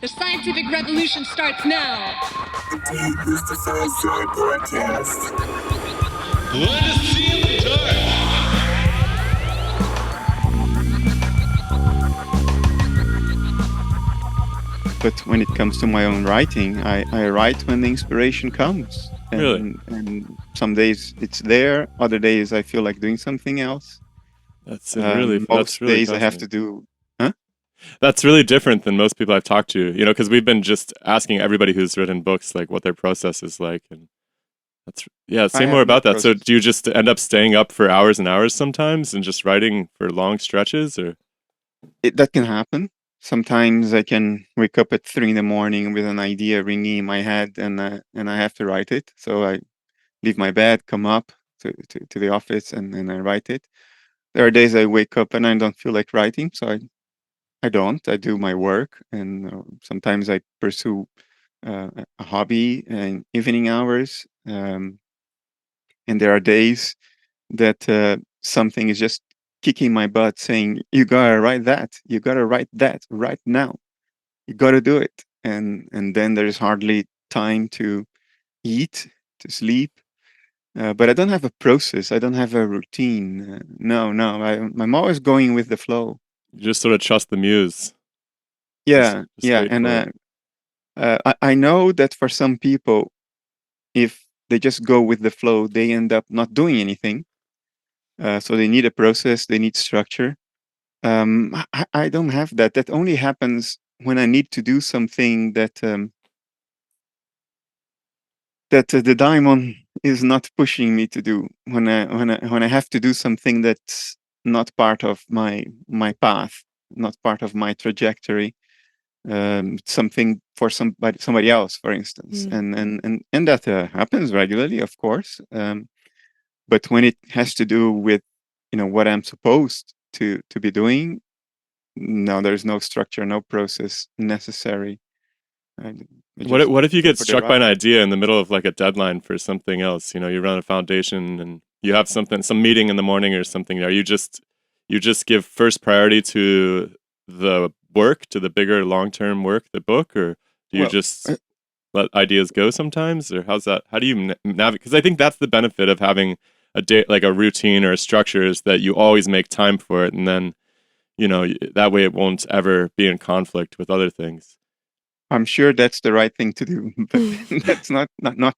The scientific revolution starts now. The podcast. Let us see in the dark. But when it comes to my own writing, I write when the inspiration comes. Really? And some days it's there, other days I feel like doing something else. That's Most days I have to do. Huh? That's really different than most people I've talked to, because we've been just asking everybody who's written books, like what their process is like. And say more about that. So do you just end up staying up for hours and hours sometimes and just writing for long stretches, or? That can happen. Sometimes I can wake up at 3 a.m. with an idea ringing in my head, and I have to write it. So I leave my bed, come up to the office, and I write it. There are days I wake up and I don't feel like writing, so I don't. I do my work, and sometimes I pursue a hobby in evening hours. And there are days that something is just kicking my butt, saying, "You gotta write that. You gotta write that right now. You gotta do it." And then there is hardly time to eat, to sleep. But I don't have a process. I don't have a routine. No. I'm always going with the flow. You just sort of trust the muse. Yeah, Just yeah. wait And for it. I know that for some people, if they just go with the flow, they end up not doing anything. So they need a process. They need structure. I don't have that. That only happens when I need to do something that the daimon is not pushing me to do. When I have to do something that's not part of my path, not part of my trajectory, something for somebody else, for instance, and that happens regularly, of course. But when it has to do with what I'm supposed to be doing, no, there's no structure, no process necessary. What if you get struck by an ride. idea in the middle of like a deadline for something else? You run a foundation and you have some meeting in the morning or something. Are you just give first priority to the work, to the bigger long-term work, the book, or do you just let ideas go sometimes, or how's that? How do you navigate? Because I think that's the benefit of having a day, like a routine or a structure, is that you always make time for it, and then that way it won't ever be in conflict with other things. I'm sure that's the right thing to do, but that's not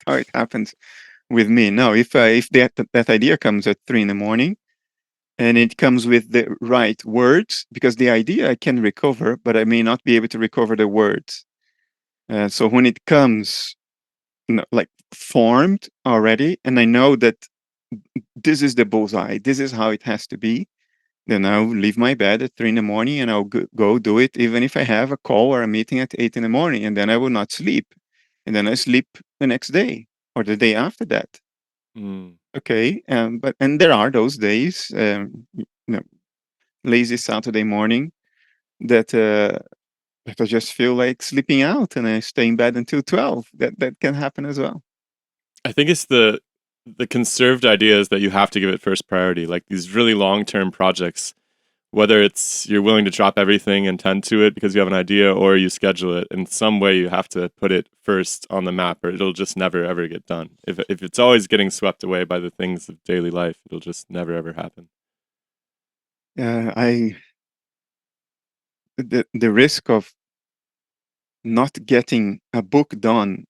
how it happens with me. No, if that idea comes at 3 a.m. and it comes with the right words, because the idea I can recover, but I may not be able to recover the words. So when it comes like formed already, and I know that this is the bullseye, this is how it has to be, then I'll leave my bed at 3 a.m. and I'll go do it, even if I have a call or a meeting at 8 a.m. And then I will not sleep. And then I sleep the next day or the day after that. Okay. But there are those days, lazy Saturday morning that I just feel like sleeping out and I stay in bed until 12. That can happen as well. I think it's the conserved ideas that you have to give it first priority, like these really long-term projects, whether it's you're willing to drop everything and tend to it because you have an idea, or you schedule it in some way. You have to put it first on the map, or it'll just never ever get done. If it's always getting swept away by the things of daily life, it'll just never ever happen. The risk of not getting a book done,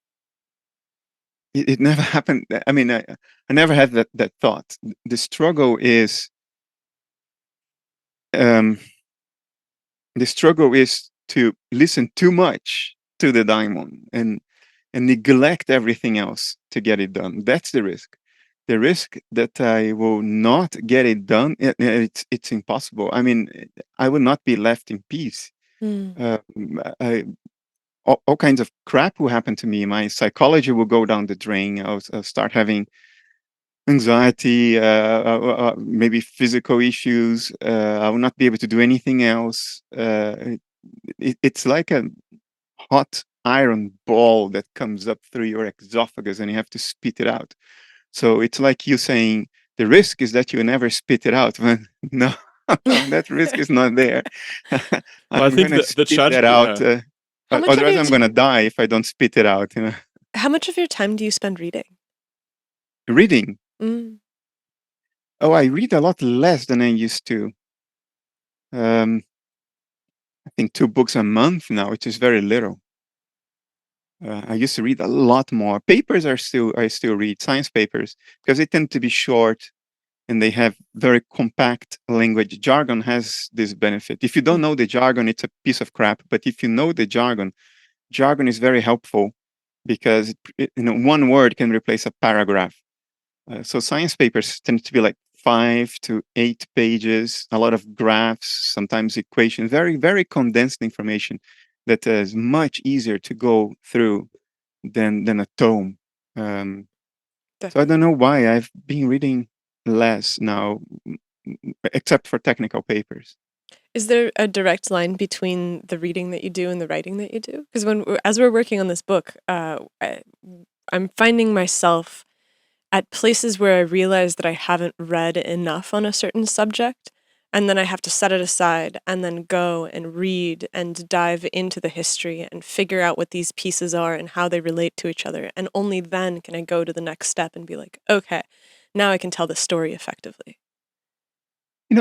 it never happened. I mean, I never had that thought. The struggle is to listen too much to the daimon and neglect everything else to get it done. That's the risk. The risk that I will not get it done, it's impossible. I mean, I will not be left in peace. All kinds of crap will happen to me. My psychology will go down the drain. I'll start having anxiety, maybe physical issues. I will not be able to do anything else. It's like a hot iron ball that comes up through your esophagus and you have to spit it out. So it's like you saying the risk is that you never spit it out. No, that risk is not there. Well, I think the tragedy. Out. How much of Otherwise, your I'm going to die if I don't spit it out. How much of your time do you spend reading? Reading. Mm. Oh, I read a lot less than I used to. I think 2 books a month now, which is very little. I used to read a lot more. Papers I still read, science papers, because they tend to be short and they have very compact language. Jargon has this benefit. If you don't know the jargon, it's a piece of crap. But if you know the jargon is very helpful because one word can replace a paragraph. So science papers tend to be like 5 to 8 pages, a lot of graphs, sometimes equations, very, very condensed information that is much easier to go through than a tome. So I don't know why I've been reading less now, except for technical papers. Is there a direct line between the reading that you do and the writing that you do? Because as we're working on this book, I'm finding myself at places where I realize that I haven't read enough on a certain subject, and then I have to set it aside and then go and read and dive into the history and figure out what these pieces are and how they relate to each other. And only then can I go to the next step and be like, okay, now I can tell the story effectively.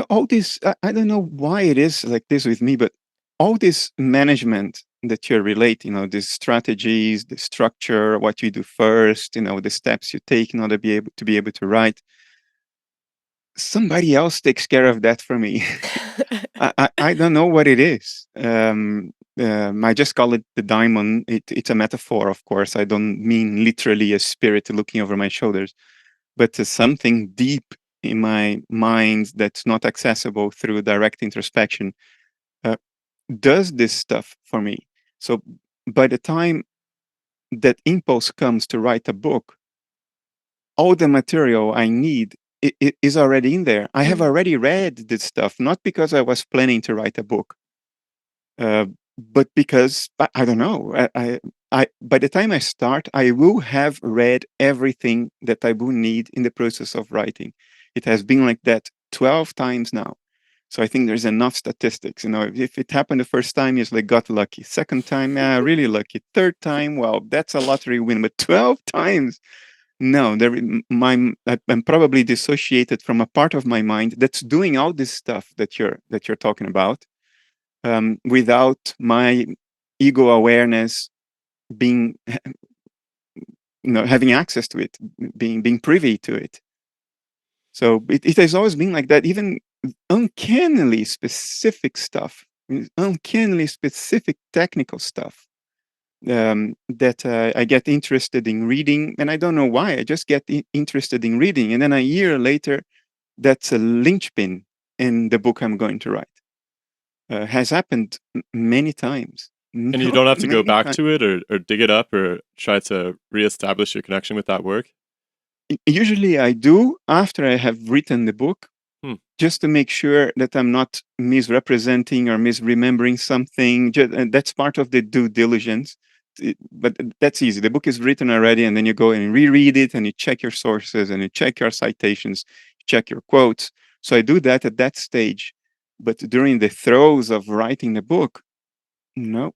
All this, I don't know why it is like this with me, but all this management that you relate, the strategies, the structure, what you do first, the steps you take in order to be able to write, somebody else takes care of that for me. I don't know what it is. I just call it the diamond. It's a metaphor, of course. I don't mean literally a spirit looking over my shoulders, but something deep in my mind that's not accessible through direct introspection does this stuff for me. So by the time that impulse comes to write a book, all the material I need is already in there. I have already read this stuff, not because I was planning to write a book, but because I don't know. I by the time I start, I will have read everything that I will need in the process of writing. It has been like that 12 times now. So I think there's enough statistics. If it happened the first time, it's like got lucky. Second time, really lucky. Third time, well, that's a lottery win. But 12 times, no. I'm probably dissociated from a part of my mind that's doing all this stuff that you're talking about, without my ego awareness being, having access to it, being privy to it. So it has always been like that. Even uncannily specific stuff, uncannily specific technical stuff, that I get interested in reading, and I don't know why. I just get interested in reading, and then a year later, that's a linchpin in the book I'm going to write. Has happened many times. And you don't have to go Many back times. to it or dig it up or try to reestablish your connection with that work? Usually I do after I have written the book, just to make sure that I'm not misrepresenting or misremembering something. That's part of the due diligence. But that's easy. The book is written already, and then you go and reread it, and you check your sources, and you check your citations, check your quotes. So I do that at that stage. But during the throes of writing the book, no.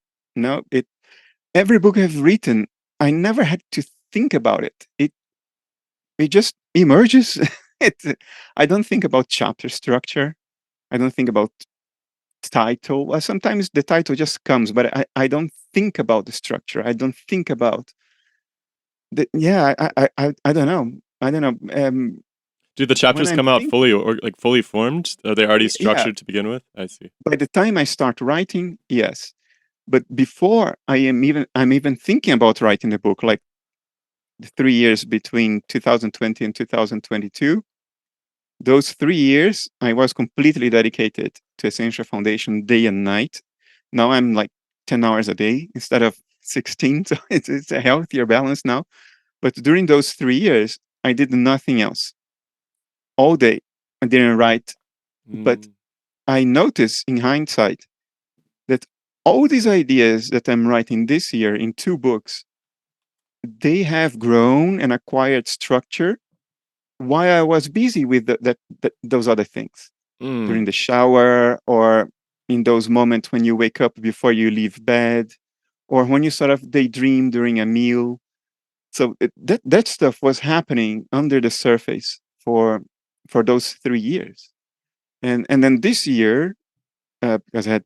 Every book I've written, I never had to think about it. It just emerges. I don't think about chapter structure. I don't think about title. Sometimes the title just comes, but I don't think about the structure. I don't think about the. Yeah, I don't know. I don't know. Do the chapters come out fully or like fully formed? Are they already structured to begin with? I see. By the time I start writing, yes. But before I'm even thinking about writing the book, like the 3 years between 2020 and 2022. Those 3 years, I was completely dedicated to Essential Foundation day and night. Now I'm like 10 hours a day instead of 16. So it's a healthier balance now. But during those 3 years, I did nothing else. All day, I didn't write. But I noticed in hindsight that all these ideas that I'm writing this year in 2 books, they have grown and acquired structure while I was busy with those other things. During the shower, or in those moments when you wake up before you leave bed, or when you sort of daydream during a meal. So that stuff was happening under the surface for those 3 years. And then this year, because I had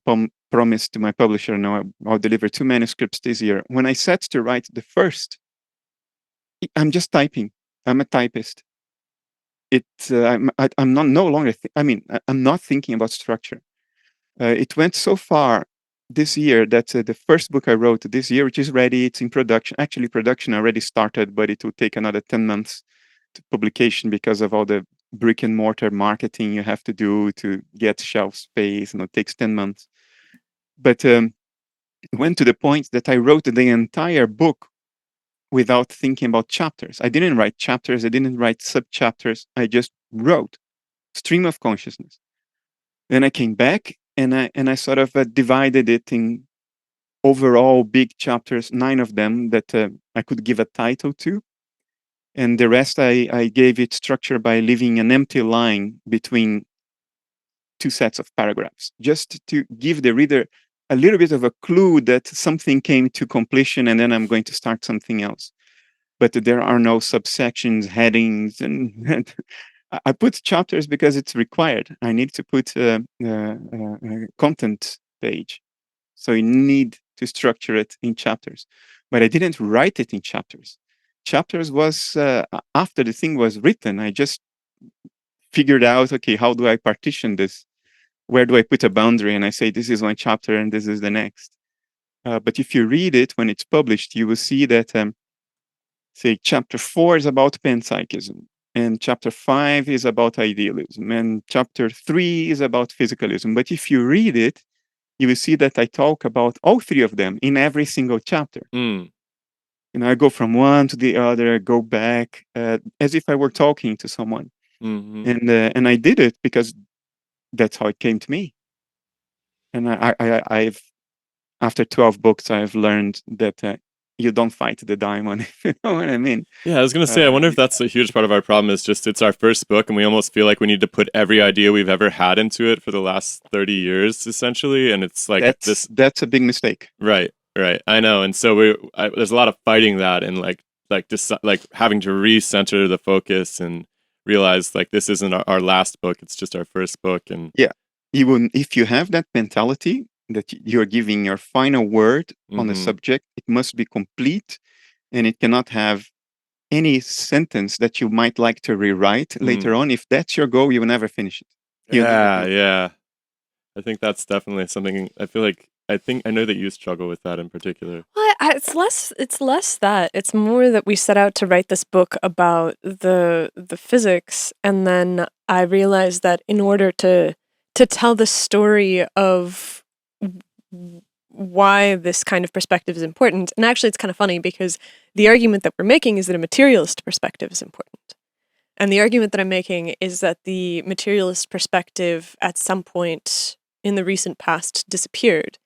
promised to my publisher, now I'll deliver 2 manuscripts this year. When I set to write the first, I'm just typing. I'm a typist. I'm not no longer. I'm not thinking about structure. It went so far this year that the first book I wrote this year, which is ready, it's in production. Actually, production already started, but it will take another 10 months to publication because of all the brick and mortar marketing you have to do to get shelf space, and it takes 10 months. But it went to the point that I wrote the entire book without thinking about chapters. I didn't write chapters, I didn't write sub-chapters, I just wrote stream of consciousness. Then I came back and I sort of divided it in overall big chapters, 9 of them that I could give a title to. And the rest I gave it structure by leaving an empty line between 2 sets of paragraphs, just to give the reader a little bit of a clue that something came to completion and then I'm going to start something else. But there are no subsections, headings, and I put chapters because it's required. I need to put a content page. So you need to structure it in chapters. But I didn't write it in chapters. Chapters was after the thing was written, I just figured out, okay, how do I partition this? Where do I put a boundary? And I say, this is one chapter and this is the next. But if you read it when it's published, you will see that, say, chapter 4 is about panpsychism, and chapter 5 is about idealism, and chapter 3 is about physicalism. But if you read it, you will see that I talk about all 3 of them in every single chapter. Mm. I go from one to the other, I go back as if I were talking to someone. Mm-hmm. And I did it because that's how it came to me. And I've after 12 books, I've learned that you don't fight the diamond. If you know what I mean? Yeah, I was gonna say, I wonder if that's a huge part of our problem. Is just it's our first book, and we almost feel like we need to put every idea we've ever had into it for the last 30 years, essentially. And it's like that's a big mistake. Right. I know, and so there's a lot of fighting that, and just like having to recenter the focus and realize like this isn't our last book; it's just our first book. And yeah, even if you have that mentality that you're giving your final word on the subject, it must be complete, and it cannot have any sentence that you might like to rewrite later on. If that's your goal, you will never finish it. Yeah. I think that's definitely something. I know that you struggle with that in particular. Well, it's less that. It's more that we set out to write this book about the physics, and then I realized that in order to tell the story of why this kind of perspective is important, and actually it's kind of funny because the argument that we're making is that a materialist perspective is important. And the argument that I'm making is that the materialist perspective at some point in the recent past disappeared.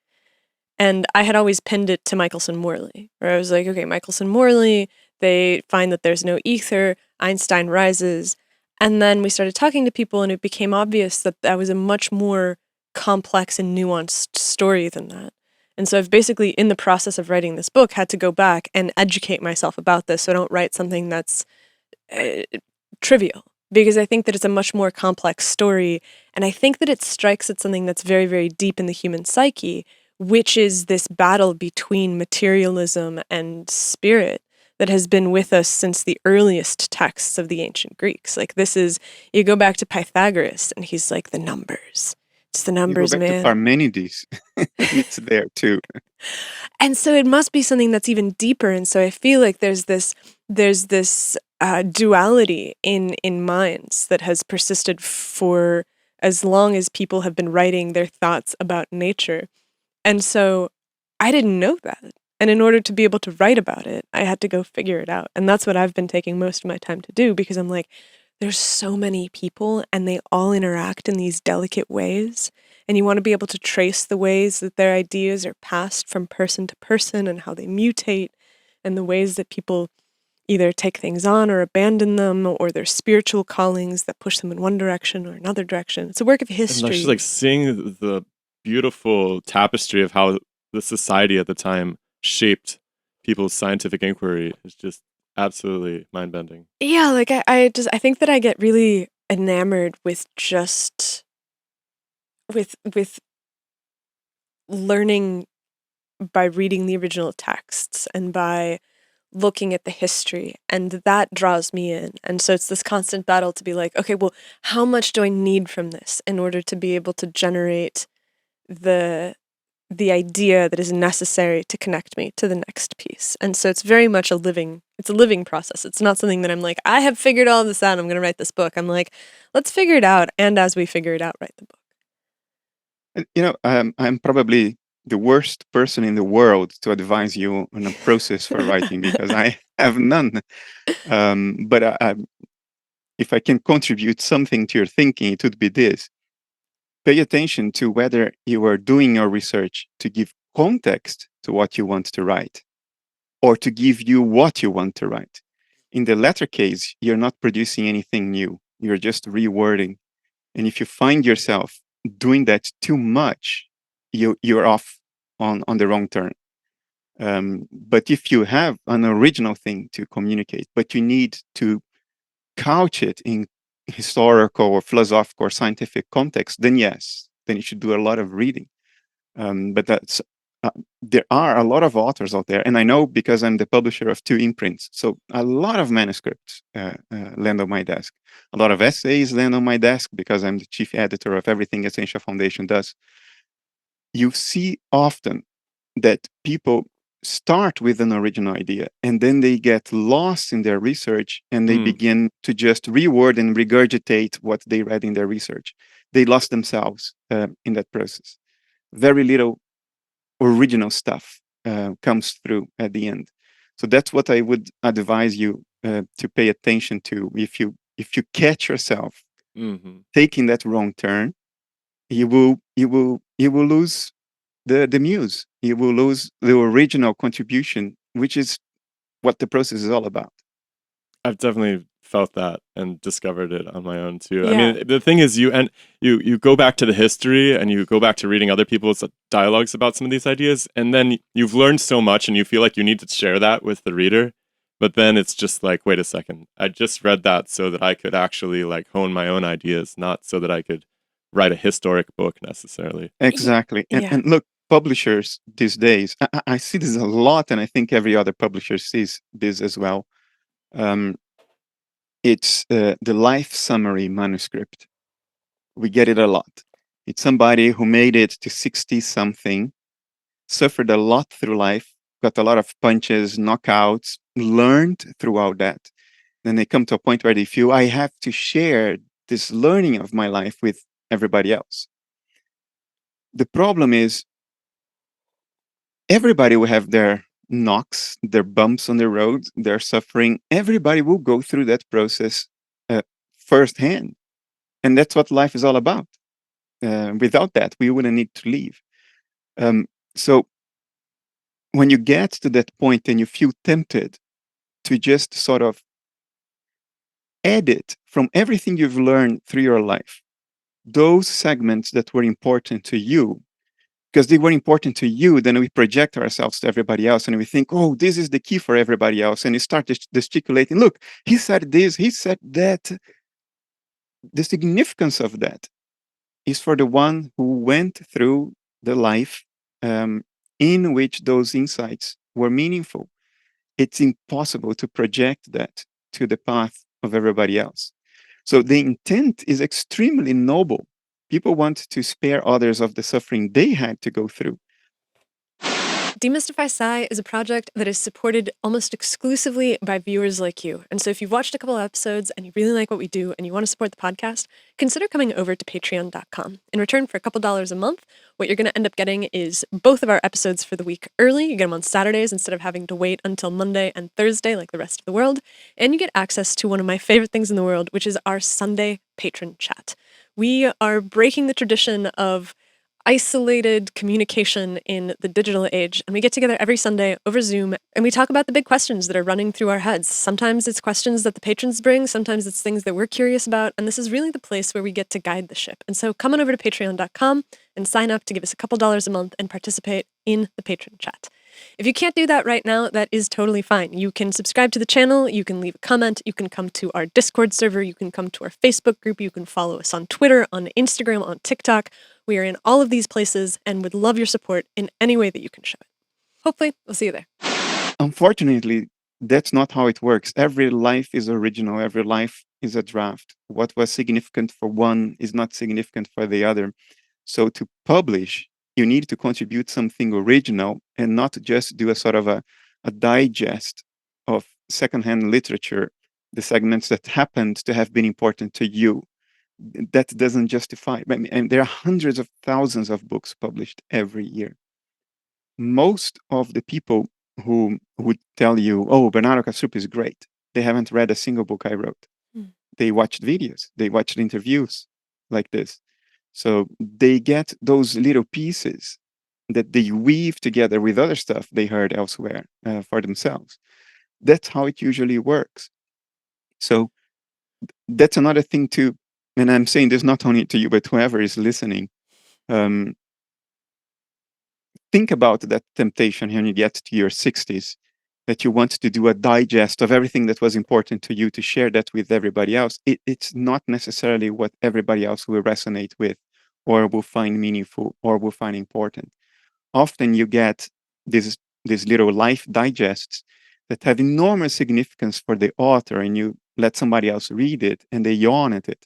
And I had always pinned it to Michelson-Morley, where I was like, okay, Michelson-Morley, they find that there's no ether, Einstein rises. And then we started talking to people, and it became obvious that that was a much more complex and nuanced story than that. And so I've basically, in the process of writing this book, had to go back and educate myself about this so I don't write something that's trivial, because I think that it's a much more complex story, and I think that it strikes at something that's very, very deep in the human psyche, which is this battle between materialism and spirit that has been with us since the earliest texts of the ancient Greeks. Like you go back to Pythagoras, and he's like, the numbers. It's the numbers, you go back man. to Parmenides. It's there too. And so it must be something that's even deeper. And so I feel like there's this duality in minds that has persisted for as long as people have been writing their thoughts about nature. And so I didn't know that. And in order to be able to write about it, I had to go figure it out. And that's what I've been taking most of my time to do, because I'm like, there's so many people and they all interact in these delicate ways. And you want to be able to trace the ways that their ideas are passed from person to person and how they mutate, and the ways that people either take things on or abandon them, or their spiritual callings that push them in one direction or another direction. It's a work of history. And just like seeing the beautiful tapestry of how the society at the time shaped people's scientific inquiry is just absolutely mind-bending. Yeah, like I think that I get really enamored with just with learning by reading the original texts and by looking at the history, and that draws me in. And so it's this constant battle to be like, okay, well, how much do I need from this in order to be able to generate the idea that is necessary to connect me to the next piece. And so it's very much a living process. It's not something that I'm like, I have figured all this out, I'm going to write this book. I'm like, let's figure it out, and as we figure it out, write the book. I'm probably the worst person in the world to advise you on a process for writing because I have none. But if I can contribute something to your thinking, it would be this. Pay attention to whether you are doing your research to give context to what you want to write or to give you what you want to write. In the latter case, you're not producing anything new. You're just rewording. And if you find yourself doing that too much, you're off on the wrong turn. But if you have an original thing to communicate, but you need to couch it in historical or philosophical or scientific context, then yes, then you should do a lot of reading. But there are a lot of authors out there, and I know because I'm the publisher of 2 imprints. So a lot of manuscripts land on my desk. A lot of essays land on my desk because I'm the chief editor of everything Essential Foundation does. You see often that people start with an original idea and then they get lost in their research and they begin to just reword and regurgitate what they read in their research. They lost themselves in that process. Very little original stuff comes through at the end. So that's what I would advise you to pay attention to. If you catch yourself taking that wrong turn, you will lose the muse. You will lose the original contribution, which is what the process is all about. I've definitely felt that and discovered it on my own too. Yeah. I mean, the thing is, you go back to the history and you go back to reading other people's dialogues about some of these ideas, and then you've learned so much and you feel like you need to share that with the reader. But then it's just like, wait a second, I just read that so that I could actually like hone my own ideas, not so that I could write a historic book necessarily. Exactly. And look, publishers these days, I see this a lot, and I think every other publisher sees this as well. It's the life summary manuscript. We get it a lot. It's somebody who made it to 60-something, suffered a lot through life, got a lot of punches, knockouts, learned throughout that. Then they come to a point where they feel, I have to share this learning of my life with everybody else. The problem is, everybody will have their knocks, their bumps on the road, their suffering. Everybody will go through that process firsthand. And that's what life is all about. Without that, we wouldn't need to leave. So when you get to that point and you feel tempted to just sort of edit from everything you've learned through your life, those segments that were important to you, because they were important to you, then we project ourselves to everybody else and we think, oh, this is the key for everybody else. And you start gesticulating, look, he said this, he said that. The significance of that is for the one who went through the life in which those insights were meaningful. It's impossible to project that to the path of everybody else. So the intent is extremely noble. People want to spare others of the suffering they had to go through. Demystify Sci is a project that is supported almost exclusively by viewers like you. And so if you've watched a couple of episodes and you really like what we do and you want to support the podcast, consider coming over to patreon.com. In return for a couple dollars a month, what you're going to end up getting is both of our episodes for the week early. You get them on Saturdays instead of having to wait until Monday and Thursday like the rest of the world. And you get access to one of my favorite things in the world, which is our Sunday patron chat. We are breaking the tradition of isolated communication in the digital age, and we get together every Sunday over Zoom and we talk about the big questions that are running through our heads. Sometimes it's questions that the patrons bring, sometimes it's things that we're curious about, and this is really the place where we get to guide the ship. And so come on over to patreon.com and sign up to give us a couple dollars a month and participate in the patron chat. If you can't do that right now, that is totally fine. You can subscribe to the channel, you can leave a comment, you can come to our Discord server, you can come to our Facebook group, you can follow us on Twitter, on Instagram, on TikTok. We are in all of these places and would love your support in any way that you can show it. Hopefully, we'll see you there. Unfortunately, that's not how it works. Every life is original. Every life is a draft. What was significant for one is not significant for the other. So to publish, you need to contribute something original and not just do a sort of a digest of secondhand literature, the segments that happened to have been important to you. That doesn't justify. And there are hundreds of thousands of books published every year. Most of the people who would tell you, oh, Bernardo Kastrup is great, they haven't read a single book I wrote. They watched videos, they watched interviews like this. So they get those little pieces that they weave together with other stuff they heard elsewhere for themselves. That's how it usually works. So that's another thing too, and I'm saying this not only to you, but whoever is listening. Think about that temptation when you get to your 60s, that you want to do a digest of everything that was important to you to share that with everybody else. It's not necessarily what everybody else will resonate with or will find meaningful or will find important. Often you get these little life digests that have enormous significance for the author, and you let somebody else read it and they yawn at it.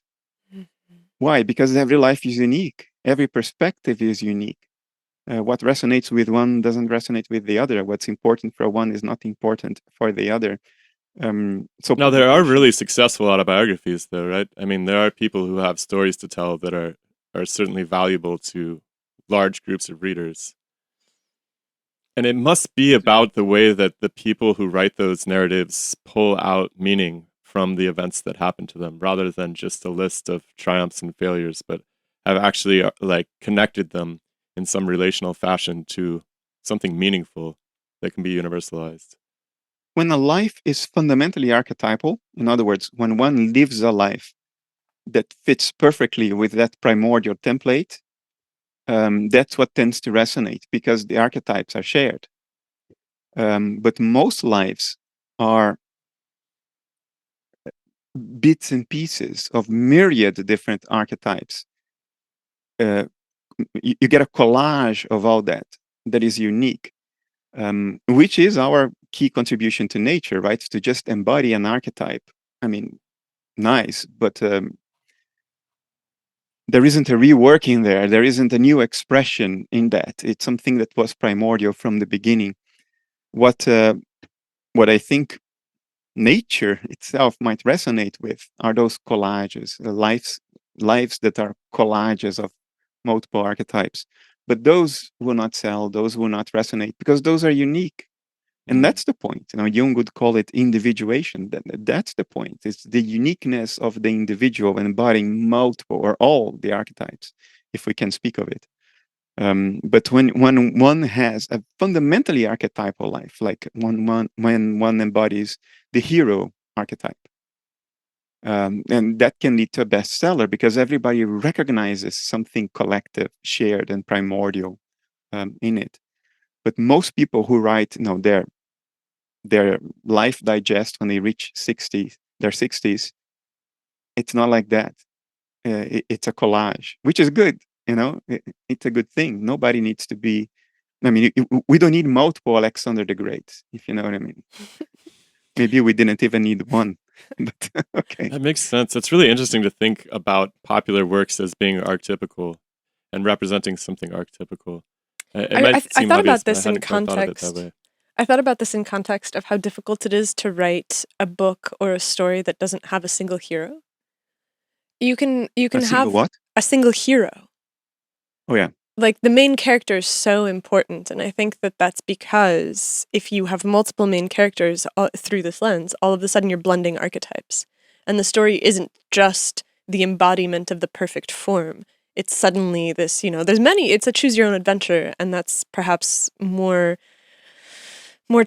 Why? Because every life is unique. Every perspective is unique. What resonates with one doesn't resonate with the other. What's important for one is not important for the other. So now, there are really successful autobiographies, though, right? I mean, there are people who have stories to tell that are certainly valuable to large groups of readers. And it must be about the way that the people who write those narratives pull out meaning from the events that happen to them, rather than just a list of triumphs and failures, but have actually like connected them in some relational fashion to something meaningful that can be universalized. When a life is fundamentally archetypal, in other words, when one lives a life that fits perfectly with that primordial template, that's what tends to resonate because the archetypes are shared. But most lives are bits and pieces of myriad different archetypes. You get a collage of all that is unique, which is our key contribution to nature, right? To just embody an archetype. I mean, nice, but there isn't a reworking there. There isn't a new expression in that. It's something that was primordial from the beginning. What I think nature itself might resonate with are those collages, the lives that are collages of multiple archetypes. But those will not sell, those will not resonate because those are unique. And that's the point. Jung would call it individuation. That's the point. It's the uniqueness of the individual embodying multiple or all the archetypes, if we can speak of it. But when one has a fundamentally archetypal life, like when one embodies the hero archetype, and that can lead to a bestseller because everybody recognizes something collective, shared, and primordial in it. But most people who write, their life digest when they reach their 60s, it's not like that. It's a collage, which is good. It's a good thing. Nobody needs to be. I mean, we don't need multiple Alexander the Great, if you know what I mean. Maybe we didn't even need one. But okay. That makes sense. It's really interesting to think about popular works as being archetypical and representing something archetypical. I thought about this in context. I thought about this in context of how difficult it is to write a book or a story that doesn't have a single hero. You can have what? A single hero. Oh yeah. Like the main character is so important, and I think that that's because if you have multiple main characters through this lens, all of a sudden you're blending archetypes, and the story isn't just the embodiment of the perfect form. It's suddenly this, there's many. It's a choose your own adventure, and that's perhaps more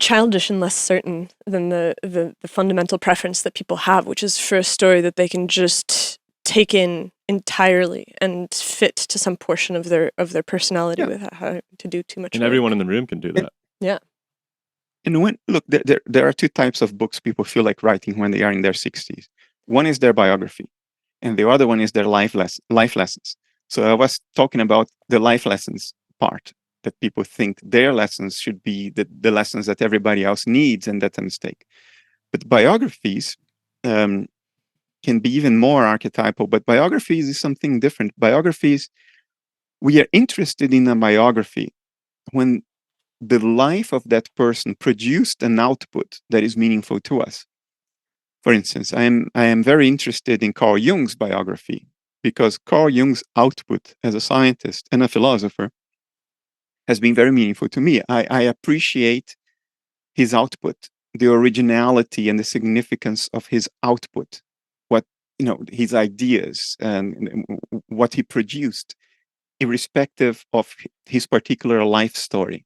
childish and less certain than the fundamental preference that people have, which is for a story that they can just take in entirely and fit to some portion of their personality without having to do too much and work. Everyone in the room can do that. Yeah. And look, there are two types of books people feel like writing when they are in their 60s. One is their biography, and the other one is their life lessons. So I was talking about the life lessons part, that people think their lessons should be the lessons that everybody else needs, and that's a mistake. But biographies can be even more archetypal, but biographies is something different. Biographies, we are interested in a biography when the life of that person produced an output that is meaningful to us. For instance, I am very interested in Carl Jung's biography because Carl Jung's output as a scientist and a philosopher has been very meaningful to me. I appreciate his output, the originality and the significance of his output, what, his ideas and what he produced, irrespective of his particular life story.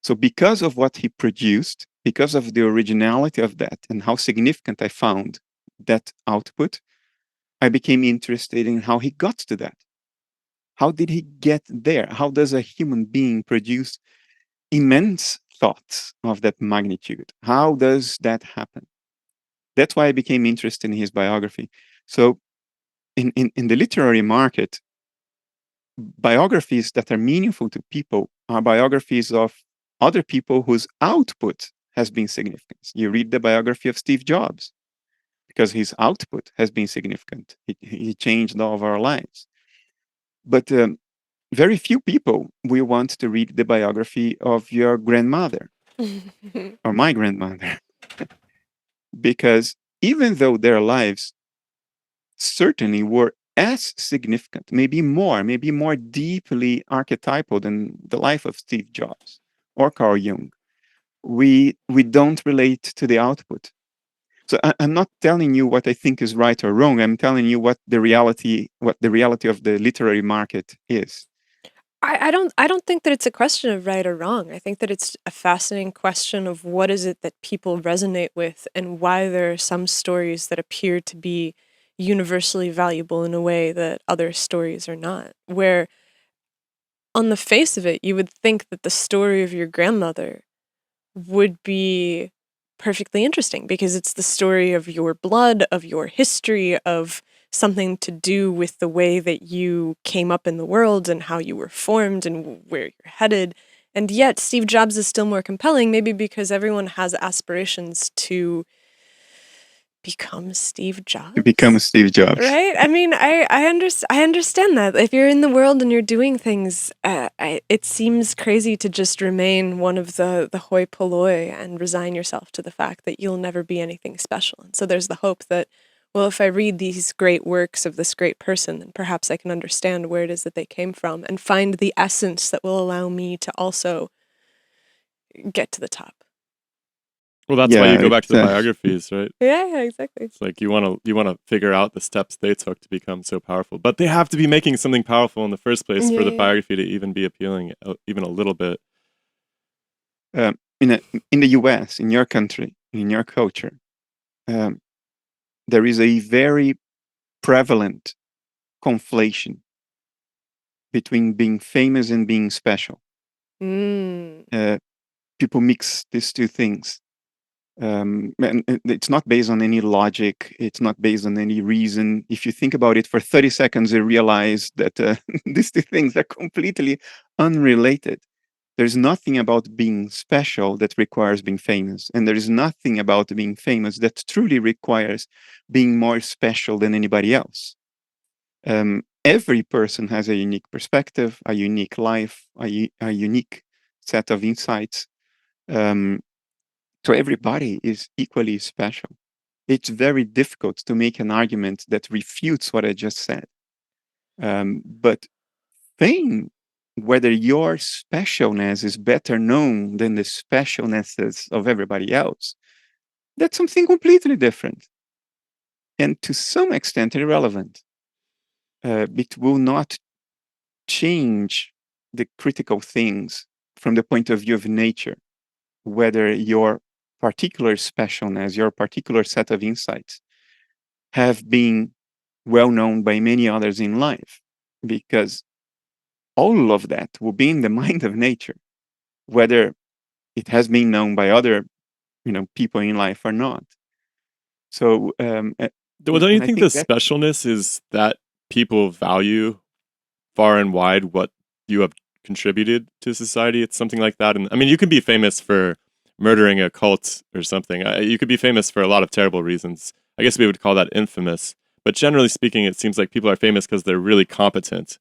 So because of what he produced, because of the originality of that and how significant I found that output, I became interested in how he got to that. How did he get there? How does a human being produce immense thoughts of that magnitude? How does that happen? That's why I became interested in his biography. So in the literary market, biographies that are meaningful to people are biographies of other people whose output has been significant. You read the biography of Steve Jobs because his output has been significant. He changed all of our lives. But very few people will want to read the biography of your grandmother or my grandmother because even though their lives certainly were as significant, maybe more deeply archetypal than the life of Steve Jobs or Carl Jung, we don't relate to the output. So I'm not telling you what I think is right or wrong. I'm telling you what the reality of the literary market is. I don't think that it's a question of right or wrong. I think that it's a fascinating question of what is it that people resonate with and why there are some stories that appear to be universally valuable in a way that other stories are not. Where on the face of it, you would think that the story of your grandmother would be perfectly interesting because it's the story of your blood, of your history, of something to do with the way that you came up in the world and how you were formed and where you're headed. And yet Steve Jobs is still more compelling, maybe because everyone has aspirations to become Steve Jobs. To become Steve Jobs. Right? I mean, I understand that. If you're in the world and you're doing things, it seems crazy to just remain one of the hoi polloi and resign yourself to the fact that you'll never be anything special. And so there's the hope that, well, if I read these great works of this great person, then perhaps I can understand where it is that they came from and find the essence that will allow me to also get to the top. Well, that's why you go back to the biographies, right? Yeah, exactly. It's like you want to figure out the steps they took to become so powerful, but they have to be making something powerful in the first place for the biography to even be appealing, even a little bit. In the U.S., in your country, in your culture, there is a very prevalent conflation between being famous and being special. People mix these two things. And it's not based on any logic. It's not based on any reason. If you think about it for 30 seconds, you realize that these two things are completely unrelated. There's nothing about being special that requires being famous. And there is nothing about being famous that truly requires being more special than anybody else. Every person has a unique perspective, a unique life, a unique set of insights. So everybody is equally special. It's very difficult to make an argument that refutes what I just said. But fame, whether your specialness is better known than the specialnesses of everybody else, that's something completely different. And to some extent irrelevant. It will not change the critical things from the point of view of nature, whether your particular specialness, your particular set of insights have been well known by many others in life, because all of that will be in the mind of nature, whether it has been known by other people in life or not. So Well, don't you and I think think the that specialness is that people value far and wide what you have contributed to society? It's something like that. And I mean, you could be famous for murdering a cult or something. You could be famous for a lot of terrible reasons. I guess we would call that infamous. But generally speaking, it seems like people are famous because they're really competent,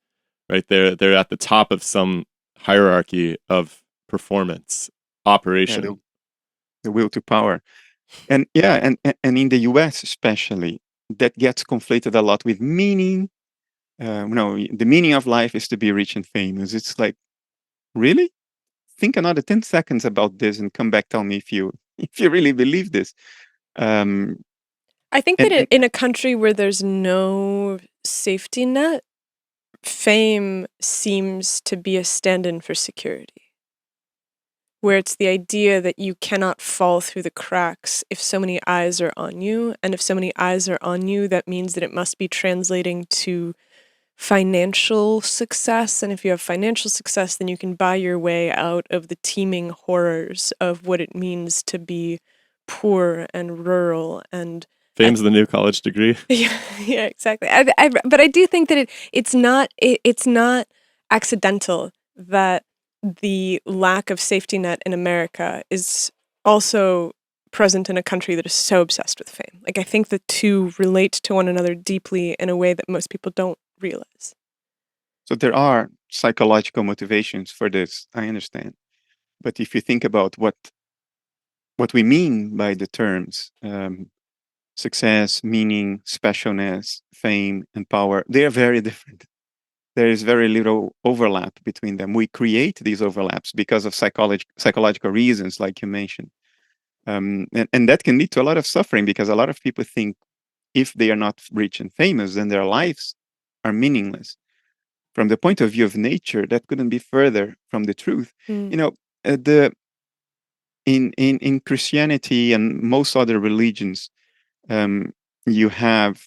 right? They're at the top of some hierarchy of performance, yeah, operation. the will to power. And yeah, and in the US especially, that gets conflated a lot with meaning. The meaning of life is to be rich and famous. It's like, really? Think another 10 seconds about this and come back, tell me if you if you really believe this. Um, I think that and in a country where there's no safety net, fame seems to be a stand-in for security. Where it's the idea that you cannot fall through the cracks if so many eyes are on you. And if so many eyes are on you, that means that it must be translating to financial success. And if you have financial success, then you can buy your way out of the teeming horrors of what it means to be poor and rural and Fame's the new college degree. yeah, exactly. But I do think that it's not accidental that the lack of safety net in America is also present in a country that is so obsessed with fame. Like, I think the two relate to one another deeply in a way that most people don't realize. so there are psychological motivations for this, I understand. But if you think about what we mean by the terms success, meaning, specialness, fame, and power, they are very different. There is very little overlap between them. We create these overlaps because of psychological reasons, like you mentioned. And that can lead to a lot of suffering because a lot of people think if they are not rich and famous, then their lives are meaningless. From the point of view of nature, that couldn't be further from the truth. Mm. You know, the in Christianity and most other religions, you have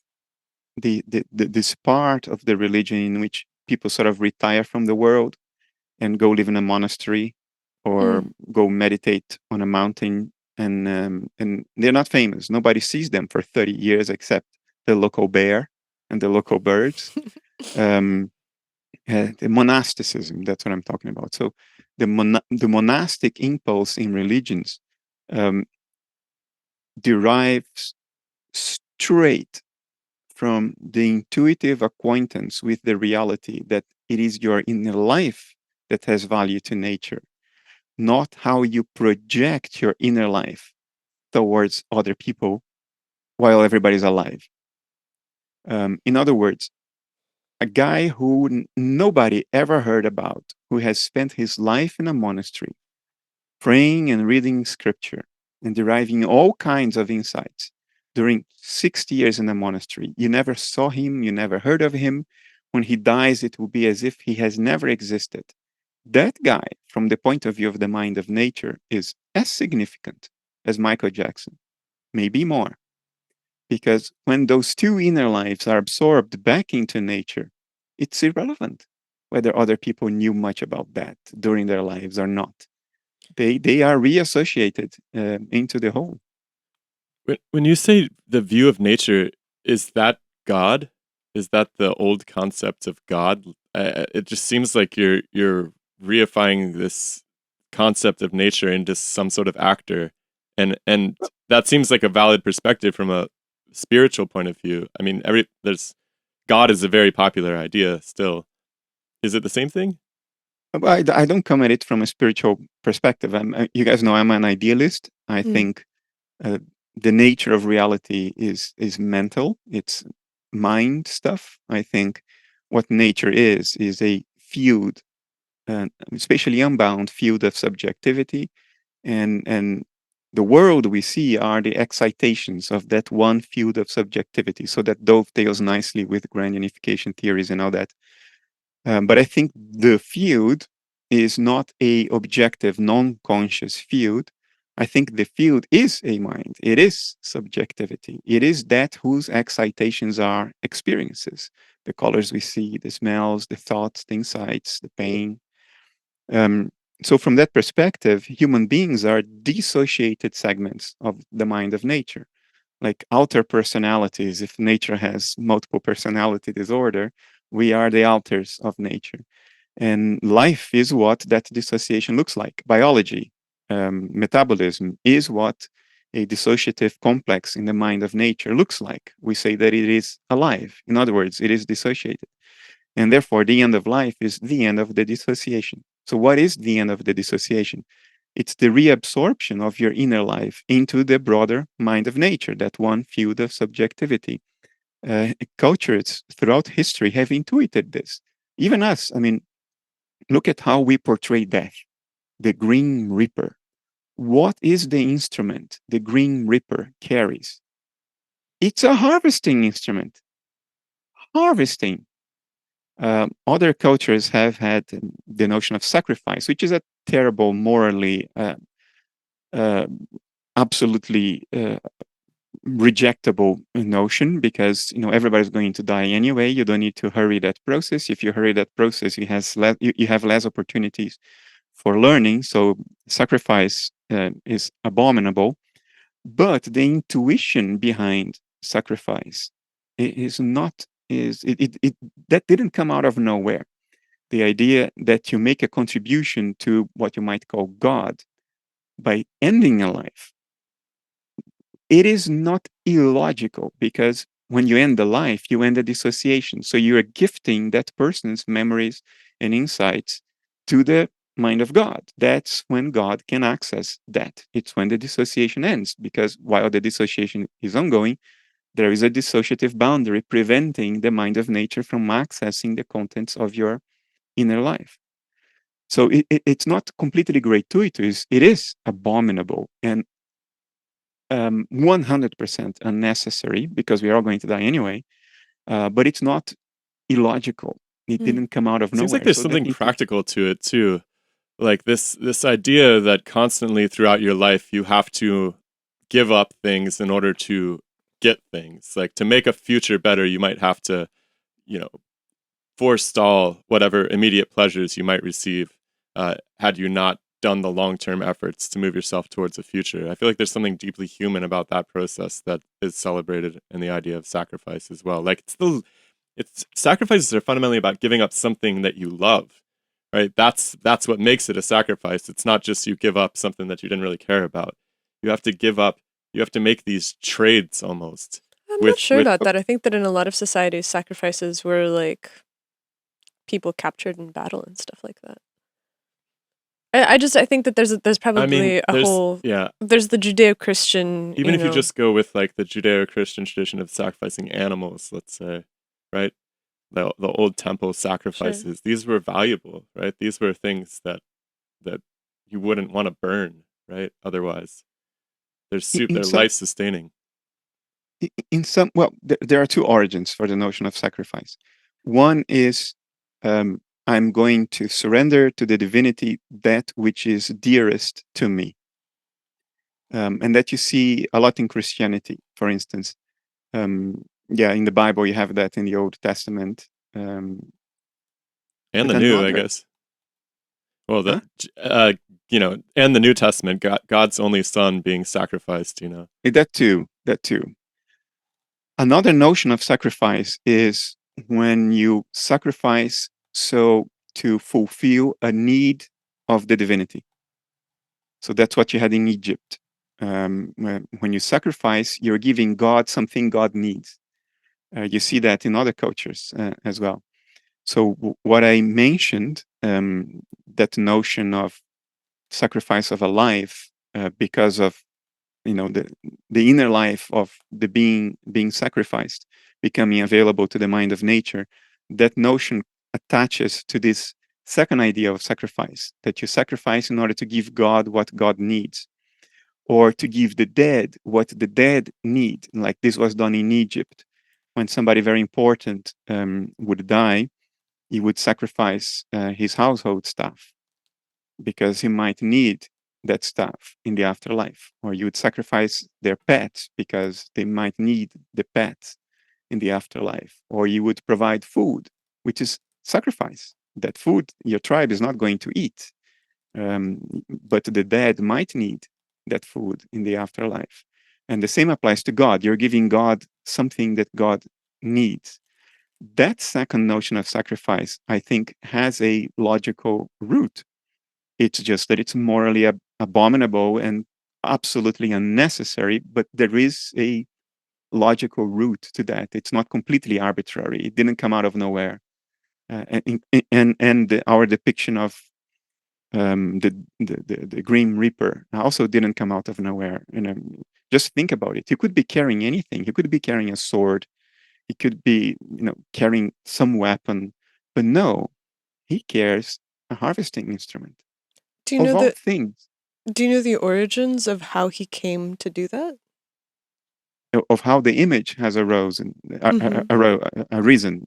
this part of the religion in which people sort of retire from the world and go live in a monastery or go meditate on a mountain, and they're not famous. Nobody sees them for 30 years except the local bear and the local birds. um, the monasticism, that's what I'm talking about. So the monastic impulse in religions um, derives straight from the intuitive acquaintance with the reality that it is your inner life that has value to nature, not how you project your inner life towards other people while everybody's alive. In other words, a guy who nobody ever heard about, who has spent his life in a monastery, praying and reading scripture and deriving all kinds of insights during 60 years in the monastery. You never saw him, you never heard of him. When he dies, it will be as if he has never existed. That guy, from the point of view of the mind of nature, is as significant as Michael Jackson, maybe more. Because when those two inner lives are absorbed back into nature, it's irrelevant whether other people knew much about that during their lives or not. They are reassociated into the whole. When you say the view of nature, is that God? Is that the old concept of God? It just seems like you're reifying this concept of nature into some sort of actor, and that seems like a valid perspective from a spiritual point of view. I mean, there's God is a very popular idea still. Is it the same thing? I don't come at it from a spiritual perspective. You guys know I'm an idealist. I think uh, the nature of reality is mental. It's mind stuff. I think what nature is a field, especially unbound field of subjectivity, and the world we see are the excitations of that one field of subjectivity. So that dovetails nicely with grand unification theories and all that. But I think the field is not a objective, non-conscious field. I think the field is a mind. It is subjectivity. It is that whose excitations are experiences. The colors we see, the smells, the thoughts, the insights, the pain. Um, So from that perspective, human beings are dissociated segments of the mind of nature, like outer personalities. If nature has multiple personality disorder, we are the alters of nature. And life is what that dissociation looks like. Biology, metabolism is what a dissociative complex in the mind of nature looks like. We say that it is alive. In other words, it is dissociated. And therefore, the end of life is the end of the dissociation. So, what is the end of the dissociation? It's the reabsorption of your inner life into the broader mind of nature, that one field of subjectivity. Cultures throughout history have intuited this. Even us, I mean, look at how we portray death, the Grim Reaper. What is the instrument the Grim Reaper carries? It's a harvesting instrument. Harvesting. Other cultures have had the notion of sacrifice, which is a terrible, morally, absolutely rejectable notion, because everybody's going to die anyway. You don't need to hurry that process. If you hurry that process, you have less opportunities for learning. So sacrifice is abominable. But the intuition behind sacrifice is not is it that didn't come out of nowhere. The idea that you make a contribution to what you might call God by ending a life, it is not illogical, because when you end the life, you end the dissociation. So you are gifting that person's memories and insights to the mind of God. That's when God can access that. It's when the dissociation ends, because while the dissociation is ongoing, there is a dissociative boundary preventing the mind of nature from accessing the contents of your inner life. So it's not completely gratuitous. It is abominable and 100% unnecessary, because we are all going to die anyway. But it's not illogical. It didn't come out of Seems like nowhere. there's So something practical to it too. Like this idea that constantly throughout your life you have to give up things in order to get things. Like to make a future better, you might have to, forestall whatever immediate pleasures you might receive had you not done the long-term efforts to move yourself towards a future. I feel like there's something deeply human about that process that is celebrated in the idea of sacrifice as well. Like it's sacrifices are fundamentally about giving up something that you love, right? That's what makes it a sacrifice. It's not just you give up something that you didn't really care about. You have to give up. You have to make these trades almost. I'm not sure about that. I think that in a lot of societies, sacrifices were like people captured in battle and stuff like that. I think that there's probably there's the Judeo-Christian, even if you just go with like the Judeo-Christian tradition of sacrificing animals, let's say, right? The old temple sacrifices, Sure. These were valuable, right? These were things that you wouldn't want to burn, right? Otherwise, they're life-sustaining. There are two origins for the notion of sacrifice. One is I'm going to surrender to the divinity that which is dearest to me. And that you see a lot in Christianity, for instance. In the Bible, you have that in the Old Testament. And the New, I guess. Well, and the New Testament, God's only Son being sacrificed, That too. Another notion of sacrifice is when you sacrifice to fulfill a need of the divinity. So that's what you had in Egypt. When you sacrifice, you're giving God something God needs. You see that in other cultures as well. So what I mentioned, that notion of sacrifice of a life because of the inner life of the being sacrificed becoming available to the mind of nature, that notion attaches to this second idea of sacrifice, that you sacrifice in order to give God what God needs, or to give the dead what the dead need. Like this was done in Egypt. When somebody very important would die, he would sacrifice his household staff because he might need that stuff in the afterlife. Or you would sacrifice their pets because they might need the pets in the afterlife. Or you would provide food, which is sacrifice. That food your tribe is not going to eat. but the dead might need that food in the afterlife. And the same applies to God. You're giving God something that God needs. That second notion of sacrifice, I think, has a logical root. It's just that it's morally abominable and absolutely unnecessary, but there is a logical root to that. It's not completely arbitrary. It didn't come out of nowhere. Our depiction of the Grim Reaper also didn't come out of nowhere. Just think about it. He could be carrying anything. He could be carrying a sword. He could be, carrying some weapon, but no, he carries a harvesting instrument. Do you Of know all things, Do you know the origins of how he came to do that? of how the image has arisen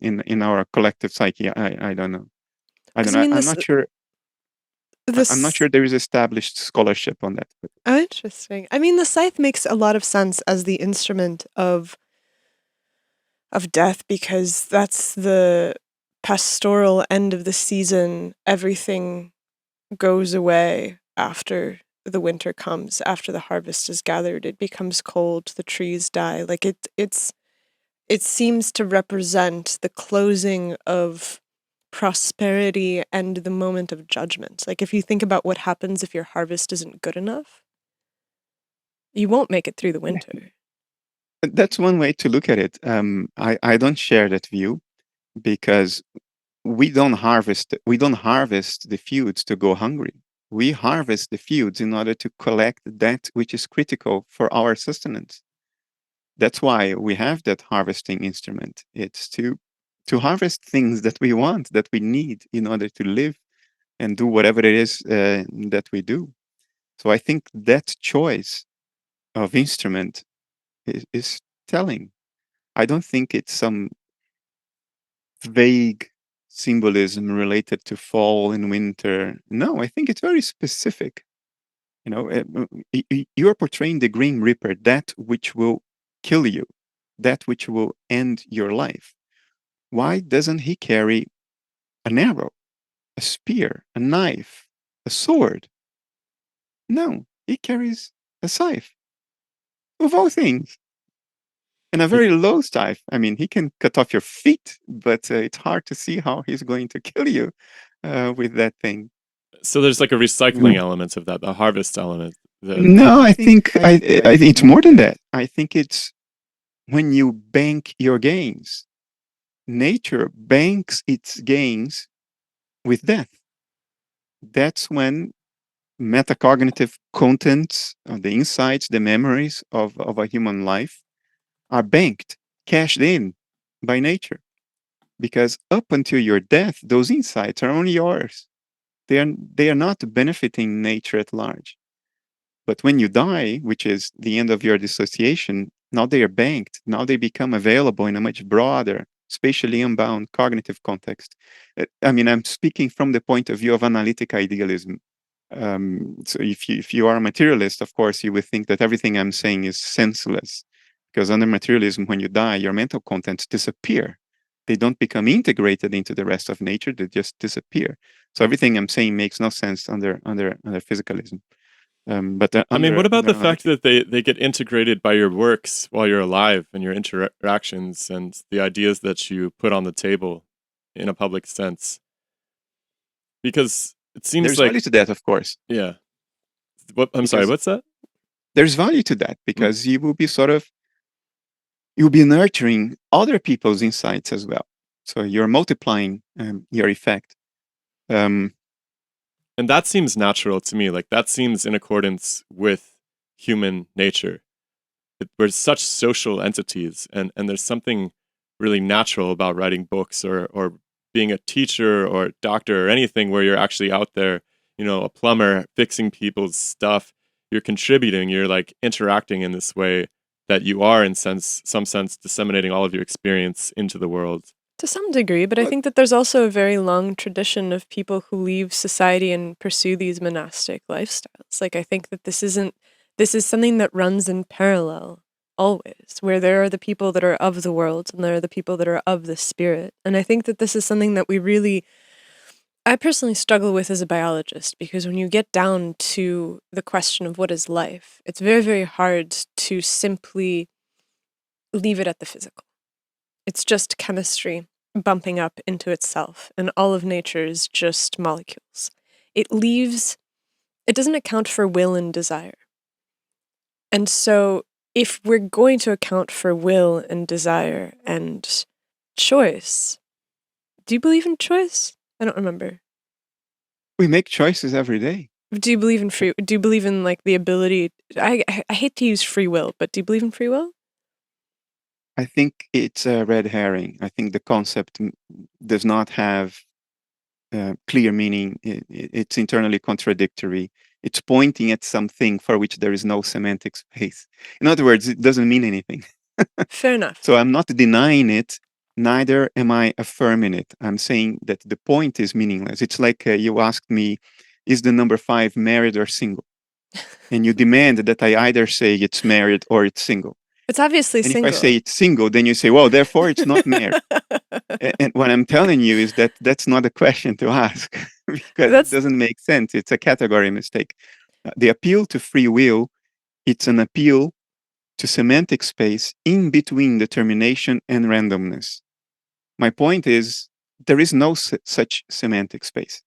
in our collective psyche. I don't know. I don't Because I know. mean, I'm not sure. I'm not this sure there is established scholarship on that. But interesting. I mean, the scythe makes a lot of sense as the instrument of death because that's the pastoral end of the season. Everything goes away after the winter comes, after the harvest is gathered. It becomes cold. The trees die. Like it seems to represent the closing of prosperity and the moment of judgment. Like if you think about what happens if your harvest isn't good enough, you won't make it through the winter. that's one way to look at it. I don't share that view because we don't harvest the fields to go hungry. We harvest the fields in order to collect that which is critical for our sustenance. That's why we have that harvesting instrument. It's to harvest things that we want, that we need in order to live and do whatever it is that we do. So I think that choice of instrument is telling. I don't think it's some vague symbolism related to fall and winter. No, I think it's very specific. You are portraying the Grim Reaper, that which will kill you, that which will end your life. Why doesn't he carry an arrow, a spear, a knife, a sword? No, he carries a scythe, of all things. And a very low scythe. I mean, he can cut off your feet, but it's hard to see how he's going to kill you with that thing. So there's like a recycling element of that, the harvest element. No, I think it's more than that. I think it's when you bank your gains. Nature banks its gains with death. That's when metacognitive contents, the insights, the memories of a human life are banked, cashed in by nature. Because up until your death, those insights are only yours. They are not benefiting nature at large. But when you die, which is the end of your dissociation, now they are banked. Now they become available in a much broader, spatially unbound cognitive context. I mean, I'm speaking from the point of view of analytic idealism. So if you are a materialist, of course, you would think that everything I'm saying is senseless. Because under materialism, when you die, your mental contents disappear. They don't become integrated into the rest of nature, they just disappear. So everything I'm saying makes no sense under physicalism. I mean, what about the fact that they get integrated by your works while you're alive and your interactions and the ideas that you put on the table in a public sense? Because it seems there's like value to that, of course. Yeah. I'm sorry, what's that? There's value to that because you will be you'll be nurturing other people's insights as well. So you're multiplying your effect. And that seems natural to me. Like that seems in accordance with human nature. We're such social entities, and there's something really natural about writing books or being a teacher or a doctor or anything where you're actually out there, a plumber fixing people's stuff. You're contributing, you're like interacting in this way that you are in some sense disseminating all of your experience into the world. To some degree, but I think that there's also a very long tradition of people who leave society and pursue these monastic lifestyles. Like I think that this is something that runs in parallel always, where there are the people that are of the world and there are the people that are of the spirit. And I think that this is something that we really I personally struggle with as a biologist, because when you get down to the question of what is life, it's very, very hard to simply leave it at the physical. It's just chemistry bumping up into itself, and all of nature is just molecules. It doesn't account for will and desire. And so, if we're going to account for will and desire and choice, do you believe in choice? I don't remember. We make choices every day. Do you believe in do you believe in like the ability, I hate to use free will, but do you believe in free will? I think it's a red herring. I think the concept does not have clear meaning. It's internally contradictory. It's pointing at something for which there is no semantic space. In other words, it doesn't mean anything. Fair enough. So I'm not denying it, neither am I affirming it. I'm saying that the point is meaningless. It's like you asked me, is the number 5 married or single? And you demand that I either say it's married or it's single. It's obviously And single. if I say it's single, then you say, well, therefore it's not married. And what I'm telling you is that that's not a question to ask because it doesn't make sense. It's a category mistake. The appeal to free will, it's an appeal to semantic space in between determination and randomness. My point is, there is no such semantic space.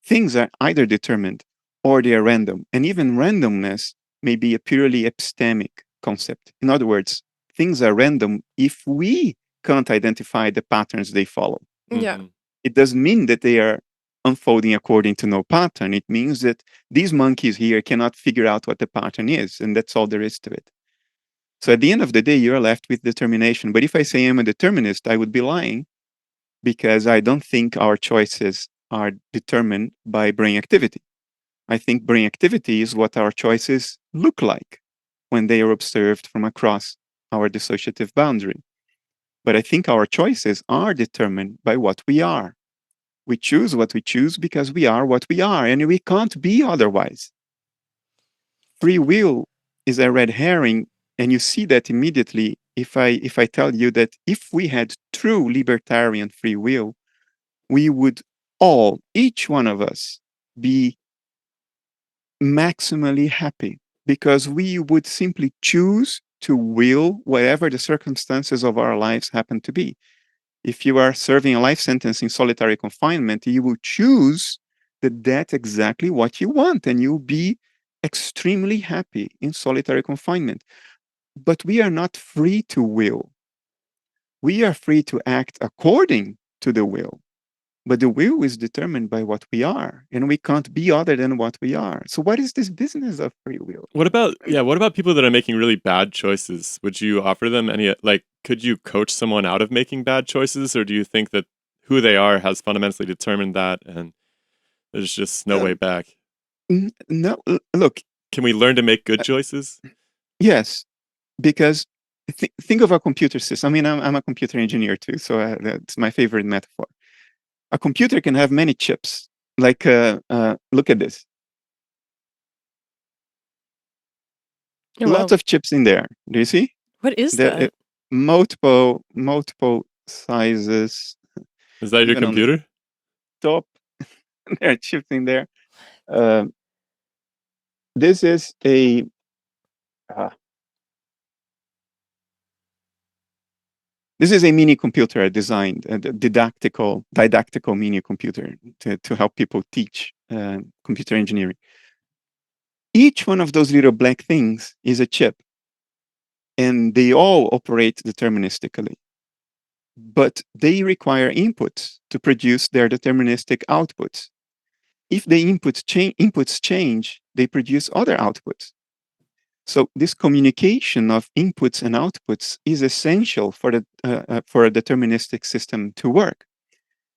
Things are either determined or they are random. And even randomness may be a purely epistemic concept. In other words, things are random if we can't identify the patterns they follow. Yeah. Mm-hmm. It doesn't mean that they are unfolding according to no pattern. It means that these monkeys here cannot figure out what the pattern is, and that's all there is to it. So at the end of the day, you're left with determination. But if I say I'm a determinist, I would be lying, because I don't think our choices are determined by brain activity. I think brain activity is what our choices look like when they are observed from across our dissociative boundary. But I think our choices are determined by what we are. We choose what we choose because we are what we are, and we can't be otherwise. Free will is a red herring, and you see that immediately if I tell you that if we had true libertarian free will, we would all, each one of us, be maximally happy, because we would simply choose to will whatever the circumstances of our lives happen to be. If you are serving a life sentence in solitary confinement, you will choose that that's exactly what you want, and you'll be extremely happy in solitary confinement. But we are not free to will. We are free to act according to the will. But the will is determined by what we are, and we can't be other than what we are. So what is this business of free will? What about people that are making really bad choices? Would you offer them any, like, could you coach someone out of making bad choices, or do you think that who they are has fundamentally determined that and there's just no way back? No, look. Can we learn to make good choices? Yes, because think of a computer system. I mean, I'm a computer engineer too, so that's my favorite metaphor. A computer can have many chips. Like, look at this. Oh, Lots wow. of chips in there. Do you see? What is that? Multiple sizes. Is that your Even on the computer? top, there are chips in there. This is a mini computer I designed, a didactical mini computer to help people teach computer engineering. Each one of those little black things is a chip, and they all operate deterministically. But they require inputs to produce their deterministic outputs. If the inputs change, they produce other outputs. So this communication of inputs and outputs is essential for a deterministic system to work.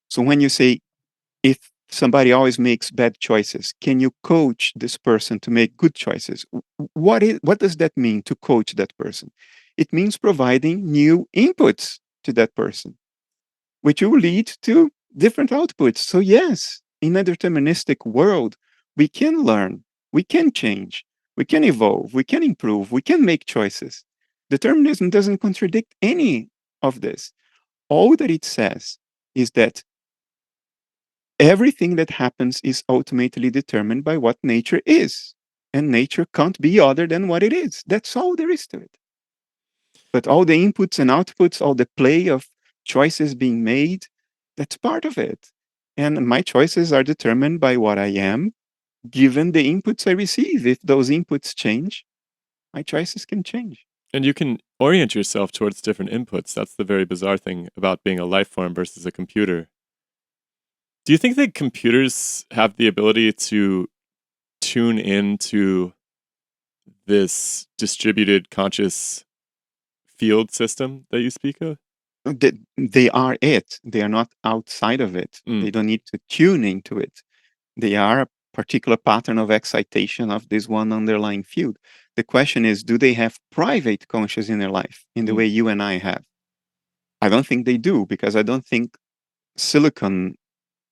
So when you say, if somebody always makes bad choices, can you coach this person to make good choices? What does that mean, to coach that person? It means providing new inputs to that person, which will lead to different outputs. So yes, in a deterministic world, we can learn, we can change, we can evolve, we can improve, we can make choices. Determinism doesn't contradict any of this. All that it says is that everything that happens is ultimately determined by what nature is. And nature can't be other than what it is. That's all there is to it. But all the inputs and outputs, all the play of choices being made, that's part of it. And my choices are determined by what I am, given the inputs I receive. If those inputs change, my choices can change. And you can orient yourself towards different inputs. That's the very bizarre thing about being a life form versus a computer. Do you think that computers have the ability to tune into this distributed conscious field system that you speak of? They are it. They are not outside of it. They don't need to tune into it. They are a particular pattern of excitation of this one underlying field. The question is, do they have private conscious in their life in the way you and I have? I don't think they do, because I don't think silicon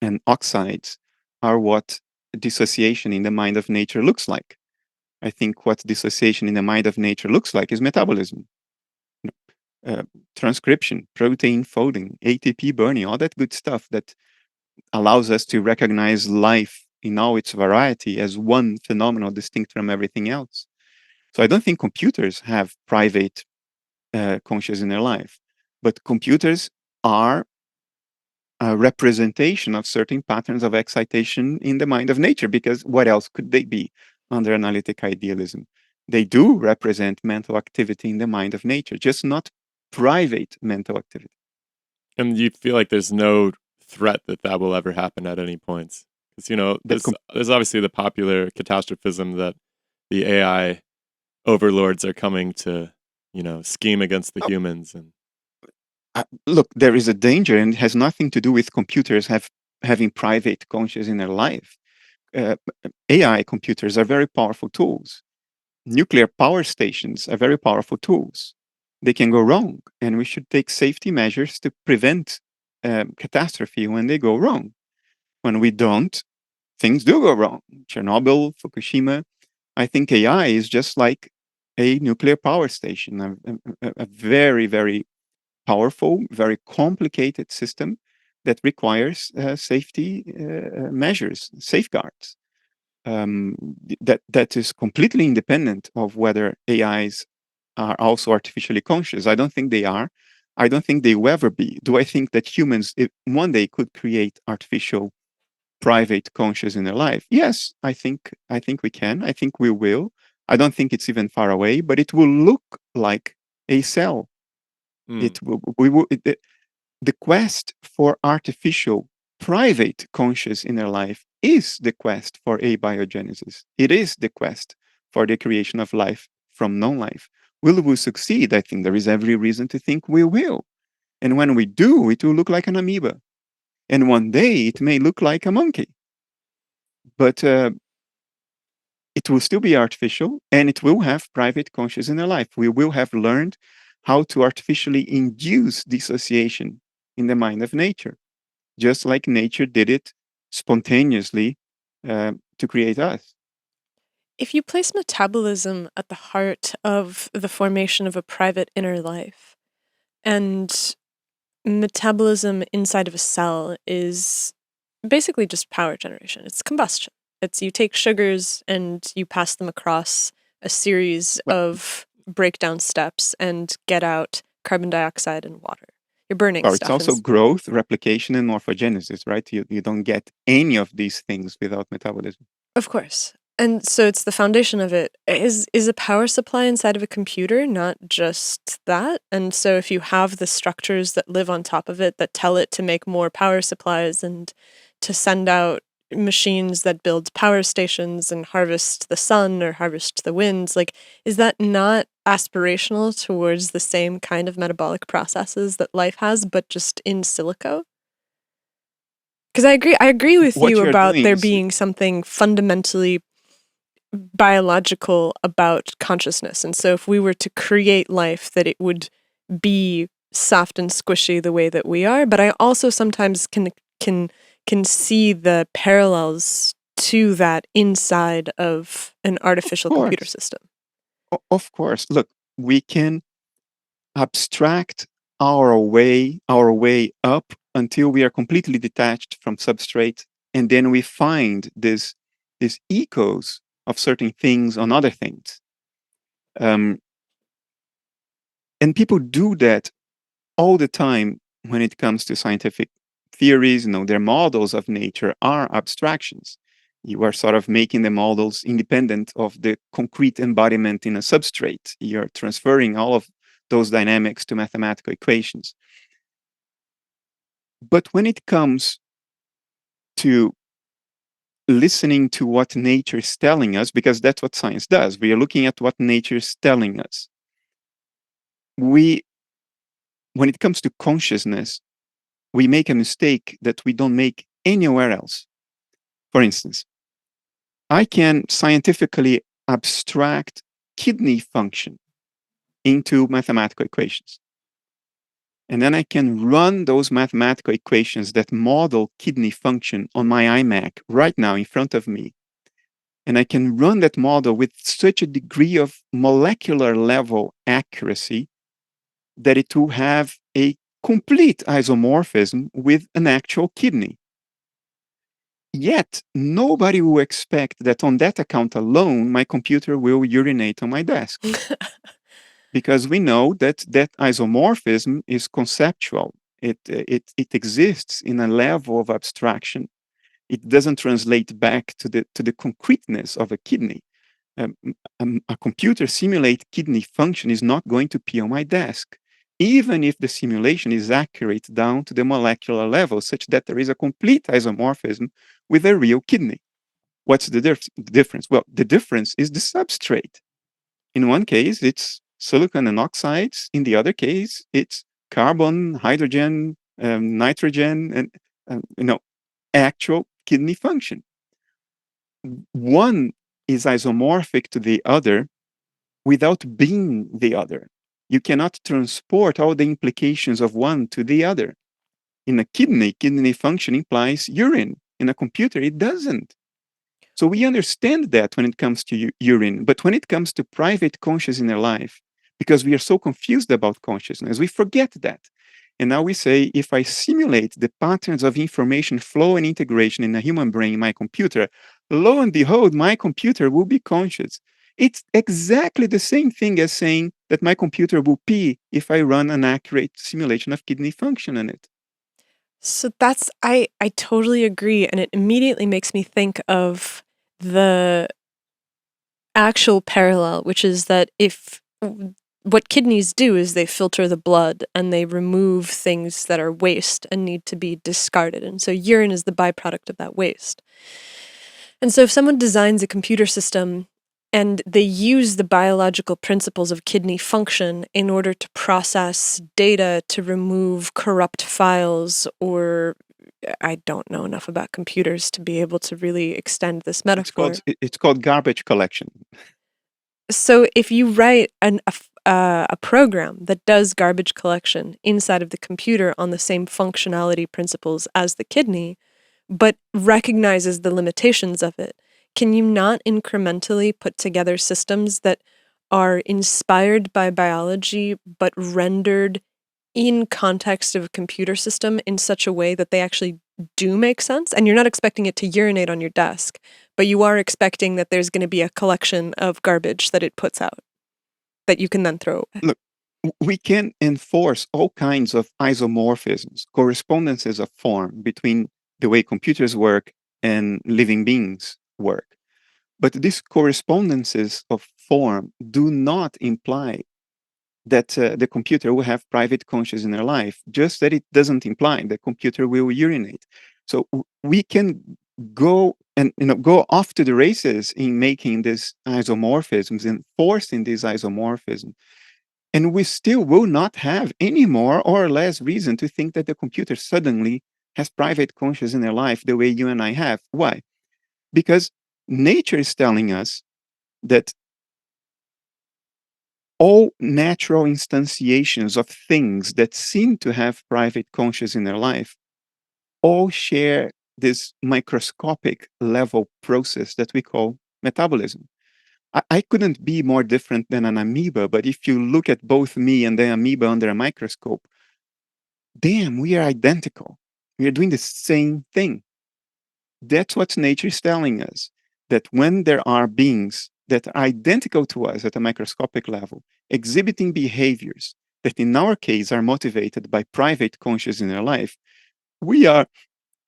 and oxides are what dissociation in the mind of nature looks like. I think what dissociation in the mind of nature looks like is metabolism, transcription, protein folding, ATP burning, all that good stuff that allows us to recognize life in all its variety as one phenomenon distinct from everything else. So I don't think computers have private conscious in their life, but computers are a representation of certain patterns of excitation in the mind of nature, because what else could they be under analytic idealism? They do represent mental activity in the mind of nature, just not private mental activity. And you feel like there's no threat that will ever happen at any points? Because, you know, there's obviously the popular catastrophism that the AI overlords are coming to, you know, scheme against the humans. And look, there is a danger, and it has nothing to do with computers having private conscious in their life. AI computers are very powerful tools. Nuclear power stations are very powerful tools. They can go wrong, and we should take safety measures to prevent catastrophe when they go wrong. When we don't, things do go wrong. Chernobyl, Fukushima. I think AI is just like a nuclear power station, a very, very powerful, very complicated system that requires safety measures, safeguards. That is completely independent of whether AIs are also artificially conscious. I don't think they are. I don't think they will ever be. Do I think that humans, if one day, could create artificial private conscious in their life? Yes, I think we can. I think we will. I don't think it's even far away, but it will look like a cell. It will. The quest for artificial private conscious in their life is the quest for abiogenesis. It is the quest for the creation of life from non-life. Will we succeed? I think there is every reason to think we will. And when we do, it will look like an amoeba. And one day it may look like a monkey. But it will still be artificial, and it will have private conscious in their life. We will have learned how to artificially induce dissociation in the mind of nature, just like nature did it spontaneously to create us. If you place metabolism at the heart of the formation of a private inner life, and metabolism inside of a cell is basically just power generation, it's combustion. It's you take sugars and you pass them across a series of breakdown steps and get out carbon dioxide and water. You're burning stuff. It's also growth, replication, and morphogenesis, right? You don't get any of these things without metabolism. Of course. And so it's the foundation of it. Is a power supply inside of a computer not just that? And so if you have the structures that live on top of it that tell it to make more power supplies and to send out machines that build power stations and harvest the sun or harvest the winds, like, is that not aspirational towards the same kind of metabolic processes that life has, but just in silico? Because I agree with you about there being something fundamentally biological about consciousness. And so if we were to create life, that it would be soft and squishy the way that we are. But I also sometimes can see the parallels to that inside of an artificial computer system. Of course. Look, we can abstract our way up until we are completely detached from substrate and then we find these echoes of certain things on other things. And people do that all the time when it comes to scientific theories. Their models of nature are abstractions. You are sort of making the models independent of the concrete embodiment in a substrate. You're transferring all of those dynamics to mathematical equations. But when it comes to listening to what nature is telling us, because that's what science does, we are looking at what nature is telling us. When it comes to consciousness, we make a mistake that we don't make anywhere else. For instance, I can scientifically abstract kidney function into mathematical equations. And then I can run those mathematical equations that model kidney function on my iMac right now in front of me. And I can run that model with such a degree of molecular level accuracy that it will have a complete isomorphism with an actual kidney. Yet, nobody will expect that on that account alone, my computer will urinate on my desk. Because we know that isomorphism is conceptual. It exists in a level of abstraction. It doesn't translate back to the concreteness of a kidney. A computer simulate kidney function is not going to pee on my desk, even if the simulation is accurate down to the molecular level, such that there is a complete isomorphism with a real kidney. What's the difference? Well, the difference is the substrate. In one case, it's silicon and oxides. In the other case, it's carbon, hydrogen, nitrogen, and actual kidney function. One is isomorphic to the other without being the other. You cannot transport all the implications of one to the other. In a kidney function implies urine. In a computer, it doesn't. So we understand that when it comes to urine, but when it comes to private conscious inner life, because we are so confused about consciousness, we forget that. And now we say, if I simulate the patterns of information flow and integration in a human brain in my computer, lo and behold, my computer will be conscious. It's exactly the same thing as saying that my computer will pee if I run an accurate simulation of kidney function on it. So I totally agree. And it immediately makes me think of the actual parallel, which is that if what kidneys do is they filter the blood and they remove things that are waste and need to be discarded. And so urine is the byproduct of that waste. And so if someone designs a computer system and they use the biological principles of kidney function in order to process data to remove corrupt files, or I don't know enough about computers to be able to really extend this metaphor. It's called garbage collection. So if you write a program that does garbage collection inside of the computer on the same functionality principles as the kidney, but recognizes the limitations of it, can you not incrementally put together systems that are inspired by biology but rendered in context of a computer system in such a way that they actually do make sense? And you're not expecting it to urinate on your desk, but you are expecting that there's going to be a collection of garbage that it puts out that you can then throw away. Look, we can enforce all kinds of isomorphisms, correspondences of form between the way computers work and living beings work. But these correspondences of form do not imply that the computer will have private conscious inner life, just that it doesn't imply the computer will urinate. So we can go and go off to the races in making these isomorphisms and forcing these isomorphisms. And we still will not have any more or less reason to think that the computer suddenly has private conscious inner life the way you and I have. Why? Because nature is telling us that all natural instantiations of things that seem to have private conscious inner life all share this microscopic level process that we call metabolism. I couldn't be more different than an amoeba, but if you look at both me and the amoeba under a That's what nature is telling us, that when there are beings that are identical to us at a microscopic level, exhibiting behaviors that in our case are motivated by private conscious inner life, we are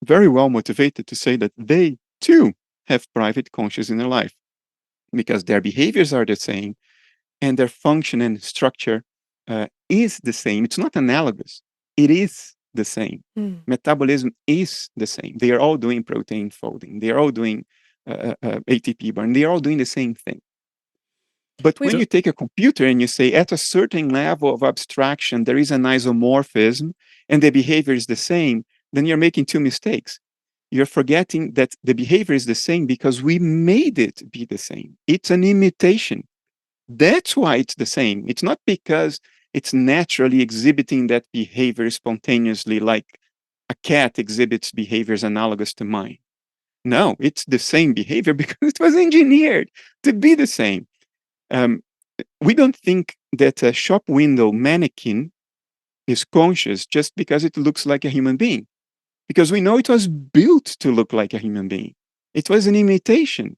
very well motivated to say that they too have private conscious inner life, because their behaviors are the same and their function and structure is the same. It's not analogous. It is the same. Mm. Metabolism is the same. They are all doing protein folding. They are all doing ATP burn. They are all doing the same thing. But when you take a computer and you say at a certain level of abstraction, there is an isomorphism and the behavior is the same, then you're making two mistakes. You're forgetting that the behavior is the same because we made it be the same. It's an imitation. That's why it's the same. It's not because it's naturally exhibiting that behavior spontaneously, like a cat exhibits behaviors analogous to mine. No, it's the same behavior because it was engineered to be the same. We don't think that a shop window mannequin is conscious just because it looks like a human being, because we know it was built to look like a human being. It was an imitation.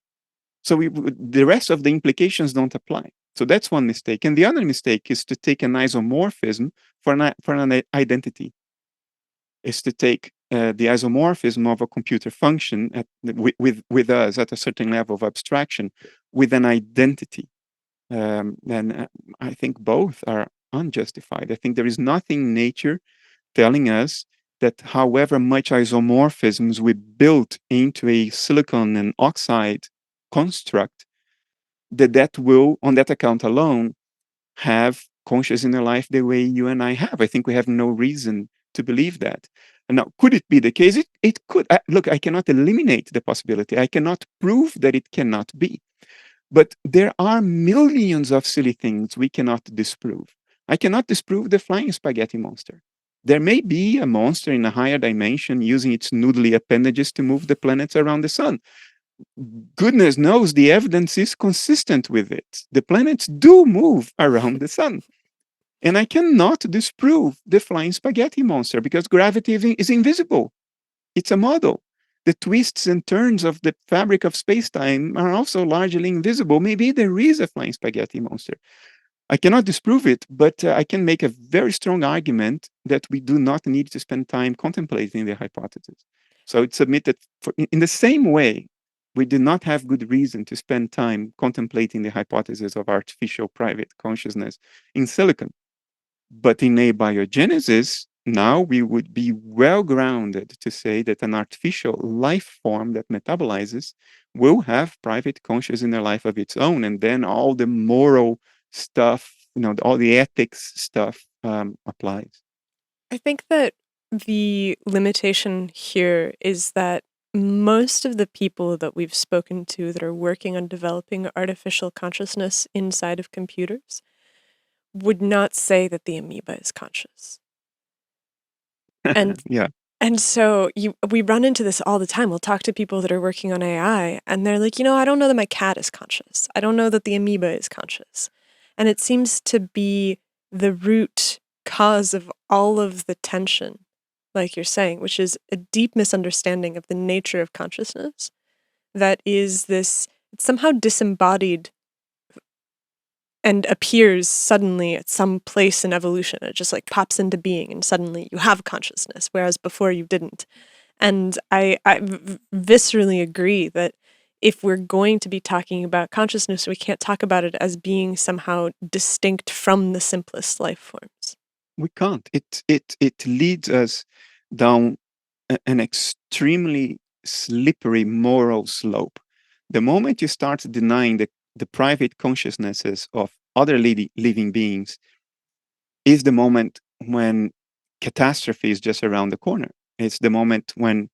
So the rest of the implications don't apply. So that's one mistake. And the other mistake is to take an isomorphism for an identity. Is to take the isomorphism of a computer function with us at a certain level of abstraction with an identity. And I think both are unjustified. I think there is nothing in nature telling us that however much isomorphisms we built into a silicon and oxide construct, that will, on that account alone, have conscious inner life the way you and I have. I think we have no reason to believe that. And now, could it be the case? It could. Look, I cannot eliminate the possibility. I cannot prove that it cannot be. But there are millions of silly things we cannot disprove. I cannot disprove the flying spaghetti monster. There may be a monster in a higher dimension using its noodly appendages to move the planets around the sun. Goodness knows the evidence is consistent with it. The planets do move around the sun. And I cannot disprove the flying spaghetti monster because gravity is invisible. It's a model. The twists and turns of the fabric of space-time are also largely invisible. Maybe there is a flying spaghetti monster. I cannot disprove it, but I can make a very strong argument that we do not need to spend time contemplating the hypothesis. So it's submitted in the same way. We do not have good reason to spend time contemplating the hypothesis of artificial private consciousness in silicon. But in abiogenesis, now we would be well grounded to say that an artificial life form that metabolizes will have private conscious inner life of its own. And then all the moral stuff, all the ethics stuff applies. I think that the limitation here is that most of the people that we've spoken to that are working on developing artificial consciousness inside of computers would not say that the amoeba is conscious. And yeah. And so we run into this all the time. We'll talk to people that are working on AI, and they're like, I don't know that my cat is conscious. I don't know that the amoeba is conscious. And it seems to be the root cause of all of the tension, like you're saying, which is a deep misunderstanding of the nature of consciousness that is this, it's somehow disembodied and appears suddenly at some place in evolution. It just like pops into being and suddenly you have consciousness, whereas before you didn't. And I viscerally agree that if we're going to be talking about consciousness, we can't talk about it as being somehow distinct from the simplest life forms. We can't. It leads us down an extremely slippery moral slope. The moment you start denying the private consciousnesses of other living beings is the moment when catastrophe is just around the corner. It's the moment when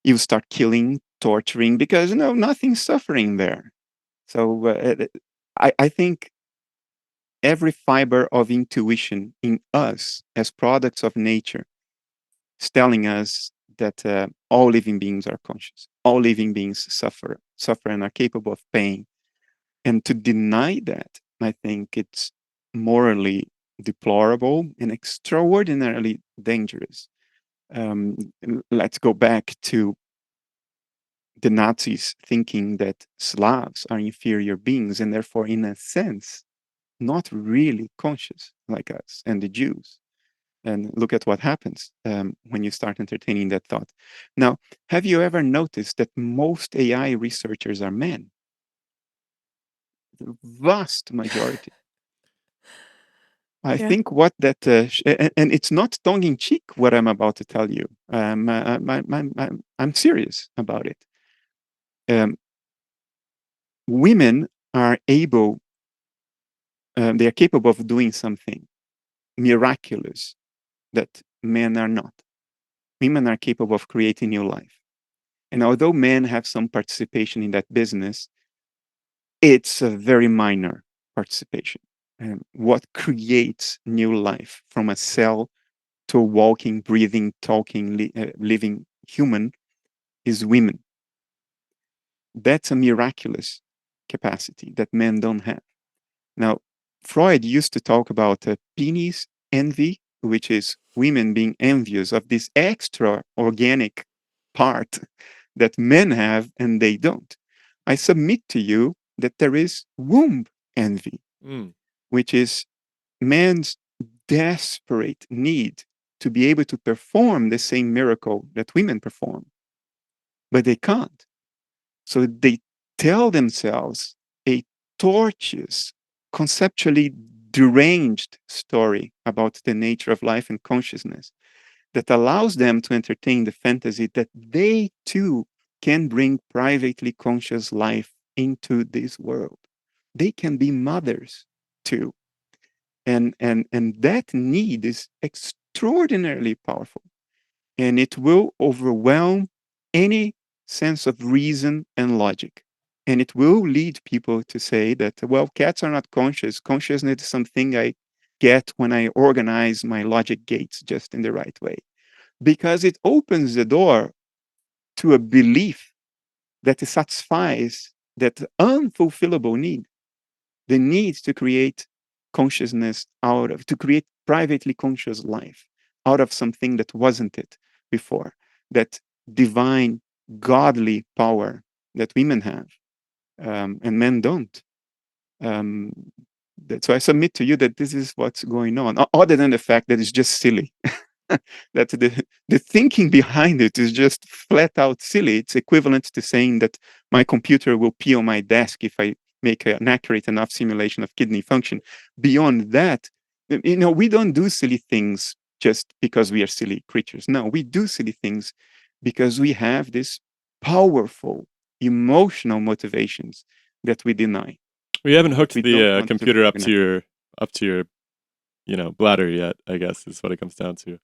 you start killing, torturing, because nothing's suffering there. So I think every fiber of intuition in us as products of nature is telling us that all living beings are conscious. All living beings suffer and are capable of pain. And to deny that, I think it's morally deplorable and extraordinarily dangerous. Let's go back to the Nazis thinking that Slavs are inferior beings and therefore, in a sense, not really conscious like us, and the Jews. And look at what happens when you start entertaining that thought. Now, have you ever noticed that most AI researchers are men? The vast majority. I Yeah. think what that, and it's not tongue in cheek what I'm about to tell you. I'm serious about it. Women are able, they are capable of doing something miraculous that men are not. Women are capable of creating new life. And although men have some participation in that business, it's a very minor participation. What creates new life from a cell to a walking, breathing, talking, living human is women. That's a miraculous capacity that men don't have. Now, Freud used to talk about penis envy, which is women being envious of this extra organic part that men have and they don't. I submit to you that there is womb envy, which is man's desperate need to be able to perform the same miracle that women perform, but they can't. So they tell themselves a tortuous, conceptually deranged story about the nature of life and consciousness that allows them to entertain the fantasy that they too can bring privately conscious life into this world. They can be mothers too. And that need is extraordinarily powerful. And it will overwhelm any sense of reason and logic. And it will lead people to say that, well, cats are not conscious. Consciousness is something I get when I organize my logic gates just in the right way. Because it opens the door to a belief that satisfies that unfulfillable need, the need to create consciousness to create privately conscious life out of something that wasn't it before, that divine, godly power that women have and men don't. So I submit to you that this is what's going on, other than the fact that it's just silly. That the thinking behind it is just flat out silly. It's equivalent to saying that my computer will pee on my desk if I make an accurate enough simulation of kidney function. Beyond that, we don't do silly things just because we are silly creatures. No, we do silly things because we have this powerful emotional motivations that we deny. We haven't hooked We the computer up to your bladder yet, I guess, is what it comes down to.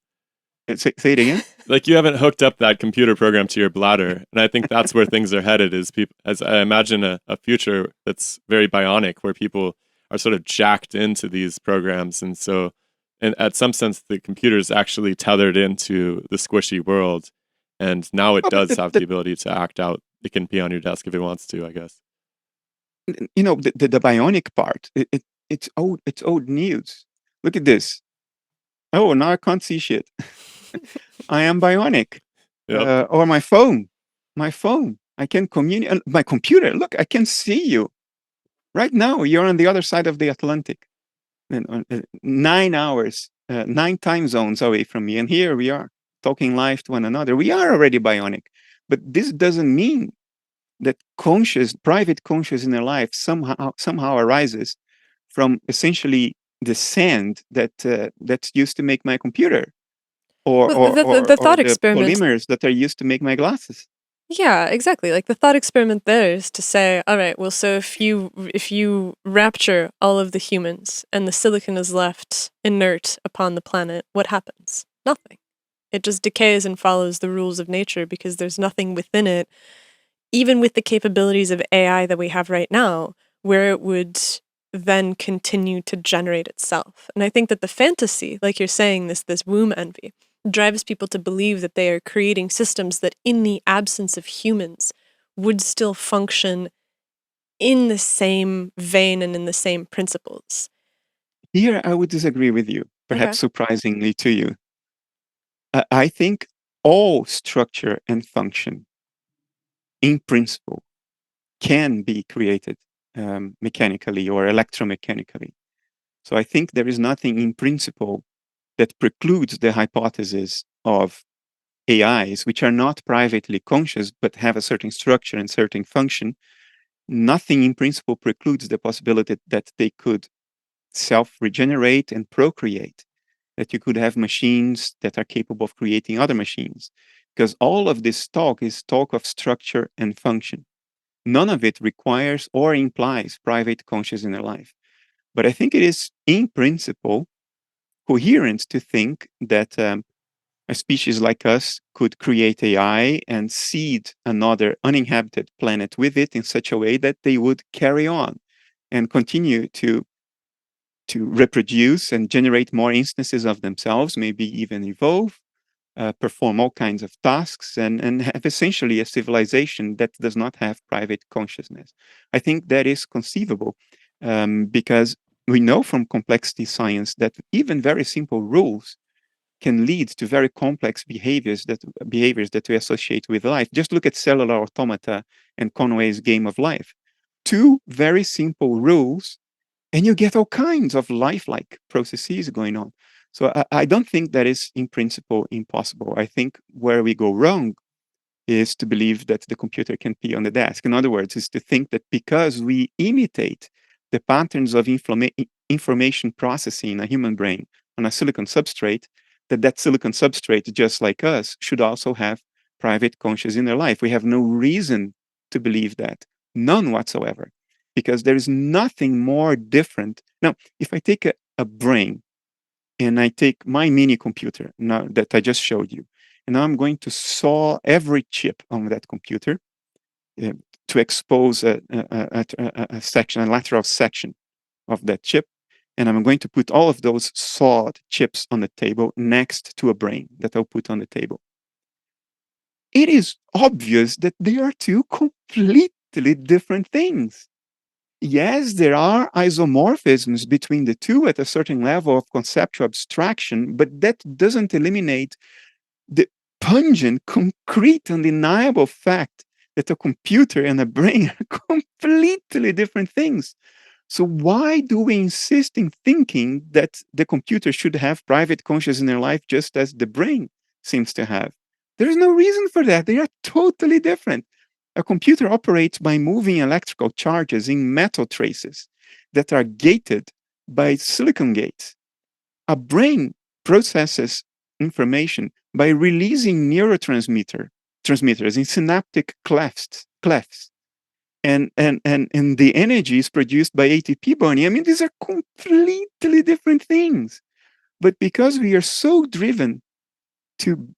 Say it again. Like, you haven't hooked up that computer program to your bladder, and I think that's where things are headed. Is people, as I imagine a future that's very bionic, where people are sort of jacked into these programs, and so, and at some sense, the computer is actually tethered into the squishy world, and now it does have the ability to act out. It can be on your desk if it wants to, I guess. The bionic part, it's old news. Look at this. Oh, now I can't see shit. I am bionic. Yep. Or my phone. I can communicate. My computer, look, I can see you. Right now, you're on the other side of the Atlantic. 9 hours, 9 time zones away from me. And here we are talking live to one another. We are already bionic. But this doesn't mean that private conscious inner life somehow arises from essentially the sand that used to make my computer, or the thought the experiment. polymers that are used to make my glasses. Yeah, exactly. Like the thought experiment there is to say, all right, well, so if you rapture all of the humans and the silicon is left inert upon the planet, what happens? Nothing. It just decays and follows the rules of nature because there's nothing within it, even with the capabilities of AI that we have right now, where it would then continue to generate itself. And I think that the fantasy, like you're saying, this womb envy, drives people to believe that they are creating systems that in the absence of humans would still function in the same vein and in the same principles. Here, I would disagree with you, perhaps surprisingly to you. I think all structure and function in principle, can be created mechanically or electromechanically. So I think there is nothing in principle that precludes the hypothesis of AIs, which are not privately conscious but have a certain structure and certain function. Nothing in principle precludes the possibility that they could self-regenerate and procreate, that you could have machines that are capable of creating other machines. Because all of this talk is talk of structure and function. None of it requires or implies private conscious inner life. But I think it is, in principle, coherent to think that a species like us could create AI and seed another uninhabited planet with it in such a way that they would carry on and continue to reproduce and generate more instances of themselves, maybe even evolve, perform all kinds of tasks, and have essentially a civilization that does not have private consciousness. I think that is conceivable because we know from complexity science that even very simple rules can lead to very complex behaviors that we associate with life. Just look at Cellular Automata and Conway's Game of Life. Two very simple rules, and you get all kinds of lifelike processes going on. So I don't think that is in principle impossible. I think where we go wrong is to believe that the computer can pee on the desk. In other words, is to think that because we imitate the patterns of information processing in a human brain on a silicon substrate, that silicon substrate, just like us, should also have private conscious inner life. We have no reason to believe that, none whatsoever, because there is nothing more different. Now, if I take a brain and I take my mini computer now that I just showed you, and now I'm going to saw every chip on that computer to expose a section, a lateral section of that chip. And I'm going to put all of those sawed chips on the table next to a brain that I'll put on the table. It is obvious that they are two completely different things. Yes, there are isomorphisms between the two at a certain level of conceptual abstraction, but that doesn't eliminate the pungent, concrete, undeniable fact that a computer and a brain are completely different things. So why do we insist in thinking that the computer should have private consciousness in their life just as the brain seems to have? There is no reason for that. They are totally different. A computer operates by moving electrical charges in metal traces that are gated by silicon gates. A brain processes information by releasing transmitters in synaptic clefts. And the energy is produced by ATP bonding. I mean, these are completely different things. But because we are so driven to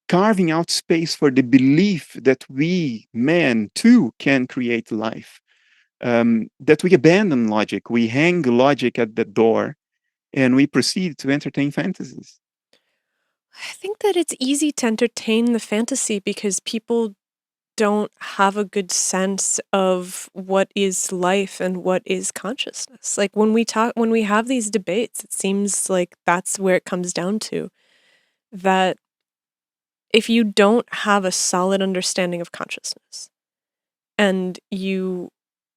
carving out space for the belief that we, men, too, can create life, that we abandon logic, we hang logic at the door, and we proceed to entertain fantasies. I think that it's easy to entertain the fantasy because people don't have a good sense of what is life and what is consciousness. Like when we have these debates, it seems like that's where it comes down to, that if you don't have a solid understanding of consciousness and you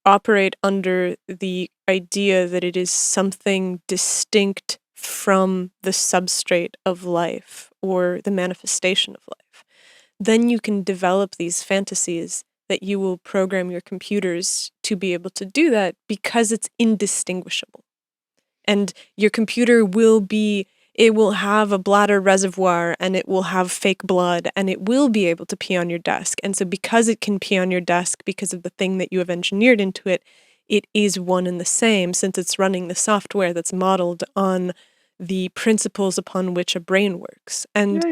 operate under the idea that it is something distinct from the substrate of life or the manifestation of life, then you can develop these fantasies that you will program your computers to be able to do that because it's indistinguishable. And your computer it will have a bladder reservoir and it will have fake blood and it will be able to pee on your desk. And so because it can pee on your desk because of the thing that you have engineered into it, it is one and the same since it's running the software that's modeled on the principles upon which a brain works. And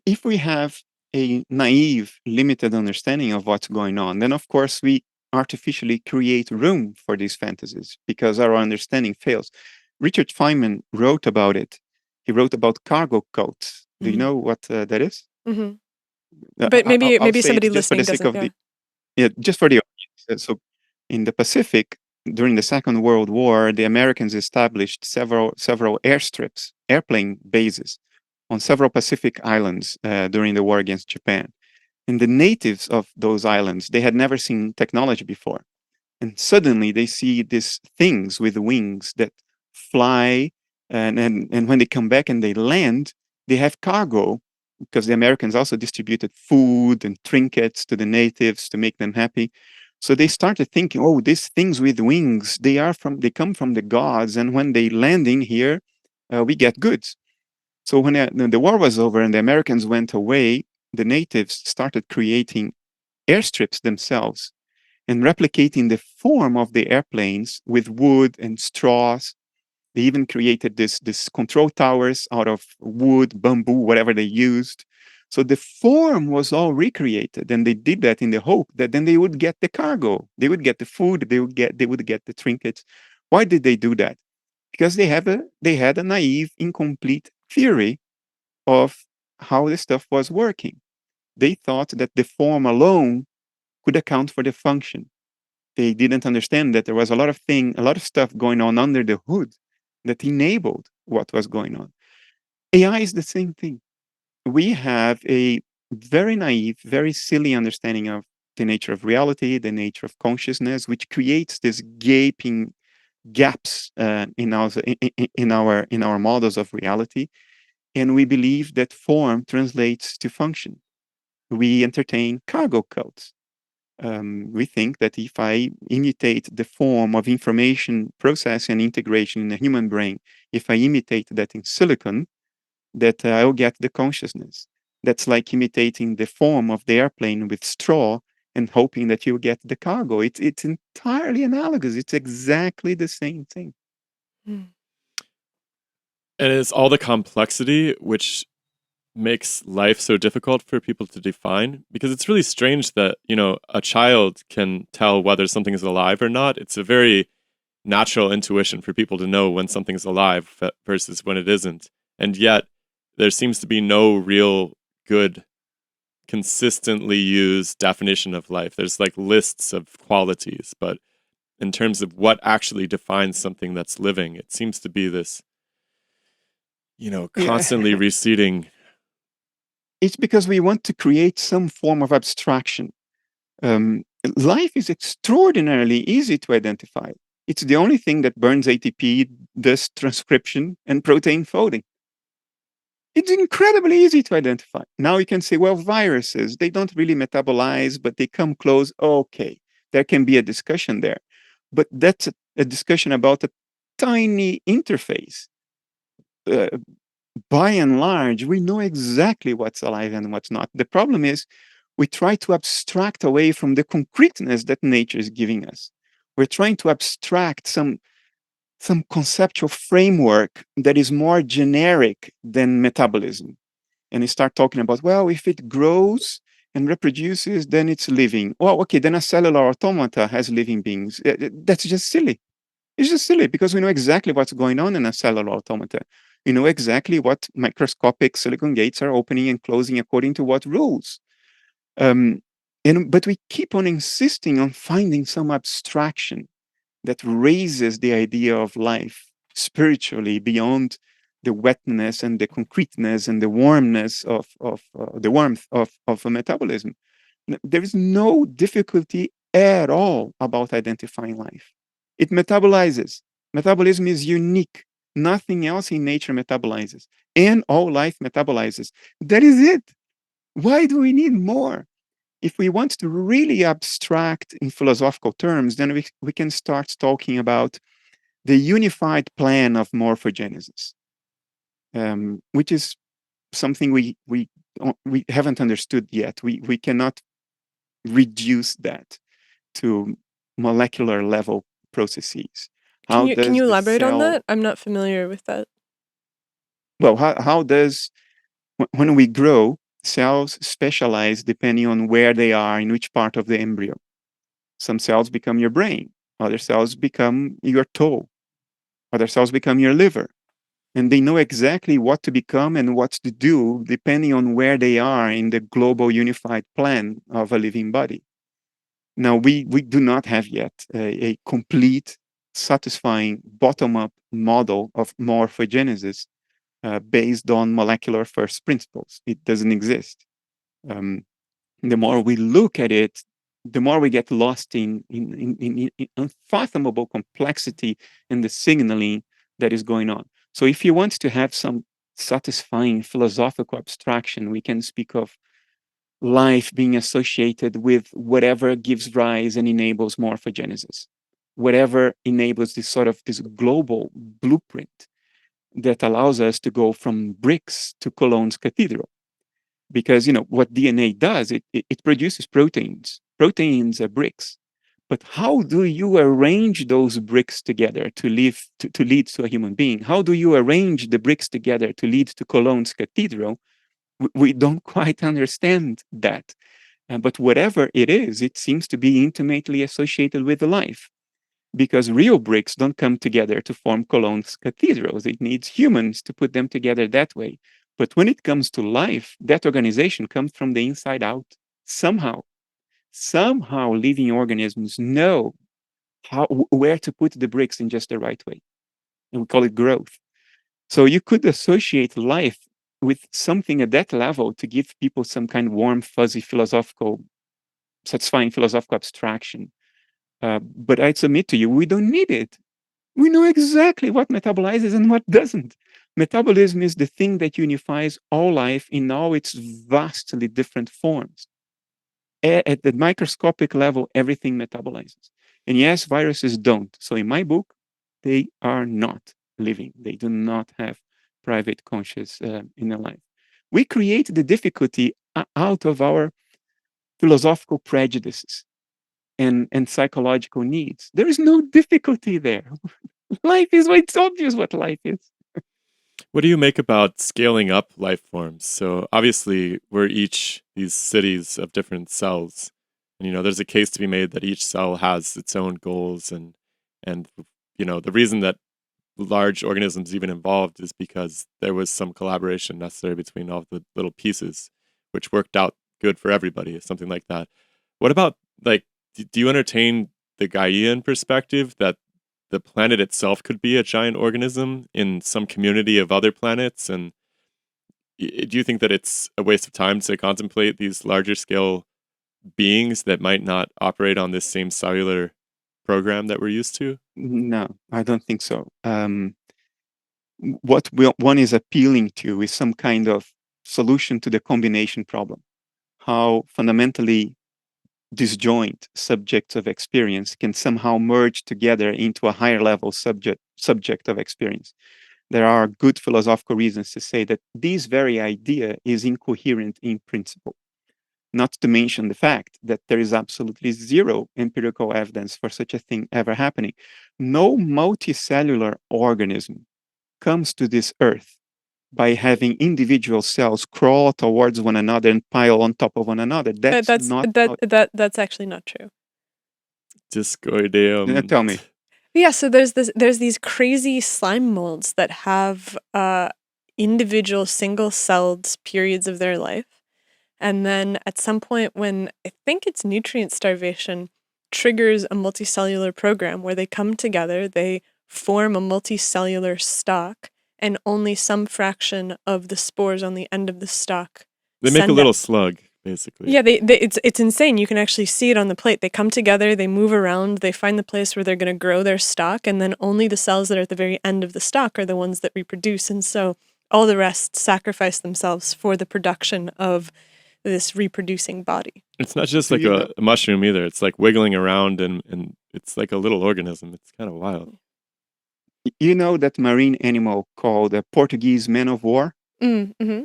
if we have a naive, limited understanding of what's going on, then of course we artificially create room for these fantasies because our understanding fails. Richard Feynman wrote about it. He wrote about cargo cults. Do you know what that is? Mm-hmm. But maybe somebody listening doesn't. Just for the audience. So, in the Pacific, during the Second World War, the Americans established several airstrips, airplane bases, on several Pacific islands during the war against Japan. And the natives of those islands, they had never seen technology before. And suddenly they see these things with wings that fly, and when they come back and they land, they have cargo, because the Americans also distributed food and trinkets to the natives to make them happy. So they started thinking, oh, these things with wings, they come from the gods, and when they land in here, we get goods. So when the war was over and the Americans went away, the natives started creating airstrips themselves and replicating the form of the airplanes with wood and straws. They even created this control towers out of wood, bamboo, whatever they used. So the form was all recreated, and they did that in the hope that then they would get the cargo, they would get the food, they would get the trinkets. Why did they do that? Because they had a naive, incomplete theory of how the stuff was working. They thought that the form alone could account for the function. They didn't understand that there was a lot of stuff going on under the hood that enabled what was going on. AI is the same thing. We have a very naive, very silly understanding of the nature of reality, the nature of consciousness, which creates this gaping gaps in our models of reality, and we believe that form translates to function. We entertain cargo cults. We think that if I imitate the form of information processing and integration in the human brain, if I imitate that in silicon, that I'll get the consciousness. That's like imitating the form of the airplane with straw and hoping that you'll get the cargo. It's entirely analogous. It's exactly the same thing. Mm. And it's all the complexity which makes life so difficult for people to define, because it's really strange that, a child can tell whether something is alive or not. It's a very natural intuition for people to know when something's alive versus when it isn't. And yet there seems to be no real good, consistently used definition of life. There's like lists of qualities, but in terms of what actually defines something that's living, it seems to be this, constantly Yeah. receding. It's because we want to create some form of abstraction. Life is extraordinarily easy to identify. It's the only thing that burns ATP, does transcription, and protein folding. It's incredibly easy to identify. Now you can say, well, viruses, they don't really metabolize, but they come close. Okay, there can be a discussion there. But that's a discussion about a tiny interface. By and large, we know exactly what's alive and what's not. The problem is we try to abstract away from the concreteness that nature is giving us. We're trying to abstract some conceptual framework that is more generic than metabolism. And we start talking about, well, if it grows and reproduces, then it's living. Well, okay, then a cellular automata has living beings. That's just silly. It's just silly because we know exactly what's going on in a cellular automata. We know exactly what microscopic silicon gates are opening and closing according to what rules. But we keep on insisting on finding some abstraction that raises the idea of life spiritually beyond the wetness and the concreteness and the warmness of the warmth of a metabolism. There is no difficulty at all about identifying life. It metabolizes. Metabolism is unique. Nothing else in nature metabolizes, and all life metabolizes. That is it. Why do we need more? If we want to really abstract in philosophical terms, then we can start talking about the unified plan of morphogenesis, which is something we haven't understood yet. We cannot reduce that to molecular level processes. Can How you does the elaborate on cell? that? I'm not familiar with that. Well, how does when we grow, cells specialize depending on where they are in which part of the embryo. Some cells become your brain, other cells become your toe, other cells become your liver. And they know exactly what to become and what to do depending on where they are in the global unified plan of a living body. Now, we do not have yet a complete, satisfying bottom-up model of morphogenesis based on molecular first principles. It doesn't exist. The more we look at it, the more we get lost in unfathomable complexity in the signaling that is going on. So if you want to have some satisfying philosophical abstraction, we can speak of life being associated with whatever gives rise and enables morphogenesis, whatever enables this global blueprint that allows us to go from bricks to Cologne's cathedral. Because what DNA does, it produces proteins. Proteins are bricks. But how do you arrange those bricks together to lead to a human being? How do you arrange the bricks together to lead to Cologne's cathedral? We don't quite understand that. But whatever it is, it seems to be intimately associated with life. Because real bricks don't come together to form Cologne's cathedrals. It needs humans to put them together that way. But when it comes to life, that organization comes from the inside out. Somehow living organisms know where to put the bricks in just the right way. And we call it growth. So you could associate life with something at that level to give people some kind of warm, fuzzy, satisfying philosophical abstraction. But I submit to you, we don't need it. We know exactly what metabolizes and what doesn't. Metabolism is the thing that unifies all life in all its vastly different forms. At the microscopic level, everything metabolizes. And yes, viruses don't. So in my book, they are not living. They do not have private conscious in their life. We create the difficulty out of our philosophical prejudices and psychological needs. There is no difficulty there. Life is, it's obvious what life is. What do you make about scaling up life forms? So obviously we're each these cities of different cells. And there's a case to be made that each cell has its own goals and the reason that large organisms even evolved is because there was some collaboration necessary between all the little pieces, which worked out good for everybody, something like that. What about, like, do you entertain the Gaian perspective that the planet itself could be a giant organism in some community of other planets? And do you think that it's a waste of time to contemplate these larger scale beings that might not operate on this same cellular program that we're used to? No, I don't think so. What one is appealing to is some kind of solution to the combination problem. How fundamentally disjoint subjects of experience can somehow merge together into a higher level subject of experience. There are good philosophical reasons to say that this very idea is incoherent in principle. Not to mention the fact that there is absolutely zero empirical evidence for such a thing ever happening. No multicellular organism comes to this earth by having individual cells crawl towards one another and pile on top of one another. That's actually not true. Discoideum. Tell me. Yeah, so there's these crazy slime molds that have individual single-celled periods of their life. And then at some point when I think it's nutrient starvation triggers a multicellular program where they come together, they form a multicellular stalk, and only some fraction of the spores on the end of the stalk. They make a little slug, basically. Yeah, it's insane. You can actually see it on the plate. They come together, they move around, they find the place where they're going to grow their stalk, and then only the cells that are at the very end of the stalk are the ones that reproduce. And so all the rest sacrifice themselves for the production of this reproducing body. It's not just like a mushroom either. It's like wiggling around and it's like a little organism. It's kind of wild. You know that marine animal called a Portuguese man of war? Mm-hmm.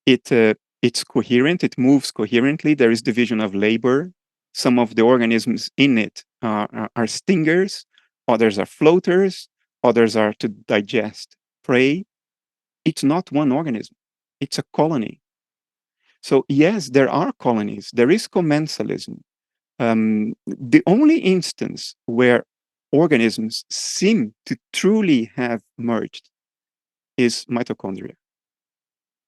It's coherent. It moves coherently. There is division of labor. Some of the organisms in it are stingers. Others are floaters. Others are to digest prey. It's not one organism. It's a colony. So yes, there are colonies. There is commensalism. The only instance where organisms seem to truly have merged is mitochondria.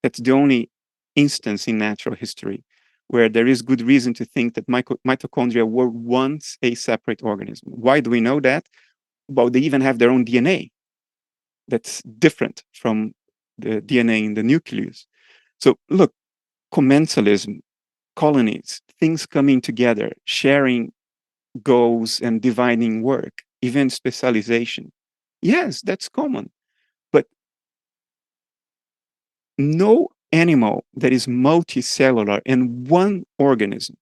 That's the only instance in natural history where there is good reason to think that mitochondria were once a separate organism. Why do we know that? Well, they even have their own DNA that's different from the DNA in the nucleus. So look, commensalism colonies, things coming together, sharing goals and dividing work, even specialization. Yes, that's common. But no animal that is multicellular and one organism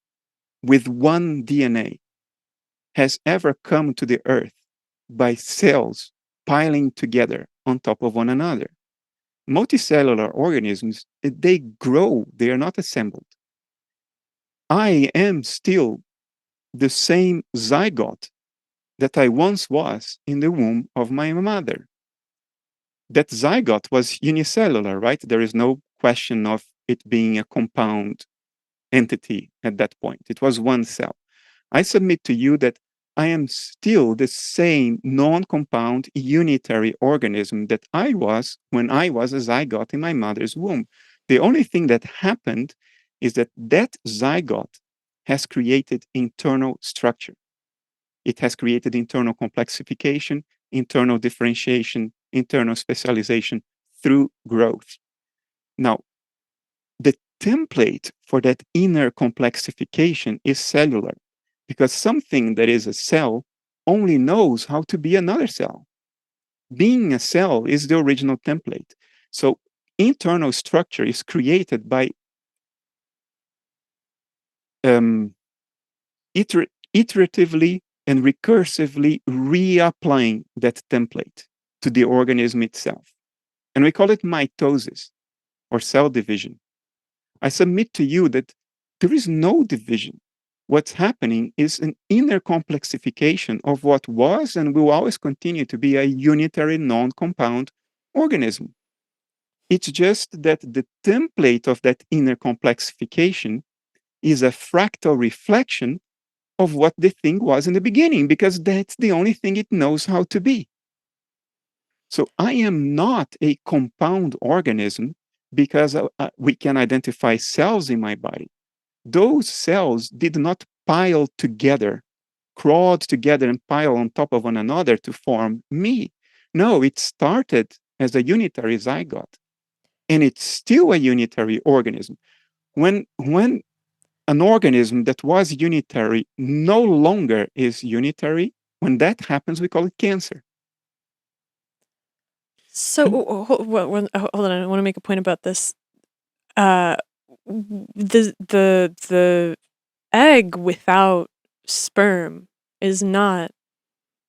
with one DNA has ever come to the earth by cells piling together on top of one another. Multicellular organisms, they grow, they are not assembled. I am still the same zygote that I once was in the womb of my mother. That zygote was unicellular, right? There is no question of it being a compound entity at that point. It was one cell. I submit to you that I am still the same non-compound unitary organism that I was when I was a zygote in my mother's womb. The only thing that happened is that that zygote has created internal structure. It has created internal complexification, internal differentiation, internal specialization through growth. Now, the template for that inner complexification is cellular, because something that is a cell only knows how to be another cell. Being a cell is the original template. So internal structure is created by iteratively and recursively reapplying that template to the organism itself. And we call it mitosis or cell division. I submit to you that there is no division. What's happening is an inner complexification of what was and will always continue to be a unitary non-compound organism. It's just that the template of that inner complexification is a fractal reflection of what the thing was in the beginning, because that's the only thing it knows how to be. So I am not a compound organism because we can identify cells in my body. Those cells did not pile together, crawled together and pile on top of one another to form me. No, it started as a unitary zygote, and it's still a unitary organism. When an organism that was unitary no longer is unitary, when that happens, we call it cancer. So, hold on, I want to make a point about this. The egg without sperm is not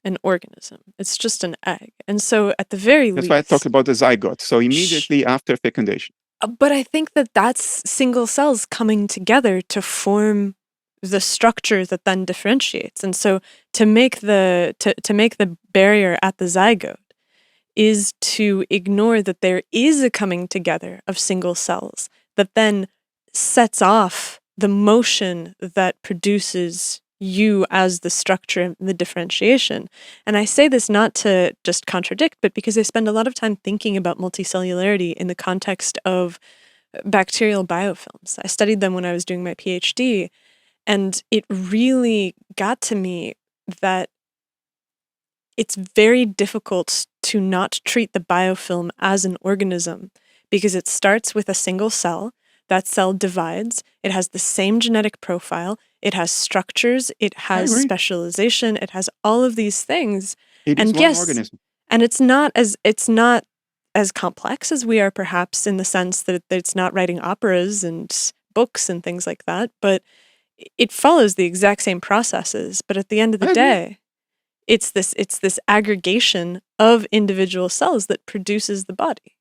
an organism. It's just an egg. And so at the very That's least, why I talked about the zygote. So immediately after fecundation. But I think that that's single cells coming together to form the structure that then differentiates. And so to make the barrier at the zygote is to ignore that there is a coming together of single cells that then sets off the motion that produces you as the structure and the differentiation. And I say this not to just contradict, but because I spend a lot of time thinking about multicellularity in the context of bacterial biofilms. I studied them when I was doing my PhD, and it really got to me that it's very difficult to not treat the biofilm as an organism because it starts with a single cell. That cell divides. It has the same genetic profile. It has structures. It has specialization. It has all of these things. It is one organism. And it's not as complex as we are, perhaps, in the sense that it's not writing operas and books and things like that. But it follows the exact same processes. But at the end of the day, it's this aggregation of individual cells that produces the body.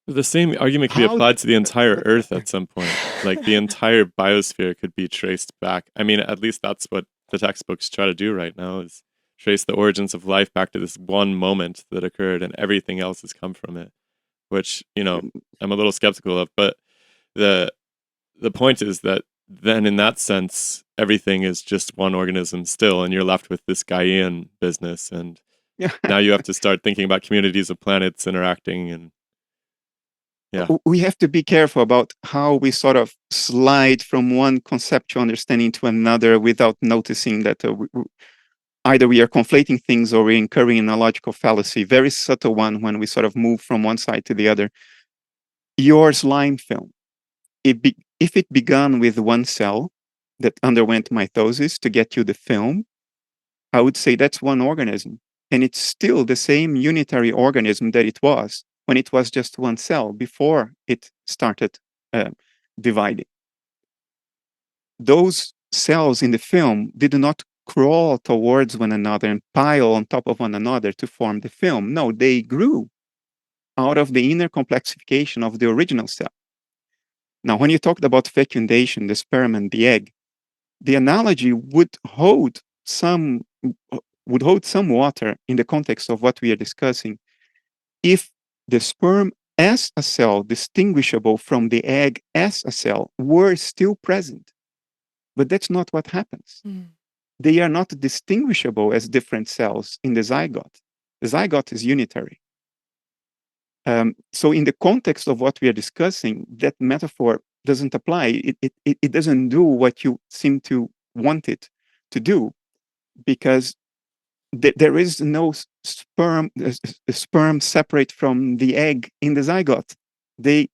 The same argument could be applied to the entire Earth at some point. Like the entire biosphere could be traced back. I mean, at least that's what the textbooks try to do right now, is trace the origins of life back to this one moment that occurred, and everything else has come from it, which, you know, I'm a little skeptical of. But the point is that then in that sense, everything is just one organism still, and you're left with this Gaian business. And now you have to start thinking about communities of planets interacting. And we have to be careful about how we sort of slide from one conceptual understanding to another without noticing that either we are conflating things or we're incurring in a logical fallacy, very subtle one when we sort of move from one side to the other. Your slime film, if it began with one cell that underwent mitosis to get you the film, I would say that's one organism. And it's still the same unitary organism that it was when it was just one cell before it started dividing. Those cells in the film did not crawl towards one another and pile on top of one another to form the film. No, they grew out of the inner complexification of the original cell. Now, when you talked about fecundation, the sperm and the egg, the analogy would hold some water in the context of what we are discussing if the sperm as a cell, distinguishable from the egg as a cell, were still present. But that's not what happens. They are not distinguishable as different cells in the zygote. The zygote is unitary. So in the context of what we are discussing, that metaphor doesn't apply. It doesn't do what you seem to want it to do, because there is no sperm separate from the egg in the zygote. They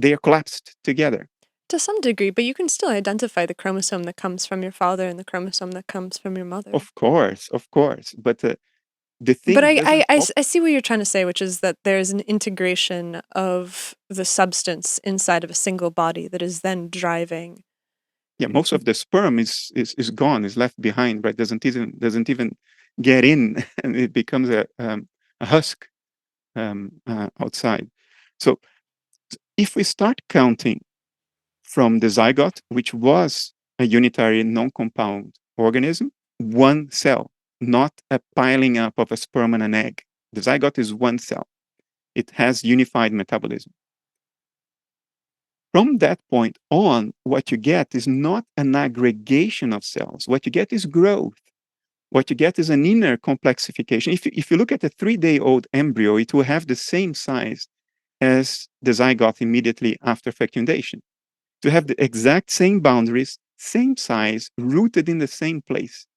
are collapsed together. To some degree, but you can still identify the chromosome that comes from your father and the chromosome that comes from your mother. Of course. But the thing. But I see what you're trying to say, which is that there's an integration of the substance inside of a single body that is then driving. Yeah, most of the sperm is gone, is left behind, right? Doesn't even get in, and it becomes a husk outside. So if we start counting from the zygote, which was a unitary non-compound organism, one cell, not a piling up of a sperm and an egg. The zygote is one cell. It has unified metabolism. From that point on, what you get is not an aggregation of cells. What you get is growth. What you get is an inner complexification. If you look at a 3-day-old embryo, it will have the same size as the zygote immediately after fecundation. To have the exact same boundaries, same size, rooted in the same place.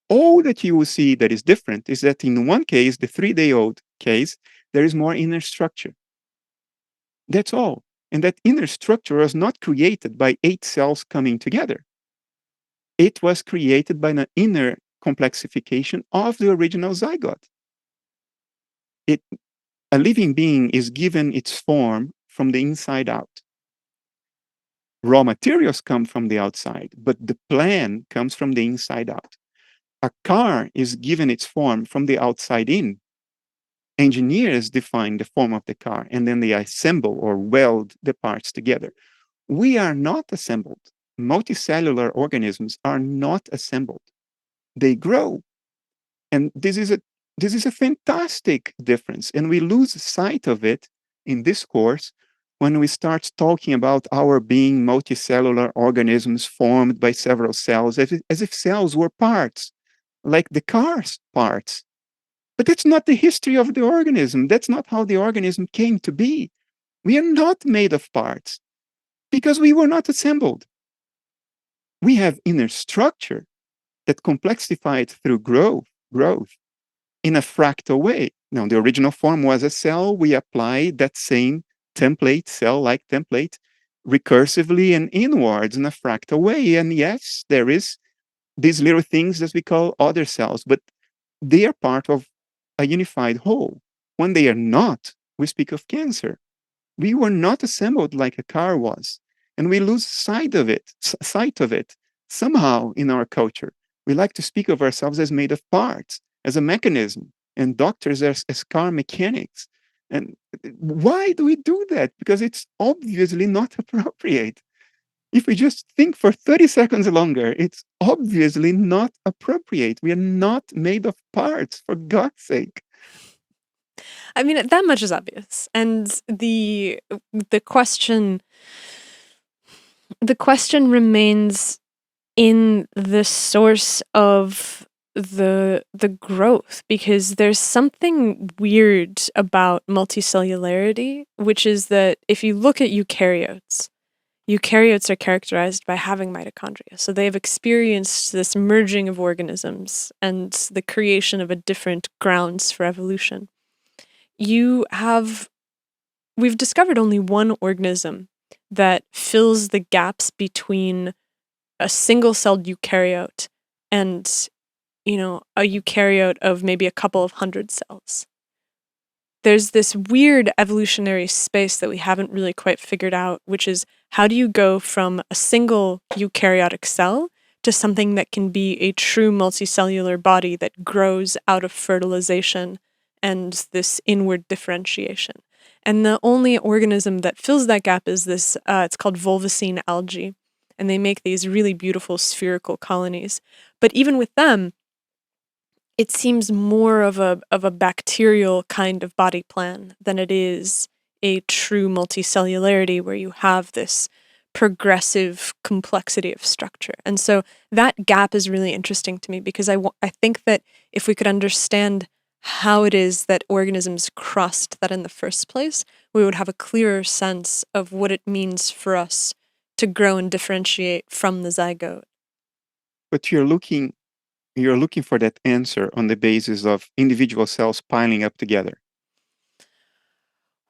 All that you will see that is different is that in one case, the 3-day-old case, there is more inner structure. That's all. And that inner structure was not created by 8 cells coming together. It was created by an inner complexification of the original zygote. A living being is given its form from the inside out. Raw materials come from the outside, but the plan comes from the inside out. A car is given its form from the outside in. Engineers define the form of the car, and then they assemble or weld the parts together. We are not assembled. Multicellular organisms are not assembled. They grow. And this is a fantastic difference. And we lose sight of it in this course when we start talking about our being multicellular organisms formed by several cells, as if cells were parts, like the car's parts. But that's not the history of the organism. That's not how the organism came to be. We are not made of parts because we were not assembled. We have inner structure that complexified through growth in a fractal way. Now, the original form was a cell. We applied that same template, cell-like template, recursively and inwards in a fractal way. And yes, there is these little things that we call other cells, but they are part of a unified whole. When they are not, we speak of cancer. We were not assembled like a car was, and we lose sight of it somehow in our culture. We like to speak of ourselves as made of parts, as a mechanism, and doctors as car mechanics. And why do we do that? Because it's obviously not appropriate. If we just think for 30 seconds longer, it's obviously not appropriate. We are not made of parts, for God's sake. I mean, that much is obvious. And the question remains in the source of the growth, because there's something weird about multicellularity, which is that if you look at eukaryotes are characterized by having mitochondria. So they've experienced this merging of organisms and the creation of a different grounds for evolution. We've discovered only one organism that fills the gaps between a single-celled eukaryote and, a eukaryote of maybe a couple of hundred cells. There's this weird evolutionary space that we haven't really quite figured out, which is how do you go from a single eukaryotic cell to something that can be a true multicellular body that grows out of fertilization and this inward differentiation. And the only organism that fills that gap is this, it's called volvocine algae. And they make these really beautiful spherical colonies. But even with them, it seems more of a bacterial kind of body plan than it is a true multicellularity where you have this progressive complexity of structure. And so that gap is really interesting to me because I think that if we could understand how it is that organisms crossed that in the first place, we would have a clearer sense of what it means for us to grow and differentiate from the zygote. But you're looking for that answer on the basis of individual cells piling up together.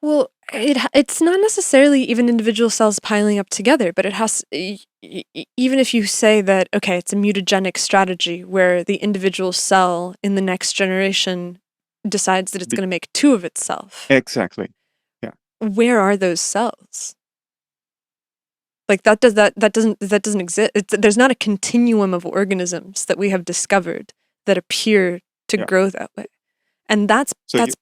Well, it's not necessarily even individual cells piling up together, but it has, even if you say that, okay, it's a mutagenic strategy where the individual cell in the next generation decides that it's going to make two of itself. Exactly. Yeah. Where are those cells? Like that doesn't exist. There's not a continuum of organisms that we have discovered that appear to grow that way. And that's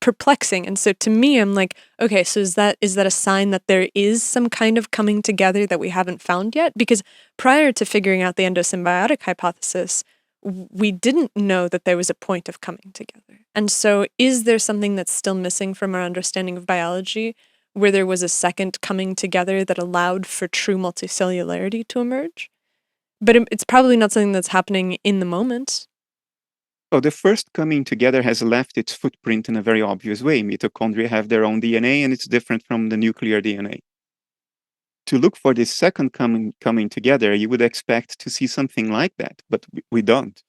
perplexing. And so to me, I'm like, okay, so is that a sign that there is some kind of coming together that we haven't found yet? Because prior to figuring out the endosymbiotic hypothesis, we didn't know that there was a point of coming together. And so is there something that's still missing from our understanding of biology where there was a second coming together that allowed for true multicellularity to emerge? But it's probably not something that's happening in the moment. Oh, the first coming together has left its footprint in a very obvious way. Mitochondria have their own DNA, and it's different from the nuclear DNA. To look for this second coming together, you would expect to see something like that, but we don't.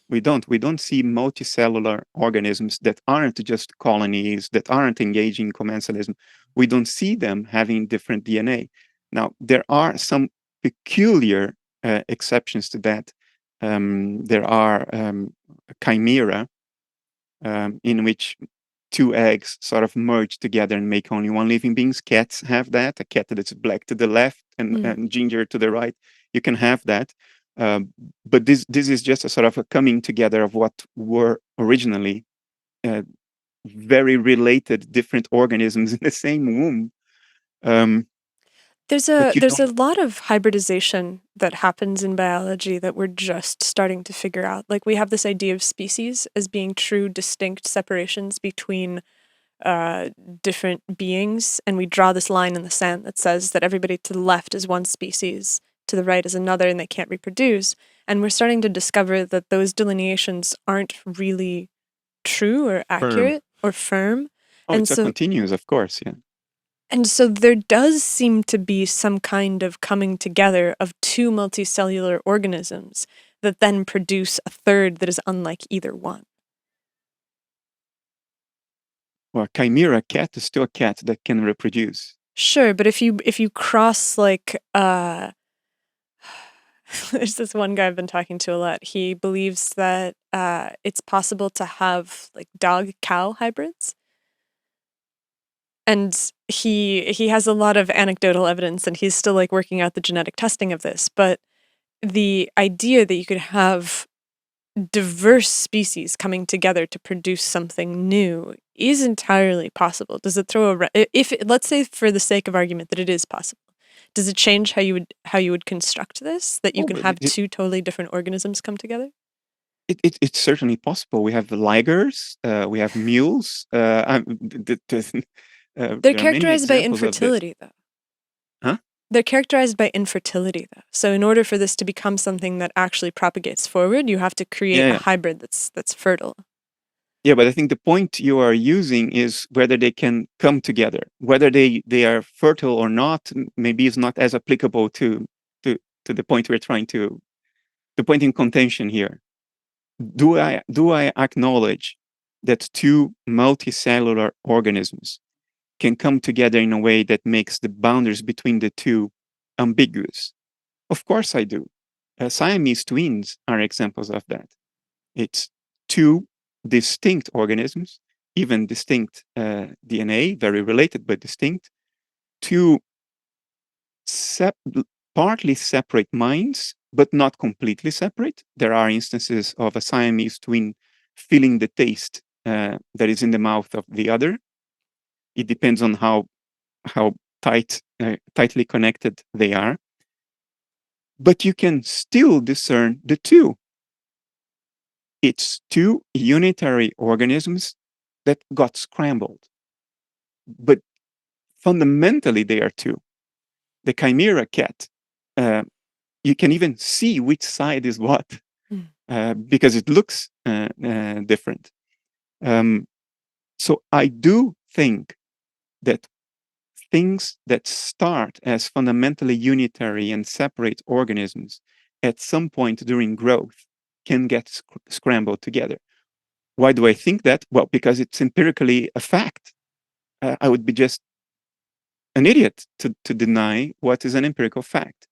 We don't see multicellular organisms that aren't just colonies, that aren't engaging in commensalism. We don't see them having different DNA. Now, there are some peculiar exceptions to that. There are chimera in which two eggs sort of merge together and make only one living being. Cats have that, a cat that's black to the left and ginger to the right. You can have that. But this is just a sort of a coming together of what were originally very related different organisms in the same womb. There's a lot of hybridization that happens in biology that we're just starting to figure out. Like we have this idea of species as being true, distinct separations between different beings, and we draw this line in the sand that says that everybody to the left is one species, to the right is another, and they can't reproduce. And we're starting to discover that those delineations aren't really true or accurate or firm. Oh, and it's a continuous, of course, yeah. And so there does seem to be some kind of coming together of two multicellular organisms that then produce a third that is unlike either one. Well, chimera cat is still a cat that can reproduce. Sure, but if you cross like there's this one guy I've been talking to a lot. He believes that it's possible to have like dog-cow hybrids. And he has a lot of anecdotal evidence, and he's still like working out the genetic testing of this. But the idea that you could have diverse species coming together to produce something new is entirely possible. Does it throw let's say for the sake of argument that it is possible, does it change how you would construct this? That you can have two totally different organisms come together? It's certainly possible. We have the ligers, we have mules. They're characterized by infertility, though. Huh? They're characterized by infertility, though. So in order for this to become something that actually propagates forward, you have to create a hybrid that's fertile. Yeah, but I think the point you are using is whether they can come together. Whether they are fertile or not, maybe is not as applicable to the point the point in contention here. Do I acknowledge that two multicellular organisms can come together in a way that makes the boundaries between the two ambiguous? Of course I do. Siamese twins are examples of that. It's two distinct organisms, even distinct DNA, very related but distinct, two partly separate minds, but not completely separate. There are instances of a Siamese twin feeling the taste that is in the mouth of the other. It depends on how tightly connected they are. But you can still discern the two. It's two unitary organisms that got scrambled. But fundamentally, they are two. The chimera cat, you can even see which side is what because it looks different. So I do think that things that start as fundamentally unitary and separate organisms at some point during growth can get scrambled together. Why do I think that? Well, because it's empirically a fact. I would be just an idiot to deny what is an empirical fact.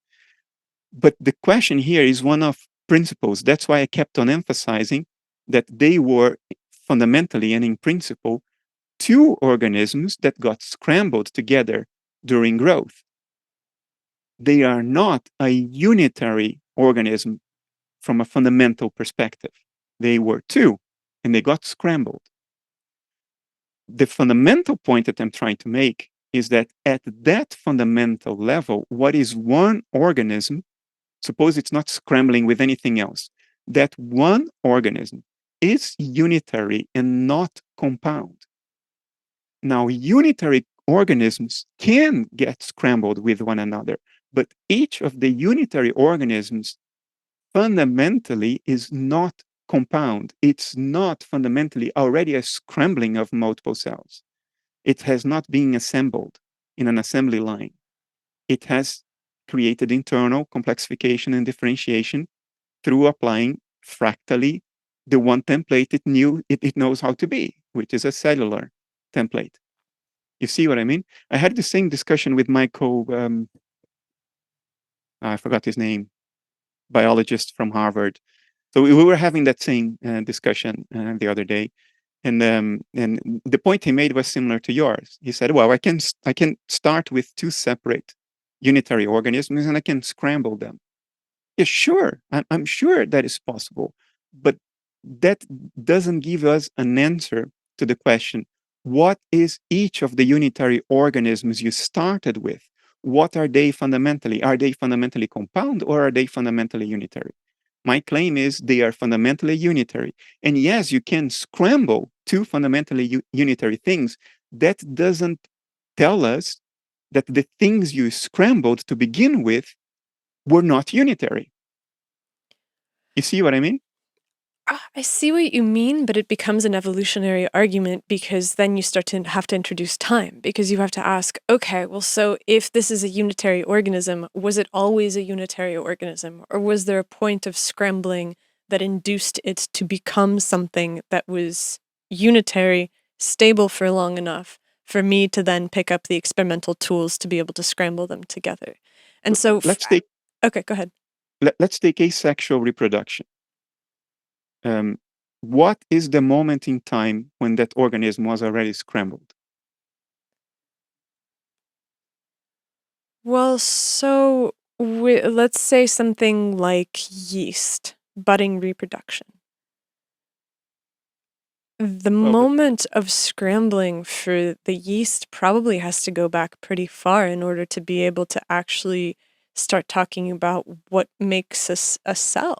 But the question here is one of principles. That's why I kept on emphasizing that they were fundamentally and in principle two organisms that got scrambled together during growth. They are not a unitary organism from a fundamental perspective. They were two, and they got scrambled. The fundamental point that I'm trying to make is that at that fundamental level, what is one organism, suppose it's not scrambling with anything else, that one organism is unitary and not compound. Now, unitary organisms can get scrambled with one another, but each of the unitary organisms fundamentally is not compound. It's not fundamentally already a scrambling of multiple cells. It has not been assembled in an assembly line. It has created internal complexification and differentiation through applying fractally the one template it knows how to be, which is a cellular template. You see what I mean? I had the same discussion with Michael, I forgot his name, biologist from Harvard. So we were having that same discussion the other day. And the point he made was similar to yours. He said, well, I can start with two separate unitary organisms and I can scramble them. Yeah, sure. I'm sure that is possible. But that doesn't give us an answer to the question, what is each of the unitary organisms you started with? What are they fundamentally? Are they fundamentally compound or are they fundamentally unitary? My claim is they are fundamentally unitary. And yes, you can scramble two fundamentally unitary things. That doesn't tell us that the things you scrambled to begin with were not unitary. You see what I mean? I see what you mean, but it becomes an evolutionary argument because then you start to have to introduce time because you have to ask, okay, well, so if this is a unitary organism, was it always a unitary organism? Or was there a point of scrambling that induced it to become something that was unitary, stable for long enough for me to then pick up the experimental tools to be able to scramble them together? And so, okay, go ahead. Let's take asexual reproduction. What is the moment in time when that organism was already scrambled? Well, so let's say something like yeast, budding reproduction. The moment of scrambling for the yeast probably has to go back pretty far in order to be able to actually start talking about what makes a cell.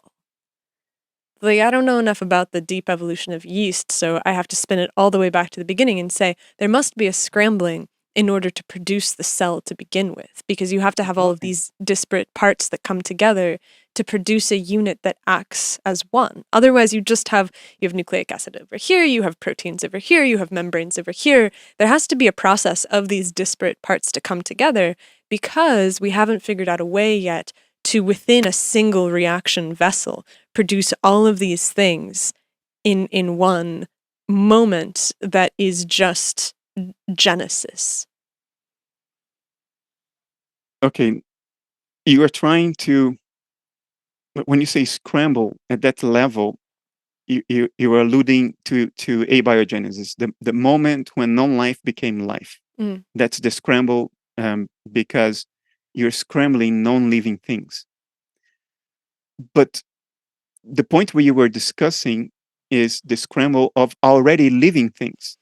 Like, I don't know enough about the deep evolution of yeast, so I have to spin it all the way back to the beginning and say there must be a scrambling in order to produce the cell to begin with, because you have to have all of these disparate parts that come together to produce a unit that acts as one. Otherwise, you have nucleic acid over here, you have proteins over here, you have membranes over here. There has to be a process of these disparate parts to come together because we haven't figured out a way yet to, within a single reaction vessel, produce all of these things in one moment that is just genesis? Okay, you are trying to, when you say scramble at that level, you are alluding to abiogenesis, the moment when non-life became life. Mm. That's the scramble, because you're scrambling non-living things. But the point we were discussing is the scramble of already living things,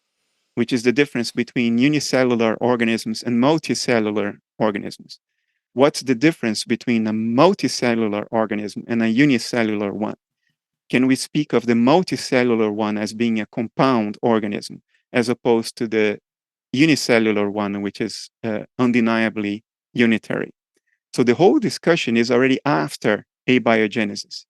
which is the difference between unicellular organisms and multicellular organisms. What's the difference between a multicellular organism and a unicellular one? Can we speak of the multicellular one as being a compound organism, as opposed to the unicellular one, which is undeniably unitary? So the whole discussion is already after abiogenesis.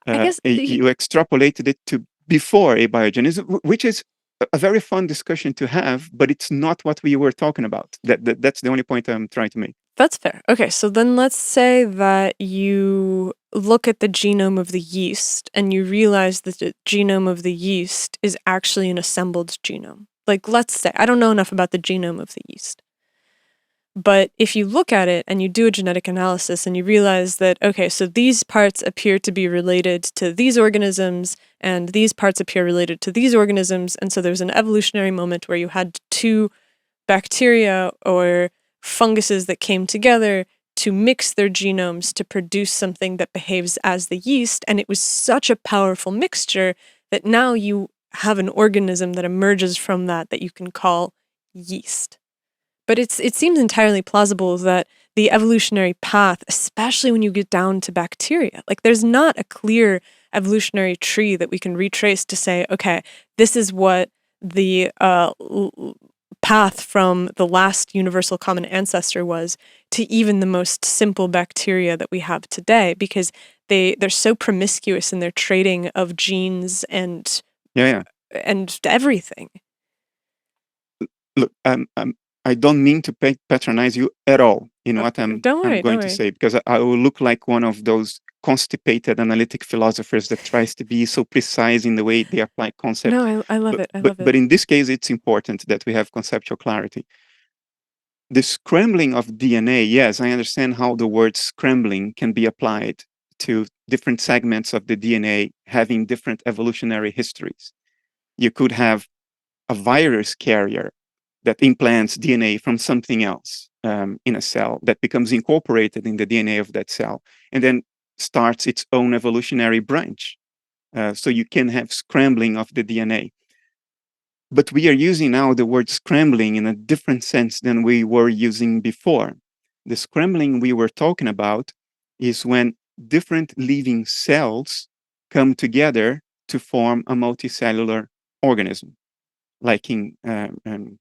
I guess You extrapolated it to before abiogenesis, which is a very fun discussion to have, but it's not what we were talking about. That's the only point I'm trying to make. that's fair. Okay, so then let's say that you look at the genome of the yeast and you realize that the genome of the yeast is actually an assembled genome. Like, let's say, I don't know enough about the genome of the yeast. But if you look at it and you do a genetic analysis and you realize that, okay, so these parts appear to be related to these organisms and these parts appear related to these organisms, and so there's an evolutionary moment where you had two bacteria or funguses that came together to mix their genomes to produce something that behaves as the yeast, and it was such a powerful mixture that now you have an organism that emerges from that you can call yeast. But it seems entirely plausible that the evolutionary path, especially when you get down to bacteria, like there's not a clear evolutionary tree that we can retrace to say, okay, this is what the path from the last universal common ancestor was to even the most simple bacteria that we have today, because they're so promiscuous in their trading of genes and everything. Look, I don't mean to patronize you at all in what I'm going to say, because I will look like one of those constipated analytic philosophers that tries to be so precise in the way they apply concepts. No, I love it. But in this case, it's important that we have conceptual clarity. The scrambling of DNA, yes, I understand how the word scrambling can be applied to different segments of the DNA having different evolutionary histories. You could have a virus carrier that implants DNA from something else in a cell that becomes incorporated in the DNA of that cell and then starts its own evolutionary branch. So you can have scrambling of the DNA. But we are using now the word scrambling in a different sense than we were using before. The scrambling we were talking about is when different living cells come together to form a multicellular organism, like in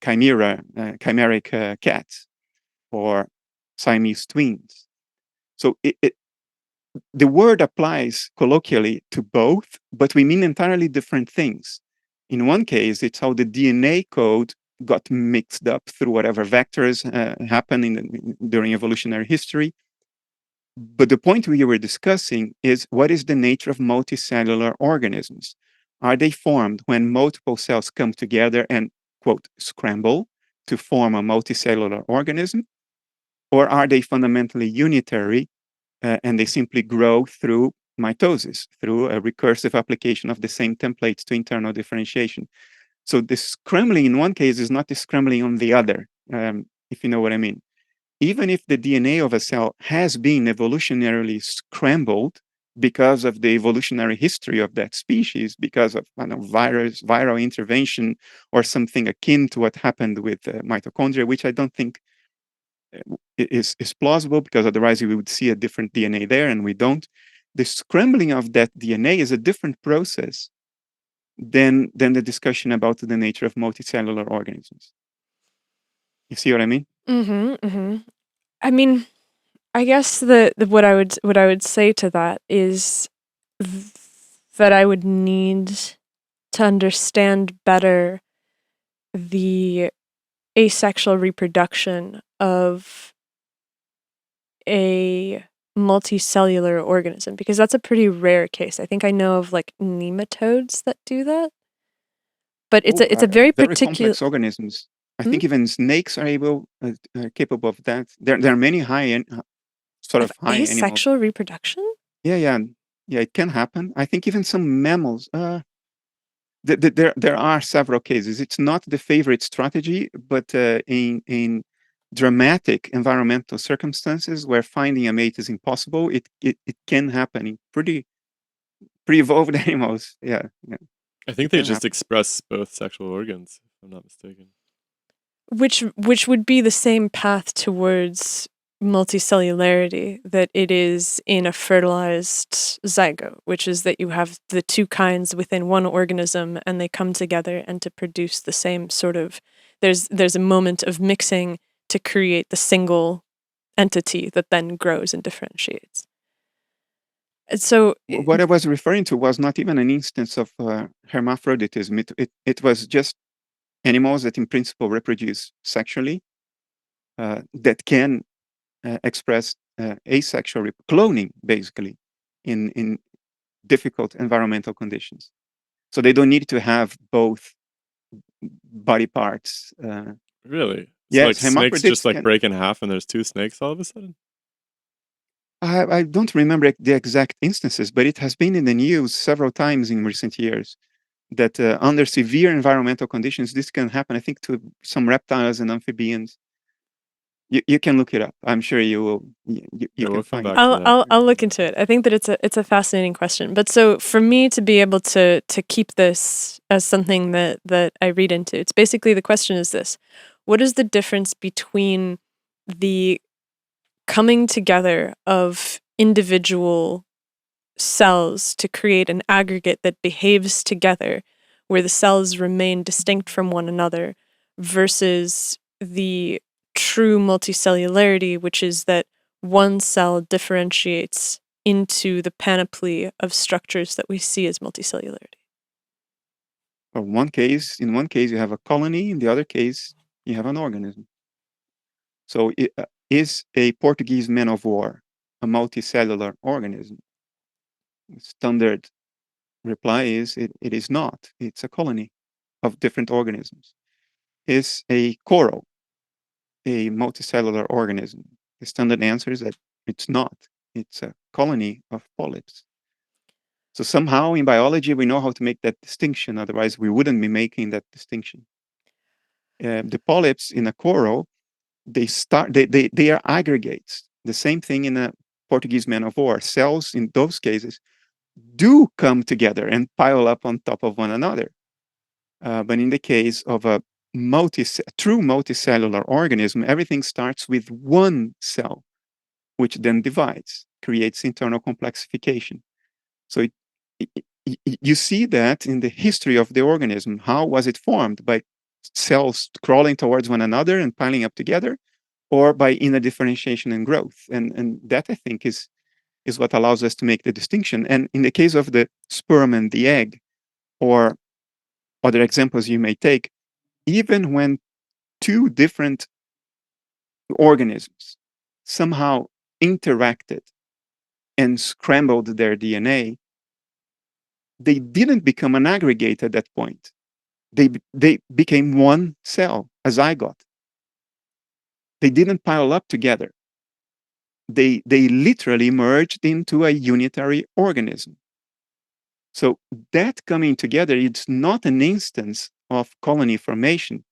chimeric cats or Siamese twins. So the word applies colloquially to both, but we mean entirely different things. In one case, it's how the DNA code got mixed up through whatever vectors happened during evolutionary history. But the point we were discussing is, what is the nature of multicellular organisms? Are they formed when multiple cells come together and, quote, scramble to form a multicellular organism? Or are they fundamentally unitary and they simply grow through mitosis, through a recursive application of the same templates to internal differentiation? So the scrambling in one case is not the scrambling on the other, if you know what I mean. Even if the DNA of a cell has been evolutionarily scrambled because of the evolutionary history of that species, because of viral intervention or something akin to what happened with mitochondria, which I don't think is plausible, because otherwise we would see a different DNA there, and we don't. The scrambling of that DNA is a different process than the discussion about the nature of multicellular organisms. You see what I mean? I mean, I guess that what I would say to that is that I would need to understand better the asexual reproduction of a multicellular organism, because that's a pretty rare case. I think I know of like nematodes that do that, but it's a very particular. complex organisms. I Hmm? think even snakes are capable of that. There are many sort of high animals. Asexual reproduction? Yeah, it can happen. I think even some mammals. There are several cases. It's not the favorite strategy, but in dramatic environmental circumstances where finding a mate is impossible, it can happen in pretty evolved animals. Yeah. I think It they can just happen. express both sexual organs, if I'm not mistaken. Which would be the same path towards multicellularity that it is in a fertilized zygote, which is that you have the two kinds within one organism and they come together and to produce the same sort of there's a moment of mixing to create the single entity that then grows and differentiates. And so What I was referring to was not even an instance of hermaphroditism. It was just animals that in principle reproduce sexually that can express asexual cloning, basically, in difficult environmental conditions. So they don't need to have both body parts. Really? So Yes, like snakes hermaphrodites just like can. break in half and there's two snakes all of a sudden? I don't remember the exact instances, but it has been in the news several times in recent years that under severe environmental conditions, this can happen, I think, to some reptiles and amphibians. You can look it up. I'm sure you will. You Yeah, can we'll come find it. back to that. I'll look into it. I think that it's a fascinating question. But so for me to be able to keep this as something that I read into, it's basically the question is this: what is the difference between the coming together of individual cells to create an aggregate that behaves together, where the cells remain distinct from one another, versus the true multicellularity, which is that one cell differentiates into the panoply of structures that we see as multicellularity? In one case, you have a colony. In the other case, you have an organism. So, is a Portuguese man of war a multicellular organism? Standard reply is it is not. It's a colony of different organisms. Is a coral a multicellular organism? The standard answer is that it's not. It's a colony of polyps. So somehow in biology we know how to make that distinction. Otherwise, we wouldn't be making that distinction. The polyps in a coral, they are aggregates. The same thing in a Portuguese man of war. Cells in those cases do come together and pile up on top of one another. But in the case of a true multicellular organism, everything starts with one cell, which then divides, creates internal complexification. So you see that in the history of the organism. How was it formed? By cells crawling towards one another and piling up together, or by inner differentiation and growth? And that, I think, is what allows us to make the distinction. And in the case of the sperm and the egg, or other examples you may take, even when two different organisms somehow interacted and scrambled their DNA, they didn't become an aggregate at that point. They became one cell, a zygote. They didn't pile up together. They literally merged into a unitary organism. So that coming together, it's not an instance of colony formation,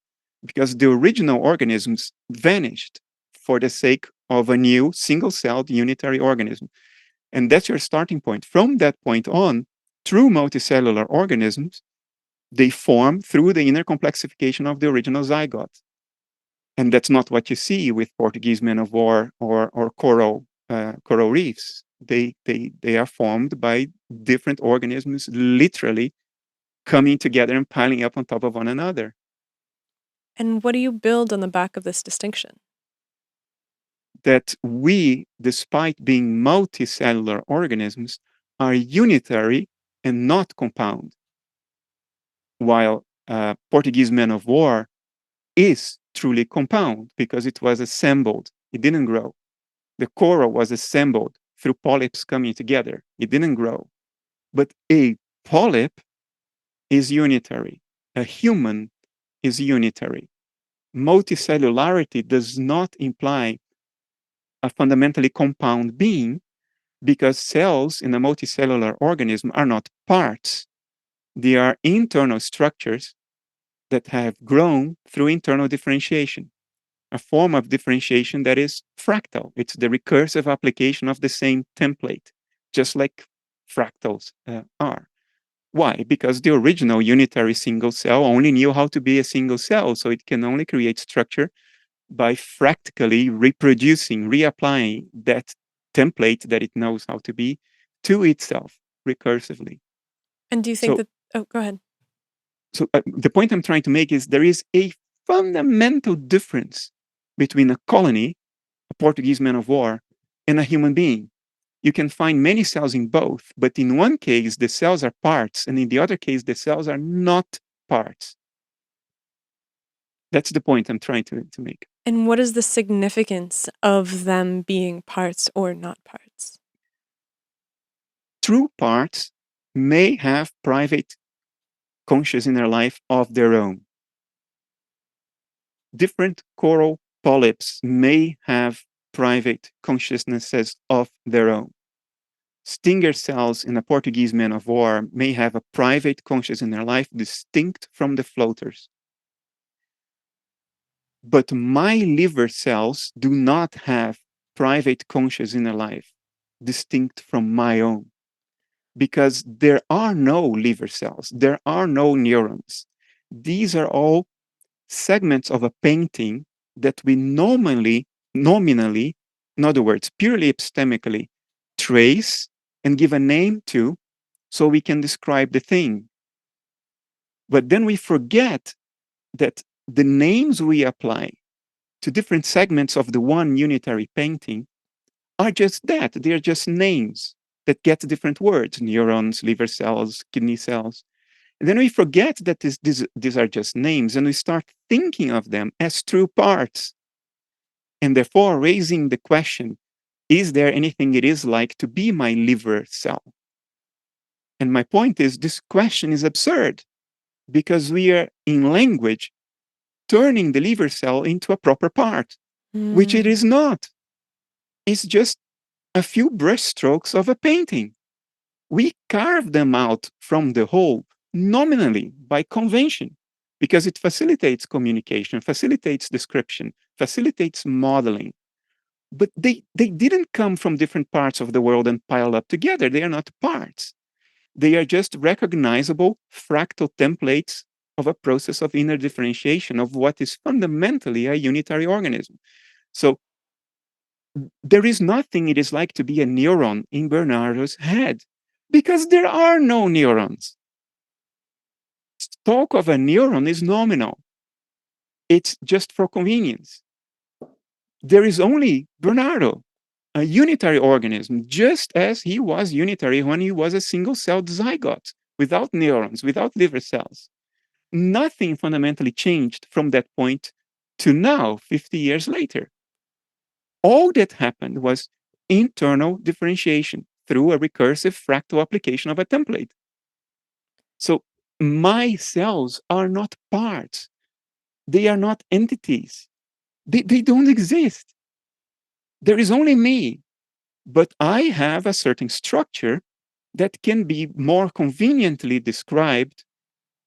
because the original organisms vanished for the sake of a new single-celled unitary organism. And that's your starting point. From that point on, true multicellular organisms, they form through the inner complexification of the original zygote. And that's not what you see with Portuguese men of war or coral reefs. They are formed by different organisms literally coming together and piling up on top of one another. And what do you build on the back of this distinction? That we, despite being multicellular organisms, are unitary and not compound. While Portuguese man of war is truly compound because it was assembled, it didn't grow. The coral was assembled through polyps coming together, it didn't grow. But a polyp is unitary. A human is unitary. Multicellularity does not imply a fundamentally compound being, because cells in a multicellular organism are not parts. They are internal structures that have grown through internal differentiation, a form of differentiation that is fractal. It's the recursive application of the same template, just like fractals are. Why? Because the original unitary single cell only knew how to be a single cell, so it can only create structure by fractally reproducing, reapplying that template that it knows how to be to itself recursively. And do you think that... Oh, go ahead. So the point I'm trying to make is there is a fundamental difference between a colony, a Portuguese man of war, and a human being. You can find many cells in both, but in one case, the cells are parts, and in the other case, the cells are not parts. That's the point I'm trying to make. And what is the significance of them being parts or not parts? True parts may have private conscious inner life of their own. Different coral polyps may have private consciousnesses of their own. Stinger cells in a Portuguese man of war may have a private conscious inner life distinct from the floaters. But my liver cells do not have private conscious inner life distinct from my own, because there are no liver cells, there are no neurons. These are all segments of a painting that we nominally, in other words, purely epistemically, trace and give a name to so we can describe the thing. But then we forget that the names we apply to different segments of the one unitary painting are just that. They are just names that get different words: neurons, liver cells, kidney cells. And then we forget that these are just names, and we start thinking of them as true parts. And therefore raising the question, is there anything it is like to be my liver cell? And my point is, this question is absurd, because we are, in language, turning the liver cell into a proper part, which it is not. It's just a few brushstrokes of a painting. We carve them out from the whole nominally by convention, because it facilitates communication, facilitates description, facilitates modeling. But they didn't come from different parts of the world and pile up together. They are not parts. They are just recognizable fractal templates of a process of inner differentiation of what is fundamentally a unitary organism. So there is nothing it is like to be a neuron in Bernardo's head, because there are no neurons. Talk of a neuron is nominal. It's just for convenience. There is only Bernardo, a unitary organism, just as he was unitary when he was a single-celled zygote, without neurons, without liver cells. Nothing fundamentally changed from that point to now, 50 years later. All that happened was internal differentiation through a recursive fractal application of a template. So my cells are not parts. They are not entities. They don't exist. There is only me. But I have a certain structure that can be more conveniently described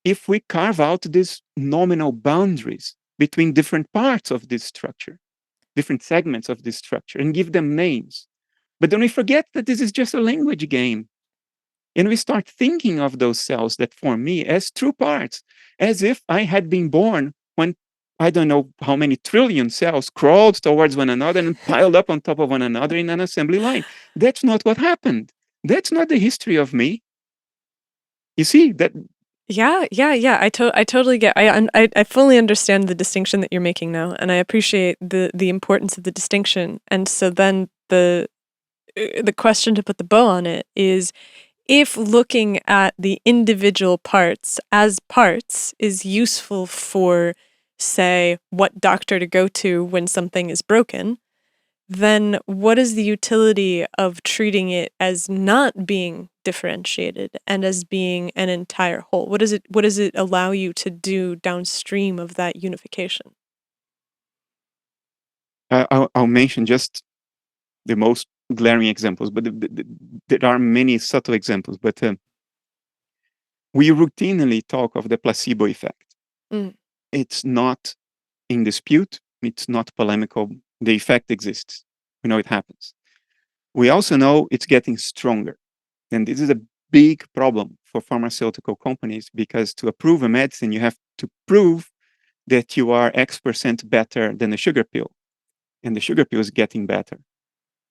if we carve out these nominal boundaries between different parts of this structure, different segments of this structure, and give them names. But then we forget that this is just a language game. And we start thinking of those cells that form me as true parts, as if I had been born when I don't know how many trillion cells crawled towards one another and piled up on top of one another in an assembly line. That's not what happened. That's not the history of me. You see that? Yeah. I totally get. I fully understand the distinction that you're making now, and I appreciate the importance of the distinction. And so then the question to put the bow on it is, if looking at the individual parts as parts is useful for, say, what doctor to go to when something is broken, then what is the utility of treating it as not being differentiated and as being an entire whole? What does it allow you to do downstream of that unification? I'll mention just the most glaring examples, but there are many subtle examples. But we routinely talk of the placebo effect. Mm. It's not in dispute. It's not polemical. The effect exists. We know it happens. We also know it's getting stronger. And this is a big problem for pharmaceutical companies, because to approve a medicine, you have to prove that you are X% better than the sugar pill. And the sugar pill is getting better.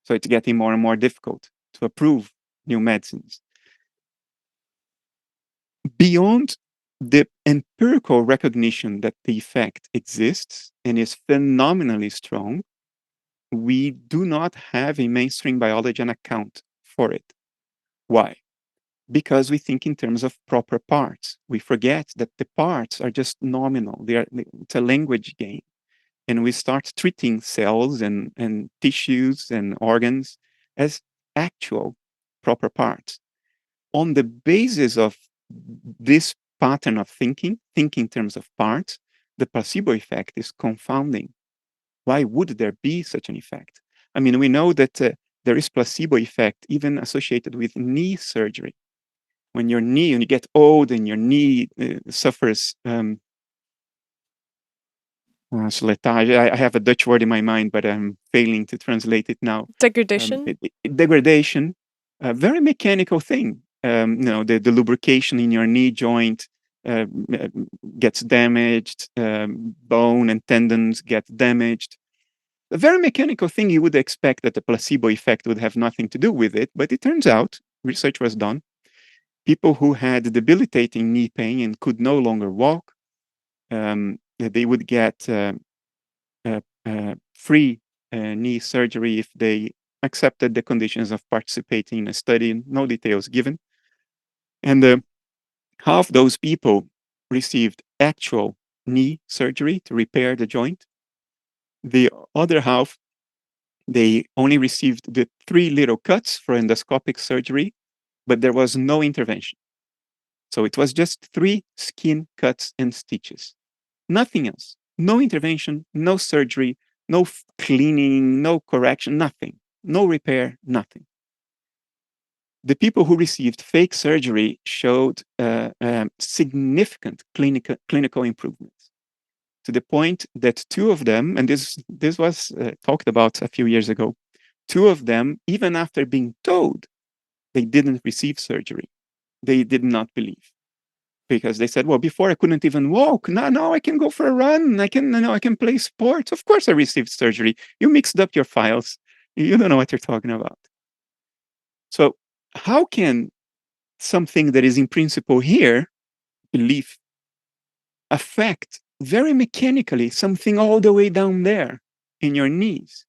So it's getting more and more difficult to approve new medicines. Beyond the empirical recognition that the effect exists and is phenomenally strong, we do not have in mainstream biology an account for it. Why? Because we think in terms of proper parts. We forget that the parts are just nominal. It's a language game. And we start treating cells and tissues and organs as actual proper parts. On the basis of this pattern of thinking in terms of parts, the placebo effect is confounding. Why would there be such an effect? I mean, we know that there is placebo effect even associated with knee surgery. When you get old and your knee suffers soletage. I have a Dutch word in my mind, but I'm failing to translate it now. Degradation? Degradation, a very mechanical thing. The lubrication in your knee joint gets damaged, bone and tendons get damaged. A very mechanical thing. You would expect that the placebo effect would have nothing to do with it, but it turns out, research was done, people who had debilitating knee pain and could no longer walk, they would get free knee surgery if they accepted the conditions of participating in a study, no details given. And half those people received actual knee surgery to repair the joint. The other half, they only received the 3 little cuts for endoscopic surgery, but there was no intervention. So it was just 3 skin cuts and stitches. Nothing else. No intervention, no surgery, no cleaning, no correction, nothing. No repair, nothing. The people who received fake surgery showed significant clinical improvements, to the point that 2 of them, and this was talked about a few years ago, 2 of them, even after being told they didn't receive surgery, they did not believe. Because they said, well, before I couldn't even walk. Now I can go for a run. I can play sports. Of course I received surgery. You mixed up your files. You don't know what you're talking about. So how can something that is in principle here, belief, affect very mechanically something all the way down there in your knees?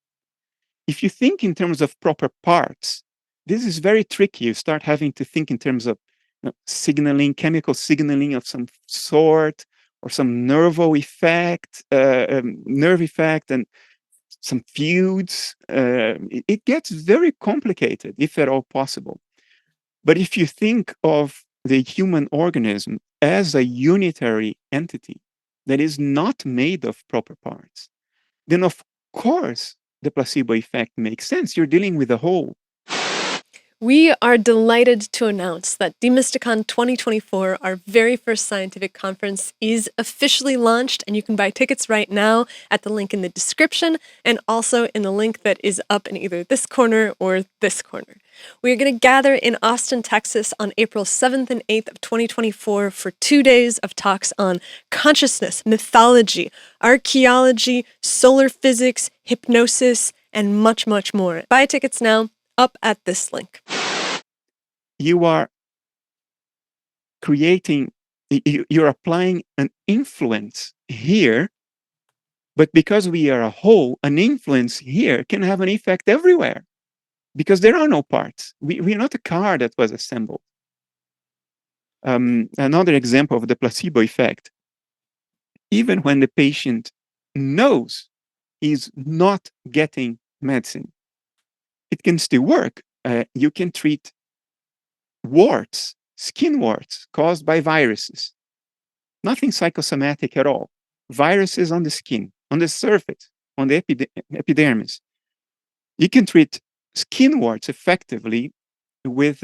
If you think in terms of proper parts, this is very tricky. You start having to think in terms of signaling, chemical signaling of some sort, or some nerve effect, and some feuds. It gets very complicated, if at all possible. But if you think of the human organism as a unitary entity that is not made of proper parts, then of course the placebo effect makes sense. You're dealing with a whole. We are delighted to announce that Demysticon 2024, our very first scientific conference, is officially launched, and you can buy tickets right now at the link in the description and also in the link that is up in either this corner or this corner. We are going to gather in Austin, Texas on April 7th and 8th of 2024 for 2 days of talks on consciousness, mythology, archaeology, solar physics, hypnosis, and much, much more. Buy tickets now, up at this link. You are you're applying an influence here, but because we are a whole, an influence here can have an effect everywhere, because there are no parts. We are not a car that was assembled. Another example of the placebo effect, even when the patient knows he's not getting medicine, it can still work. You can treat warts, skin warts caused by viruses. Nothing psychosomatic at all. Viruses on the skin, on the surface, on the epidermis. You can treat skin warts effectively with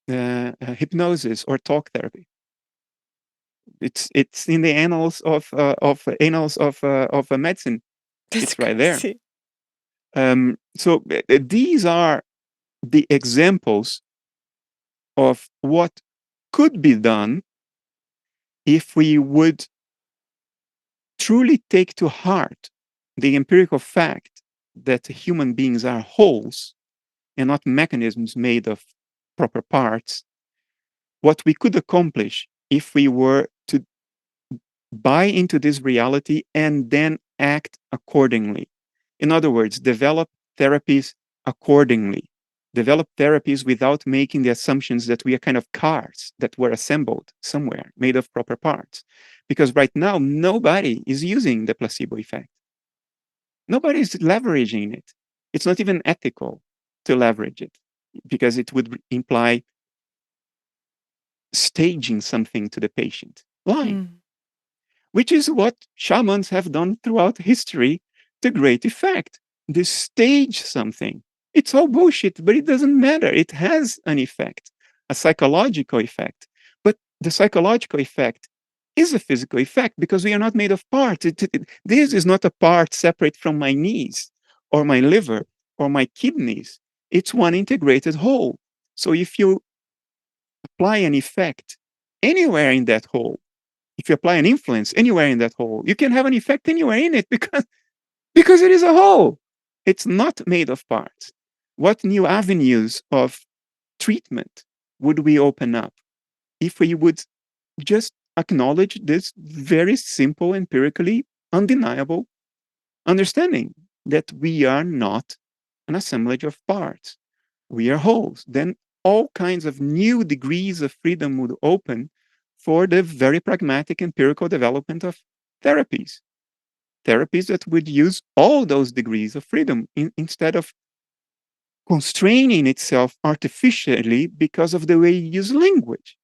hypnosis or talk therapy. It's in the annals of medicine. That's It's right there. crazy. So these are the examples of what could be done if we would truly take to heart the empirical fact that human beings are wholes and not mechanisms made of proper parts. What we could accomplish if we were to buy into this reality and then act accordingly. In other words, develop therapies accordingly. Develop therapies without making the assumptions that we are kind of cars that were assembled somewhere, made of proper parts. Because right now, nobody is using the placebo effect. Nobody is leveraging it. It's not even ethical to leverage it because it would imply staging something to the patient, lying, which is what shamans have done throughout history to great effect. They stage something. It's all bullshit, but it doesn't matter. It has an effect, a psychological effect. But the psychological effect is a physical effect because we are not made of parts. This is not a part separate from my knees or my liver or my kidneys. It's one integrated whole. So if you apply an effect anywhere in that whole, if you apply an influence anywhere in that whole, you can have an effect anywhere in it because it is a whole. It's not made of parts. What new avenues of treatment would we open up if we would just acknowledge this very simple, empirically undeniable understanding that we are not an assemblage of parts. We are wholes. Then all kinds of new degrees of freedom would open for the very pragmatic empirical development of therapies. Therapies that would use all those degrees of freedom instead of constraining itself artificially because of the way you use language,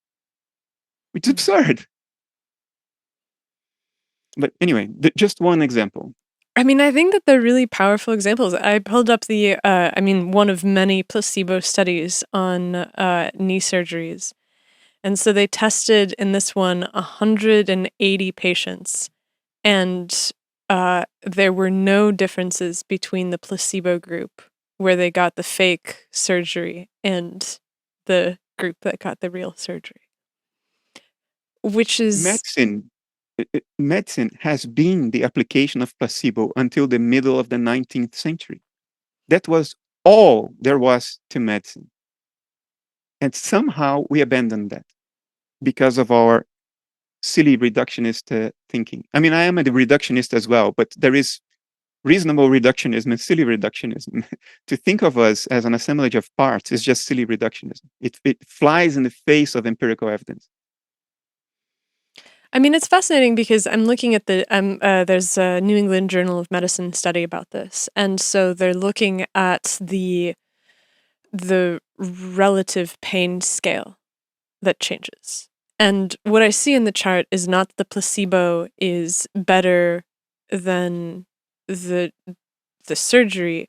which is absurd. But anyway, just one example. I mean, I think that they're really powerful examples. I pulled up one of many placebo studies on knee surgeries. And so they tested in this one 180 patients, and there were no differences between the placebo group, where they got the fake surgery, and the group that got the real surgery. Which is medicine has been the application of placebo until the middle of the 19th century. That was all there was to medicine. And somehow we abandoned that because of our silly reductionist thinking. I mean, I am a reductionist as well, but there is reasonable reductionism and silly reductionism. To think of us as an assemblage of parts is just silly reductionism. It flies in the face of empirical evidence. I mean, it's fascinating because I'm looking at there's a New England Journal of Medicine study about this. And so they're looking at the relative pain scale that changes. And what I see in the chart is not that the placebo is better than the surgery.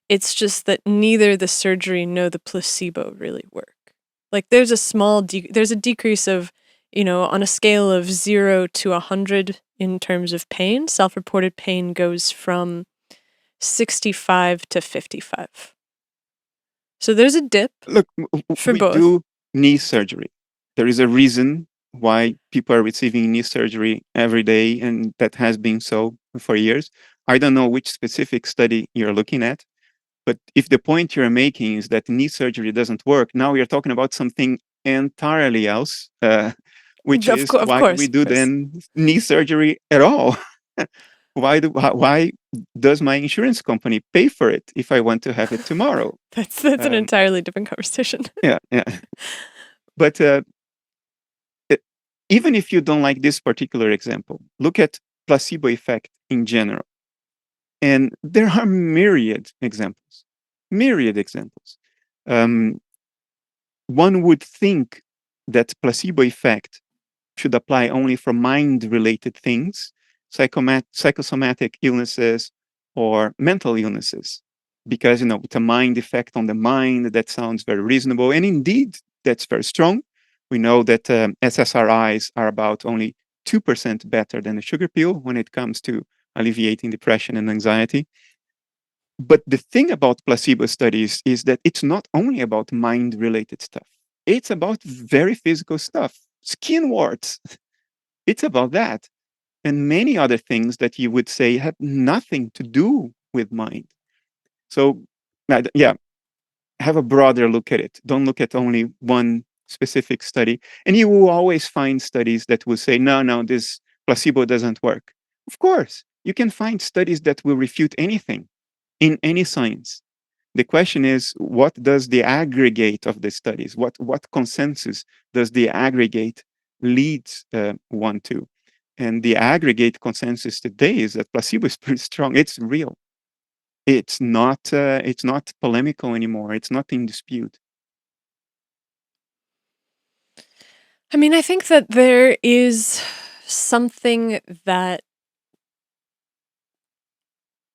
It's just that neither the surgery nor the placebo really work. Like there's a decrease of, on a scale of 0 to 100 in terms of pain. Self-reported pain goes from 65 to 55. So there's a dip. Look, for we both. do knee surgery. There is a reason why people are receiving knee surgery every day, and that has been so for years. I don't know which specific study you're looking at, but if the point you're making is that knee surgery doesn't work, now we're talking about something entirely else, which is why do we do then knee surgery at all? Why does my insurance company pay for it if I want to have it tomorrow? That's an entirely different conversation. Yeah. But even if you don't like this particular example, look at placebo effect in general. And there are myriad examples. One would think that placebo effect should apply only for mind-related things, psychosomatic illnesses or mental illnesses, because with a mind effect on the mind, that sounds very reasonable, and indeed that's very strong. We know that SSRIs are about only 2% better than a sugar pill when it comes to alleviating depression and anxiety. But the thing about placebo studies is that it's not only about mind-related stuff. It's about very physical stuff, skin warts. It's about that. And many other things that you would say have nothing to do with mind. So, yeah, have a broader look at it. Don't look at only one specific study. And you will always find studies that will say, no, this placebo doesn't work. Of course, you can find studies that will refute anything in any science. The question is, what does the aggregate of the studies, what consensus does the aggregate lead one to? And the aggregate consensus today is that placebo is pretty strong. It's real. It's not polemical anymore. It's not in dispute. I mean, I think that there is something that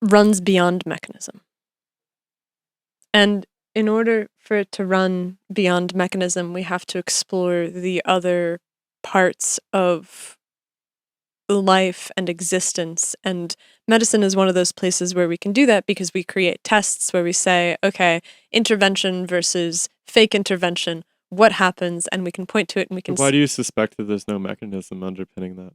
runs beyond mechanism. And in order for it to run beyond mechanism, we have to explore the other parts of life and existence. And medicine is one of those places where we can do that because we create tests where we say, okay, intervention versus fake intervention, what happens? And we can point to it and we can... Why do you suspect that there's no mechanism underpinning that?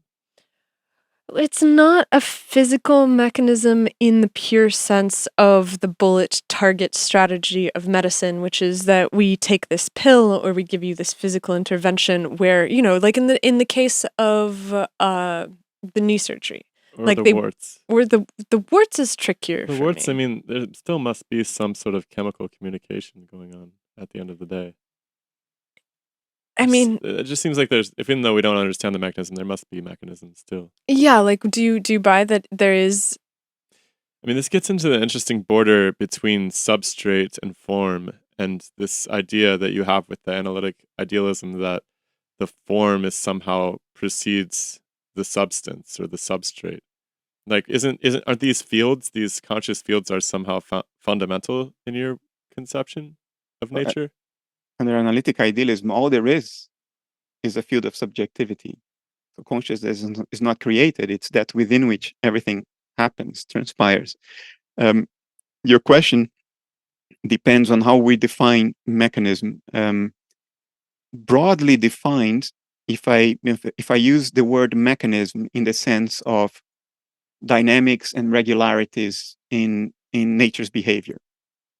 It's not a physical mechanism in the pure sense of the bullet target strategy of medicine, which is that we take this pill or we give you this physical intervention where, like in the case of the knee surgery. Or like the warts. Or the warts is trickier The for warts, me. I mean, there still must be some sort of chemical communication going on at the end of the day. I mean, it just seems like even though we don't understand the mechanism, there must be mechanisms still. Yeah, like do you buy that there is? I mean, this gets into the interesting border between substrate and form, and this idea that you have with the analytic idealism that the form is somehow precedes the substance or the substrate. Like, aren't these fields, these conscious fields, are somehow fundamental in your conception of nature? Under analytic idealism, all there is a field of subjectivity. So consciousness is not created. It's that within which everything happens, transpires. Your question depends on how we define mechanism. Broadly defined, if I use the word mechanism in the sense of dynamics and regularities in nature's behavior,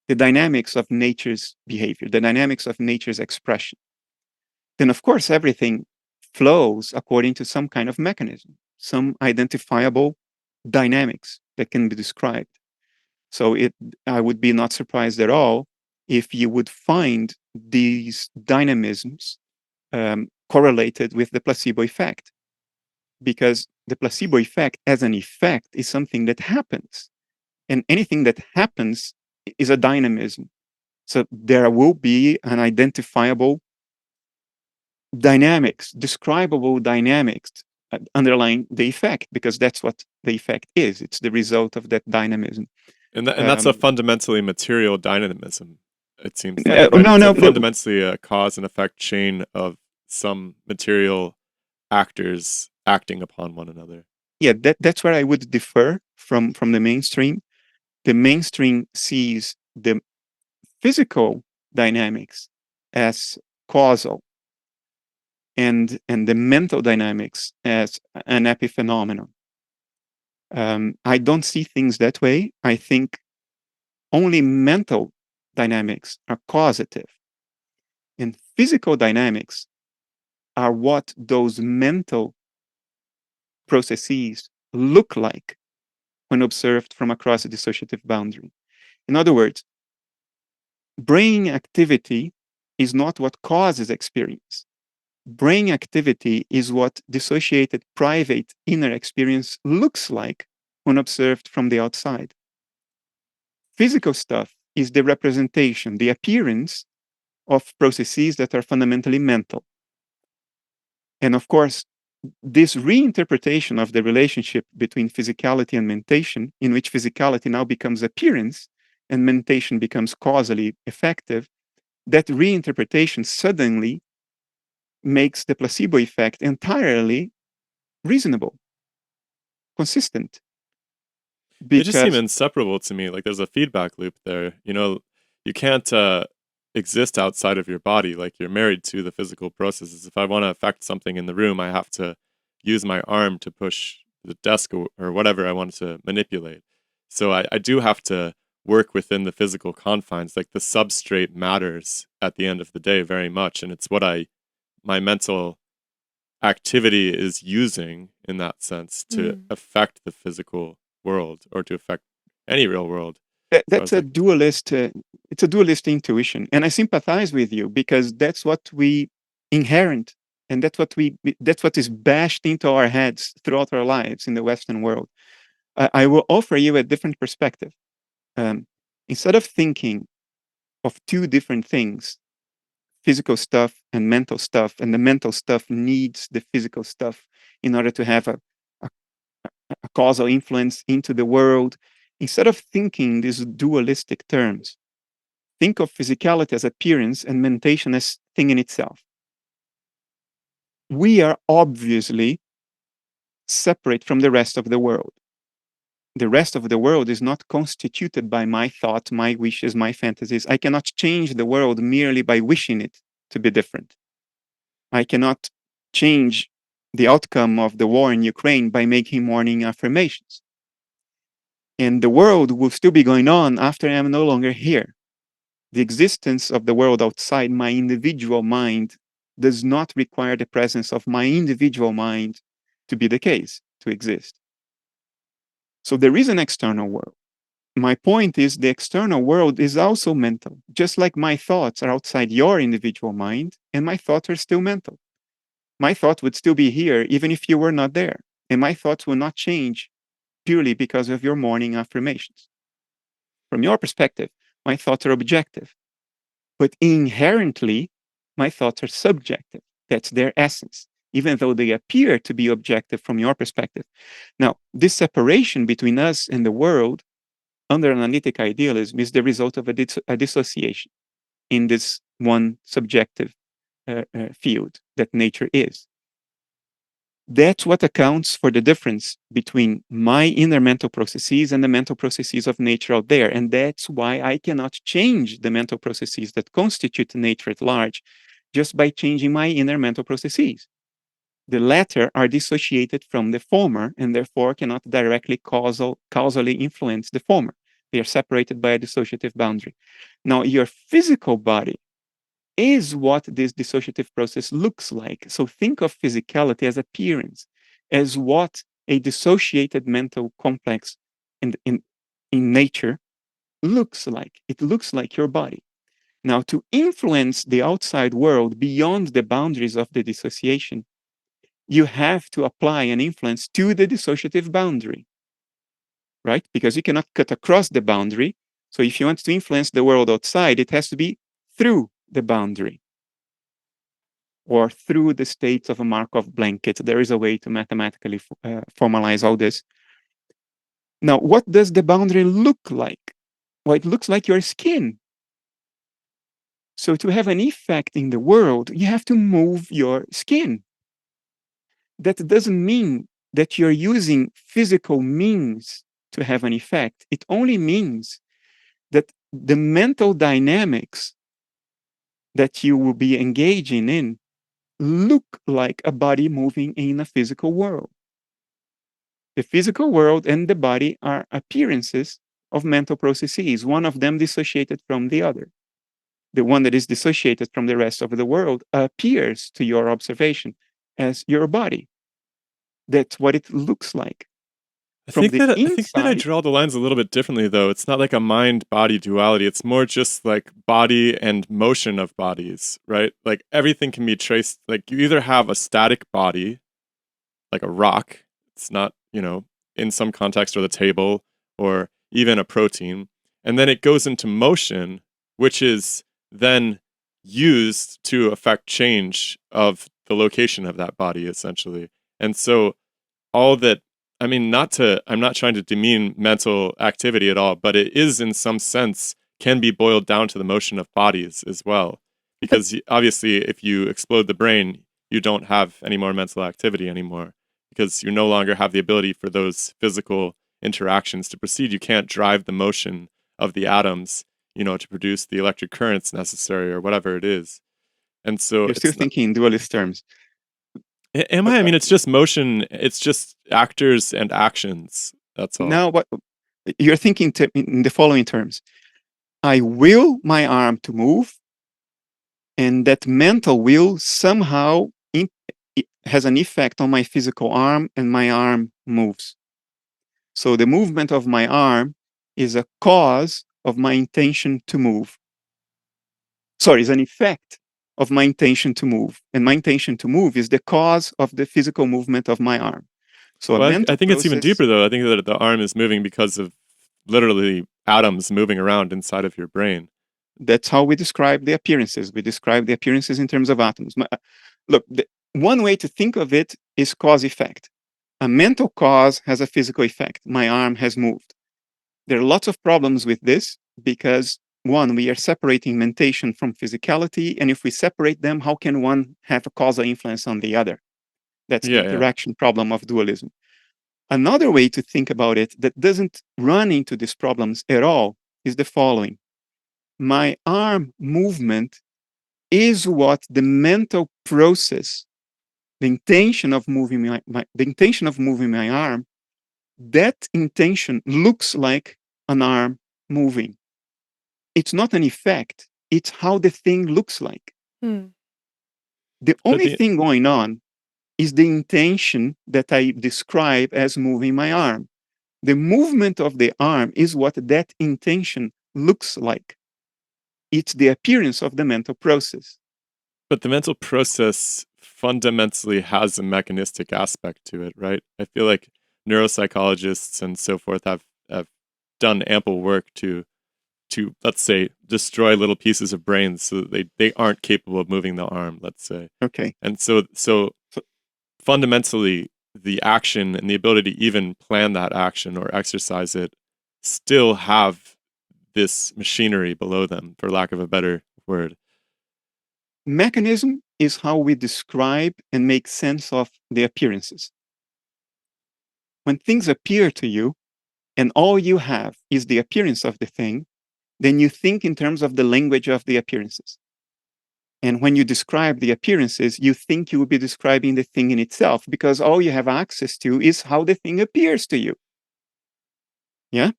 the dynamics of nature's behavior, the dynamics of nature's expression, then of course everything flows according to some kind of mechanism, some identifiable dynamics that can be described. So I would be not surprised at all if you would find these dynamisms correlated with the placebo effect, because the placebo effect as an effect is something that happens, and anything that happens is a dynamism. So there will be an identifiable dynamics, describable dynamics underlying the effect, because that's what the effect is. It's the result of that dynamism. And that's a fundamentally material dynamism, it seems like, right? No, it's fundamentally a cause and effect chain of some material actors acting upon one another. Yeah, that's where I would differ from the mainstream. The mainstream sees the physical dynamics as causal, and the mental dynamics as an epiphenomenon. I don't see things that way. I think only mental dynamics are causative, and physical dynamics are what those mental processes look like when observed from across a dissociative boundary. In other words, brain activity is not what causes experience. Brain activity is what dissociated private inner experience looks like when observed from the outside. Physical stuff is the representation, the appearance of processes that are fundamentally mental. And of course, this reinterpretation of the relationship between physicality and mentation, in which physicality now becomes appearance and mentation becomes causally effective, that reinterpretation suddenly makes the placebo effect entirely reasonable, consistent. They just seem Because inseparable to me. Like there's a feedback loop there. You know, you can't exist outside of your body. Like you're married to the physical processes. If I want to affect something in the room, I have to use my arm to push the desk or whatever I want to manipulate. So I do have to work within the physical confines. Like the substrate matters at the end of the day very much. And it's what my mental activity is using in that sense to affect the physical world or to affect any real world. that's a dualist, it's a dualist intuition. And I sympathize with you because that's what we inherent and that's what is bashed into our heads throughout our lives in the Western world. I will offer you a different perspective. Instead of thinking of two different things, physical stuff and the mental stuff needs the physical stuff in order to have a causal influence into the world. Instead of thinking in these dualistic terms, think of physicality as appearance and mentation as thing in itself. We are obviously separate from the rest of the world. The rest of the world is not constituted by my thoughts, my wishes, my fantasies. I cannot change the world merely by wishing it to be different. I cannot change the outcome of the war in Ukraine by making morning affirmations. And the world will still be going on after I am no longer here. The existence of the world outside my individual mind does not require the presence of my individual mind to be the case, to exist. So there is an external world. My point is the external world is also mental, just like my thoughts are outside your individual mind, and my thoughts are still mental. My thought would still be here even if you were not there, and my thoughts will not change purely because of your morning affirmations. From your perspective, my thoughts are objective, but inherently, my thoughts are subjective. That's their essence, even though they appear to be objective from your perspective. Now, this separation between us and the world under analytic idealism is the result of a dissociation in this one subjective field that nature is. That's what accounts for the difference between my inner mental processes and the mental processes of nature out there. And that's why I cannot change the mental processes that constitute nature at large just by changing my inner mental processes. The latter are dissociated from the former and therefore cannot directly causally influence the former. They are separated by a dissociative boundary. Now, your physical body is what this dissociative process looks like. So think of physicality as appearance, as what a dissociated mental complex in nature looks like. It looks like your body. Now, to influence the outside world beyond the boundaries of the dissociation, you have to apply an influence to the dissociative boundary, right? Because you cannot cut across the boundary. So if you want to influence the world outside, it has to be through the boundary or through the states of a Markov blanket. There is a way to mathematically formalize all this. Now, what does the boundary look like? Well, it looks like your skin. So to have an effect in the world, you have to move your skin. That doesn't mean that you're using physical means to have an effect. It only means that the mental dynamics that you will be engaging in look like a body moving in a physical world. The physical world and the body are appearances of mental processes, one of them dissociated from the other. The one that is dissociated from the rest of the world appears to your observation as your body. That's what it looks like. I From think the that I think that I inside, draw the lines a little bit differently though. It's not like a mind-body duality. It's more just like body and motion of bodies, right? Like everything can be traced. Like you either have a static body, like a rock. It's not, in some context, or the table, or even a protein. and then it goes into motion, which is then used to affect change of the location of that body, essentially. And so all that, I mean, I'm not trying to demean mental activity at all, but it is in some sense can be boiled down to the motion of bodies as well. Because obviously, if you explode the brain, you don't have any more mental activity anymore, because you no longer have the ability for those physical interactions to proceed. You can't drive the motion of the atoms, to produce the electric currents necessary or whatever it is. And so You're still thinking in dualist terms. Am I? I mean, it's just motion. It's just actors and actions. That's all. Now, what you're thinking in the following terms: I will my arm to move, and that mental will somehow it has an effect on my physical arm, and my arm moves. So the movement of my arm is a cause of my intention to move. Sorry, is an effect of my intention to move, and my intention to move is the cause of the physical movement of my arm. So well, I think it's even deeper, though. I think that the arm is moving because of literally atoms moving around inside of your brain. That's how we describe the appearances. We describe the appearances in terms of atoms. Look, one way to think of it is cause-effect. A mental cause has a physical effect. My arm has moved. There are lots of problems with this because, one, we are separating mentation from physicality. And if we separate them, how can one have a causal influence on the other? That's the interaction problem of dualism. Another way to think about it that doesn't run into these problems at all is the following. My arm movement is what the mental process, the intention of moving my arm, that intention looks like an arm moving. It's not an effect. It's how the thing looks like. The only thing going on is the intention that I describe as moving my arm. The movement of the arm is what that intention looks like. It's the appearance of the mental process. But the mental process fundamentally has a mechanistic aspect to it, right? I feel like neuropsychologists and so forth have done ample work to let's say destroy little pieces of brains so that they aren't capable of moving the arm, let's say. Okay. And so fundamentally the action and the ability to even plan that action or exercise it still have this machinery below them, for lack of a better word. Mechanism is how we describe and make sense of the appearances. When things appear to you and all you have is the appearance of the thing, then you think in terms of the language of the appearances. And when you describe the appearances, you think you will be describing the thing in itself because all you have access to is how the thing appears to you. Yeah?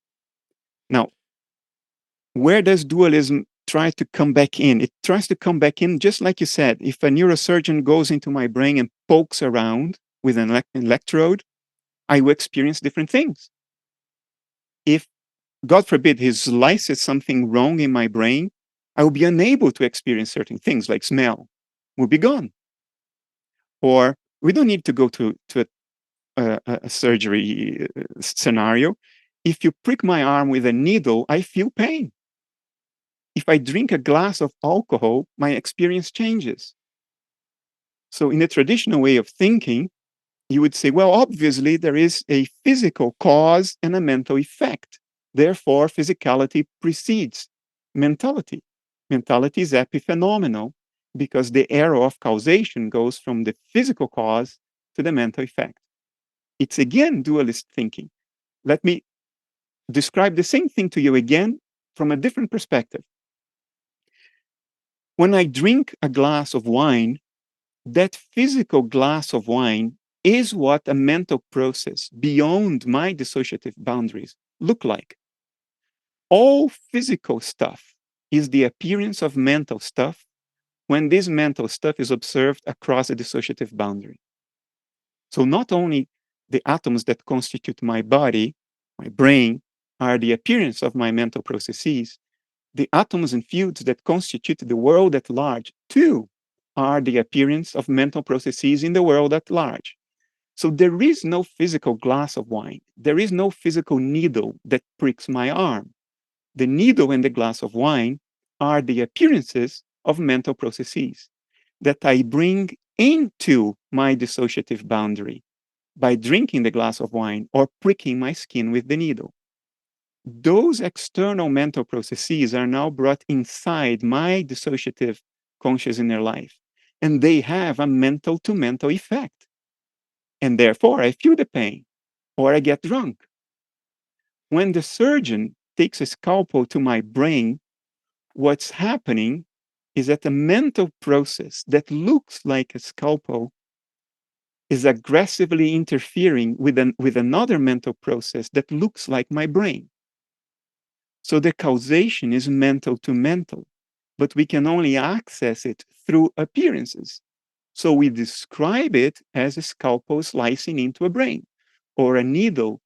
Now, where does dualism try to come back in? It tries to come back in, just like you said, if a neurosurgeon goes into my brain and pokes around with an electrode, I will experience different things. If, God forbid, he slices something wrong in my brain, I will be unable to experience certain things like smell will be gone. Or we don't need to go to a surgery scenario. If you prick my arm with a needle, I feel pain. If I drink a glass of alcohol, my experience changes. So in a traditional way of thinking, you would say, well, obviously there is a physical cause and a mental effect. Therefore, physicality precedes mentality. Mentality is epiphenomenal because the arrow of causation goes from the physical cause to the mental effect. It's again dualist thinking. Let me describe the same thing to you again from a different perspective. When I drink a glass of wine, that physical glass of wine is what a mental process beyond my dissociative boundaries look like. All physical stuff is the appearance of mental stuff when this mental stuff is observed across a dissociative boundary. So not only the atoms that constitute my body, my brain, are the appearance of my mental processes, the atoms and fields that constitute the world at large, too, are the appearance of mental processes in the world at large. So there is no physical glass of wine. There is no physical needle that pricks my arm. the needle and the glass of wine are the appearances of mental processes that I bring into my dissociative boundary by drinking the glass of wine or pricking my skin with the needle. Those external mental processes are now brought inside my dissociative conscious inner life, and they have a mental to mental effect. And therefore, I feel the pain or I get drunk. When the surgeon takes a scalpel to my brain, what's happening is that a mental process that looks like a scalpel is aggressively interfering with another mental process that looks like my brain. So the causation is mental to mental, but we can only access it through appearances. So we describe it as a scalpel slicing into a brain, or a needle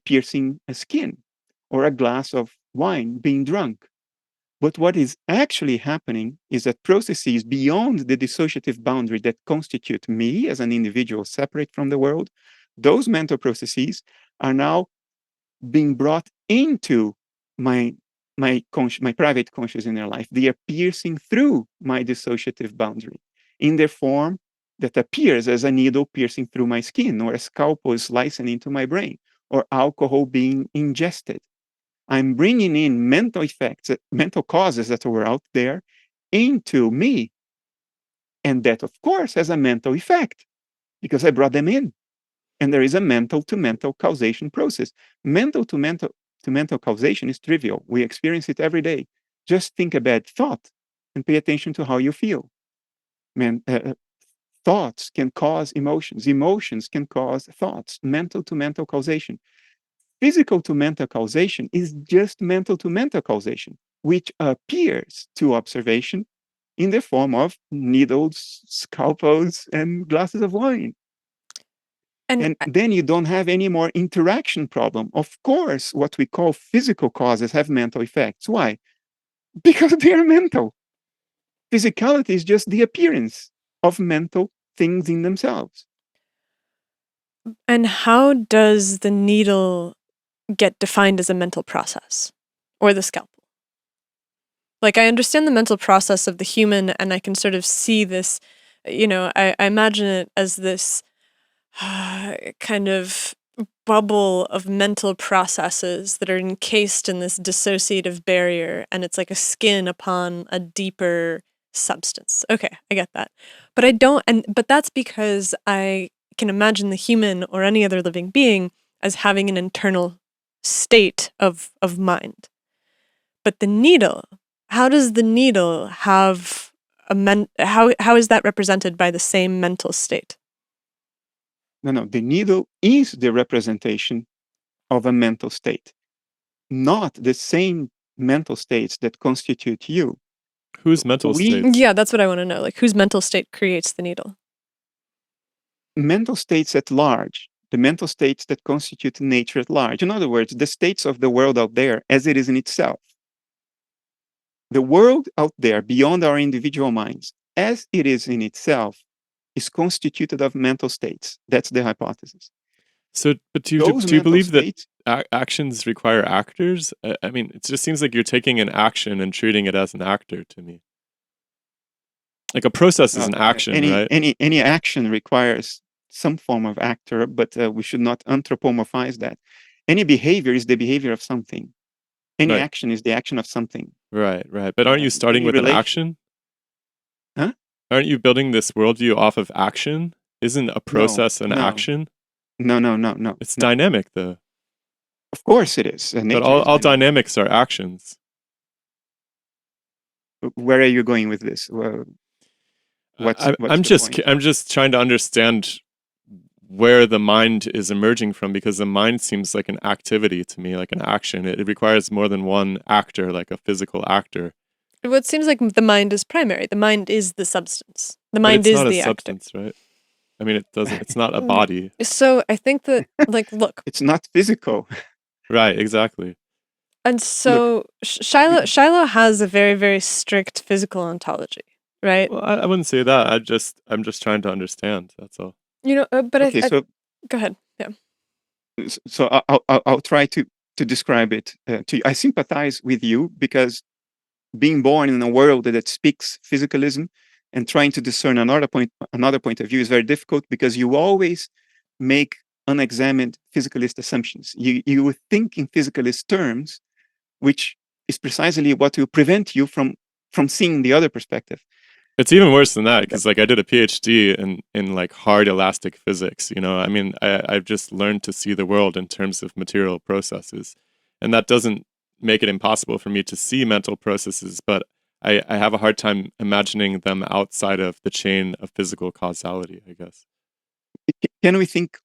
piercing a skin, or a glass of wine being drunk. But what is actually happening is that processes beyond the dissociative boundary that constitute me as an individual separate from the world, those mental processes are now being brought into my private conscious inner life. They are piercing through my dissociative boundary in their form that appears as a needle piercing through my skin, or a scalpel slicing into my brain, or alcohol being ingested. I'm bringing in mental effects, mental causes that were out there into me. And that, of course, has a mental effect because I brought them in. And there is a mental to mental causation process. Mental to mental causation is trivial. We experience it every day. Just think a bad thought and pay attention to how you feel. Thoughts can cause emotions. Emotions can cause thoughts. Mental to mental causation. Physical to mental causation is just mental to mental causation, which appears to observation in the form of needles, scalpels, and glasses of wine. And then you don't have any more interaction problem. Of course, what we call physical causes have mental effects. Why? Because they are mental. Physicality is just the appearance of mental things in themselves. And how does the needle get defined as a mental process, or the scalpel? Like, I understand the mental process of the human, and I can sort of see this, I imagine it as this kind of bubble of mental processes that are encased in this dissociative barrier, and it's like a skin upon a deeper substance. Okay, I get that. But I don't, but that's because I can imagine the human or any other living being as having an internal state of mind. But the needle, how does the needle have how is that represented by the same mental state? No, the needle is the representation of a mental state, not the same mental states that constitute you. Whose mental states? Yeah, that's what I want to know. Like, whose mental state creates the needle? Mental states at large, the mental states that constitute nature at large. In other words, the states of the world out there as it is in itself. The world out there beyond our individual minds, as it is in itself, is constituted of mental states. That's the hypothesis. So, but do you believe that actions require actors? I mean, it just seems like you're taking an action and treating it as an actor to me. Like a process is an action, right? Any action requires some form of actor, but we should not anthropomorphize that. Any behavior is the behavior of something. Any action is the action of something. Right. But aren't you starting with an action? Huh? Aren't you building this worldview off of action? Isn't a process an action? No. It's dynamic, though. Of course it is. But all dynamics are actions. Where are you going with this? I'm just trying to understand where the mind is emerging from, because the mind seems like an activity to me, like an action. It requires more than one actor, like a physical actor. Well, it seems like the mind is primary. The mind is the substance. The mind is the actor. Substance, right? I mean, it's not a body. So I think that, like, look. It's not physical. Right, exactly. And so Shiloh has a very, very strict physical ontology, right? Well, I wouldn't say that. I'm just trying to understand. That's all. But okay, so go ahead. Yeah. So I'll try to to describe it to you. I sympathize with you because being born in a world that speaks physicalism and trying to discern another point of view is very difficult because you always make unexamined physicalist assumptions. You think in physicalist terms, which is precisely what will prevent you from seeing the other perspective. It's even worse than that because like I did a PhD in like hard elastic physics. You know, I mean, I've just learned to see the world in terms of material processes, and that doesn't make it impossible for me to see mental processes, but I have a hard time imagining them outside of the chain of physical causality, I guess. Can we think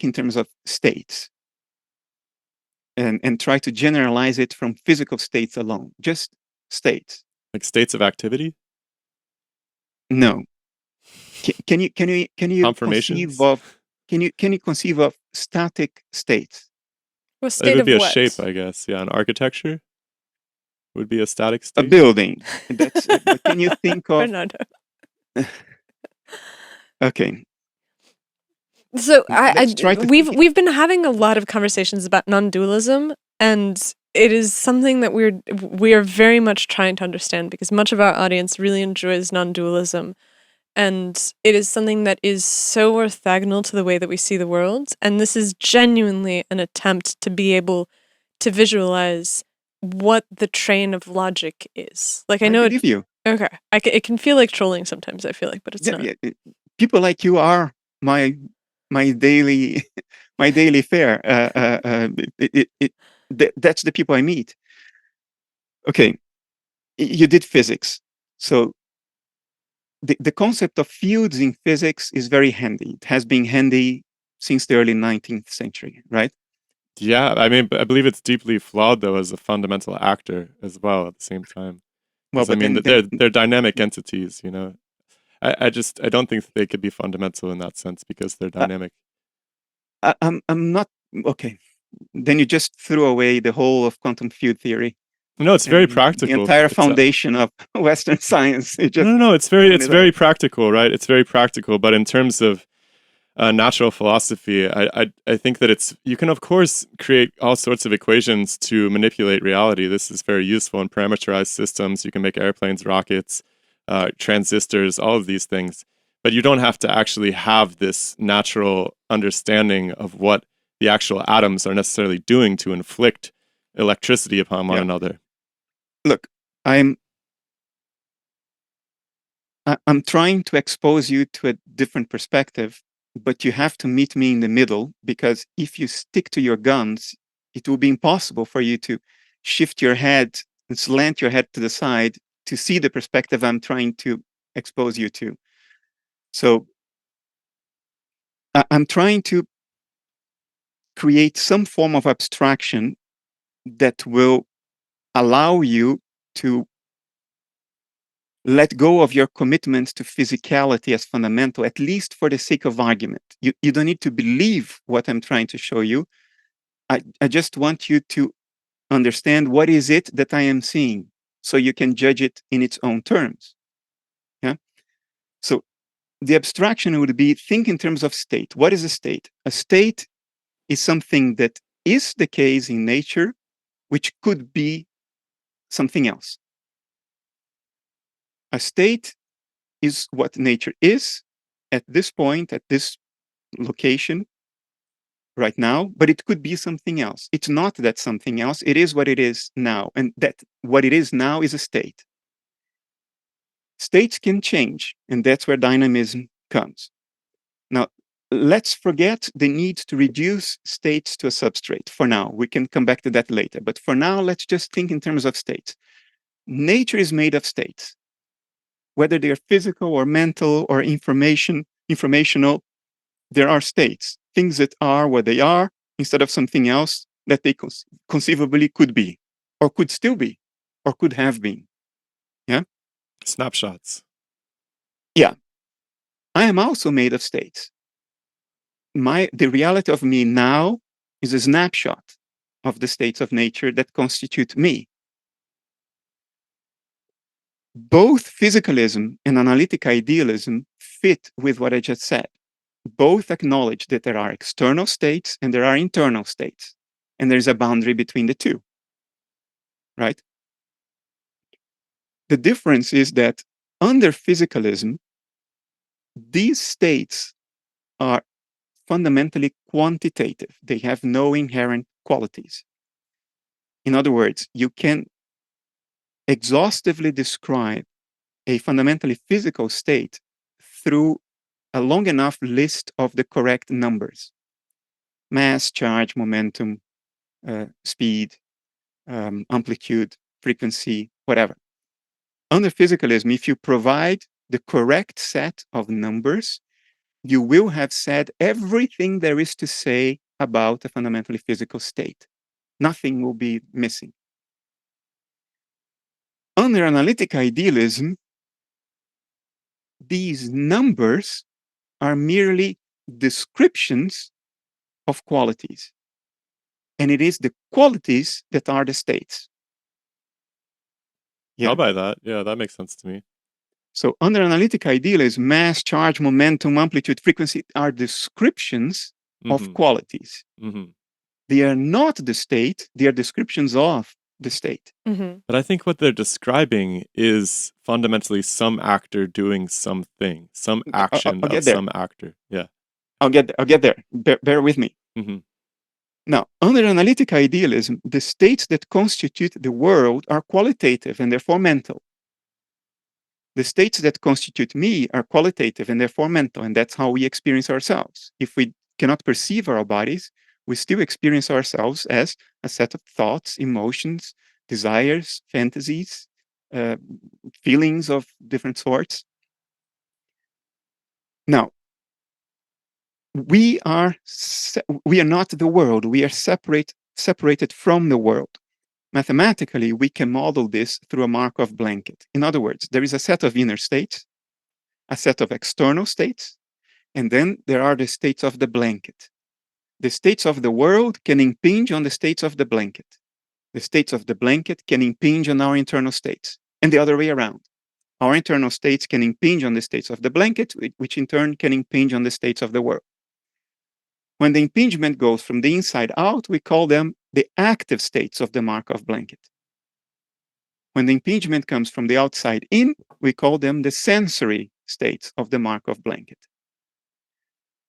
in terms of states and try to generalize it from physical states alone? Just states. Like states of activity? No. Can you Confirmations? conceive of static states? What It state would of be a what? shape, I guess. Yeah, an architecture would be a static A state. building. That's but can you think of Bernardo. okay. So Let's try to we've been having a lot of conversations about non-dualism, and it is something that we are very much trying to understand because much of our audience really enjoys non-dualism, and it is something that is so orthogonal to the way that we see the world. And this is genuinely an attempt to be able to visualize what the train of logic is. Like I know believe you. Okay, it can feel like trolling sometimes. I feel like, but it's not. Yeah, people like you are my daily fare. That's the people I meet. Okay, you did physics, so the concept of fields in physics is very handy. It has been handy since the early 19th century, right? Yeah, I mean, I believe it's deeply flawed though as a fundamental actor as well at the same time. Well, I but mean, then they're dynamic entities, you know. I don't think that they could be fundamental in that sense because they're dynamic. I'm not okay. Then you just threw away the whole of quantum field theory. No, it's very The practical. entire foundation of Western science. No, it's very practical, right? It's very practical, but in terms of natural philosophy, I think that you can of course create all sorts of equations to manipulate reality. This is very useful in parameterized systems. You can make airplanes, rockets, transistors, all of these things, but you don't have to actually have this natural understanding of what the actual atoms are necessarily doing to inflict electricity upon one another. Look, I'm trying to expose you to a different perspective, but you have to meet me in the middle, because if you stick to your guns, it will be impossible for you to shift your head and slant your head to the side to see the perspective I'm trying to expose you to. So I'm trying to create some form of abstraction that will allow you to let go of your commitment to physicality as fundamental, at least for the sake of argument. You don't need to believe what I'm trying to show you. I just want you to understand what is it that I am seeing, so you can judge it in its own terms. Yeah. So the abstraction would be, think in terms of state. What is a state? A state is something that is the case in nature, which could be something else. A state is what nature is at this point, at this location, right now, but it could be something else. It's not that something else. It is what it is now. And that what it is now is a state. States can change, and that's where dynamism comes. Now, let's forget the need to reduce states to a substrate for now. We can come back to that later. But for now, let's just think in terms of states. Nature is made of states. Whether they're physical or mental or informational, there are states, things that are what they are instead of something else that they conceivably could be, or could still be, or could have been. Yeah? Snapshots. Yeah. I am also made of states. The reality of me now is a snapshot of the states of nature that constitute me. Both physicalism and analytic idealism fit with what I just said. Both acknowledge that there are external states and there are internal states. and there's a boundary between the two, right? The difference is that under physicalism, these states are fundamentally quantitative. They have no inherent qualities. In other words, you can exhaustively describe a fundamentally physical state through a long enough list of the correct numbers: mass, charge, momentum, speed, amplitude, frequency, whatever. Under physicalism, if you provide the correct set of numbers, you will have said everything there is to say about a fundamentally physical state. Nothing will be missing. Under analytic idealism, these numbers are merely descriptions of qualities. And it is the qualities that are the states. I'll buy that. Yeah, that makes sense to me. So under analytic idealism, mass, charge, momentum, amplitude, frequency are descriptions of qualities. They are not the state, they are descriptions of the state. But I think what they're describing is fundamentally some actor doing something, some action of some actor. Yeah. I'll get there. Bear with me. Now, under analytic idealism, the states that constitute the world are qualitative and therefore mental. The states that constitute me are qualitative and therefore mental, and that's how we experience ourselves. If we cannot perceive our bodies, we still experience ourselves as a set of thoughts, emotions, desires, fantasies, feelings of different sorts. Now, we are not the world. We are separated from the world. Mathematically, we can model this through a Markov blanket. In other words, there is a set of inner states, a set of external states, and then there are the states of the blanket. The states of the world can impinge on the states of the blanket. The states of the blanket can impinge on our internal states, and the other way around. Our internal states can impinge on the states of the blanket, which in turn can impinge on the states of the world. When the impingement goes from the inside out, we call them the active states of the Markov blanket. When the impingement comes from the outside in, we call them the sensory states of the Markov blanket.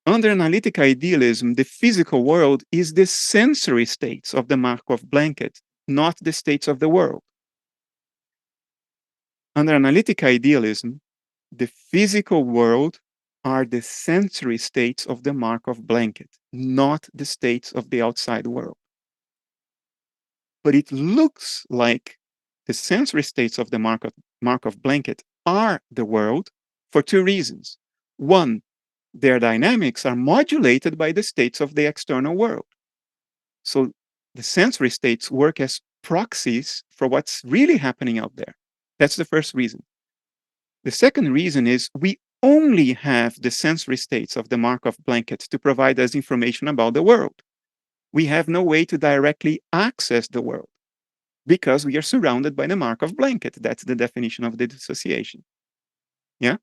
Under analytic idealism, the physical world is the sensory states of the Markov blanket, not the states of the world. Under analytic idealism, the physical world are the sensory states of the Markov blanket, not the states of the outside world. But it looks like the sensory states of the Markov blanket are the world for two reasons. One, their dynamics are modulated by the states of the external world. So the sensory states work as proxies for what's really happening out there. That's the first reason. The second reason is we only have the sensory states of the Markov blanket to provide us information about the world. We have no way to directly access the world because we are surrounded by the Markov blanket. That's the definition of the dissociation. Yeah?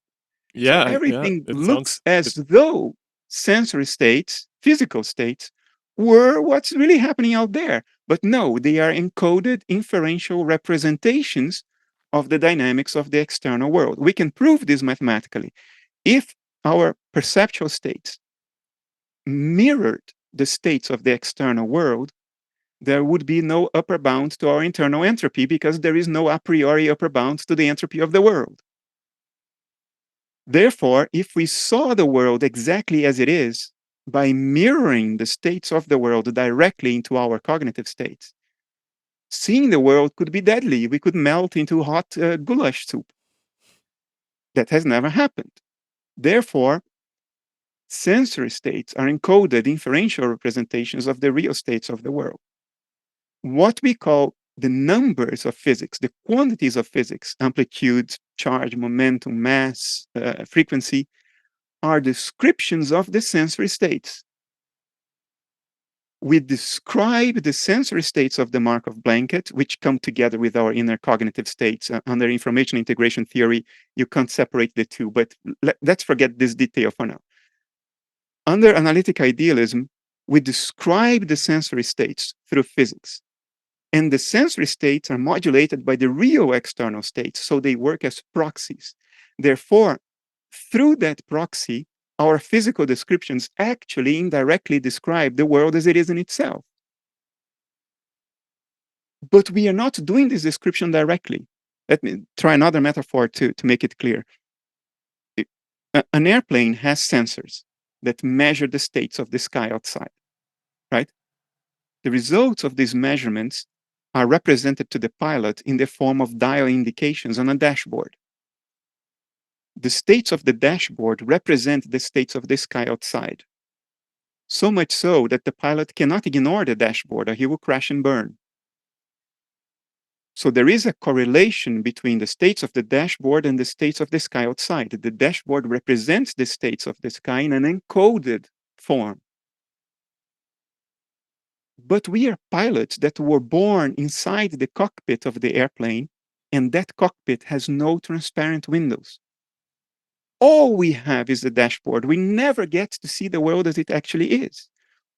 Yeah. So everything looks as though sensory states, physical states, were what's really happening out there. But no, they are encoded inferential representations of the dynamics of the external world. We can prove this mathematically. If our perceptual states mirrored the states of the external world, there would be no upper bound to our internal entropy because there is no a priori upper bound to the entropy of the world. Therefore, if we saw the world exactly as it is, by mirroring the states of the world directly into our cognitive states, seeing the world could be deadly. We could melt into hot goulash soup. That has never happened. Therefore, sensory states are encoded inferential representations of the real states of the world. What we call the numbers of physics, the quantities of physics, amplitude, charge, momentum, mass, frequency, are descriptions of the sensory states. We describe the sensory states of the Markov blanket, which come together with our inner cognitive states. Under information integration theory, you can't separate the two, but let's forget this detail for now. Under analytic idealism, we describe the sensory states through physics. And the sensory states are modulated by the real external states, so they work as proxies. Therefore, through that proxy, our physical descriptions actually indirectly describe the world as it is in itself. But we are not doing this description directly. Let me try another metaphor to make it clear. An airplane has sensors that measure the states of the sky outside, right? The results of these measurements are represented to the pilot in the form of dial indications on a dashboard. The states of the dashboard represent the states of the sky outside. So much so that the pilot cannot ignore the dashboard or he will crash and burn. So there is a correlation between the states of the dashboard and the states of the sky outside. The dashboard represents the states of the sky in an encoded form. But we are pilots that were born inside the cockpit of the airplane, and that cockpit has no transparent windows. All we have is the dashboard. We never get to see the world as it actually is.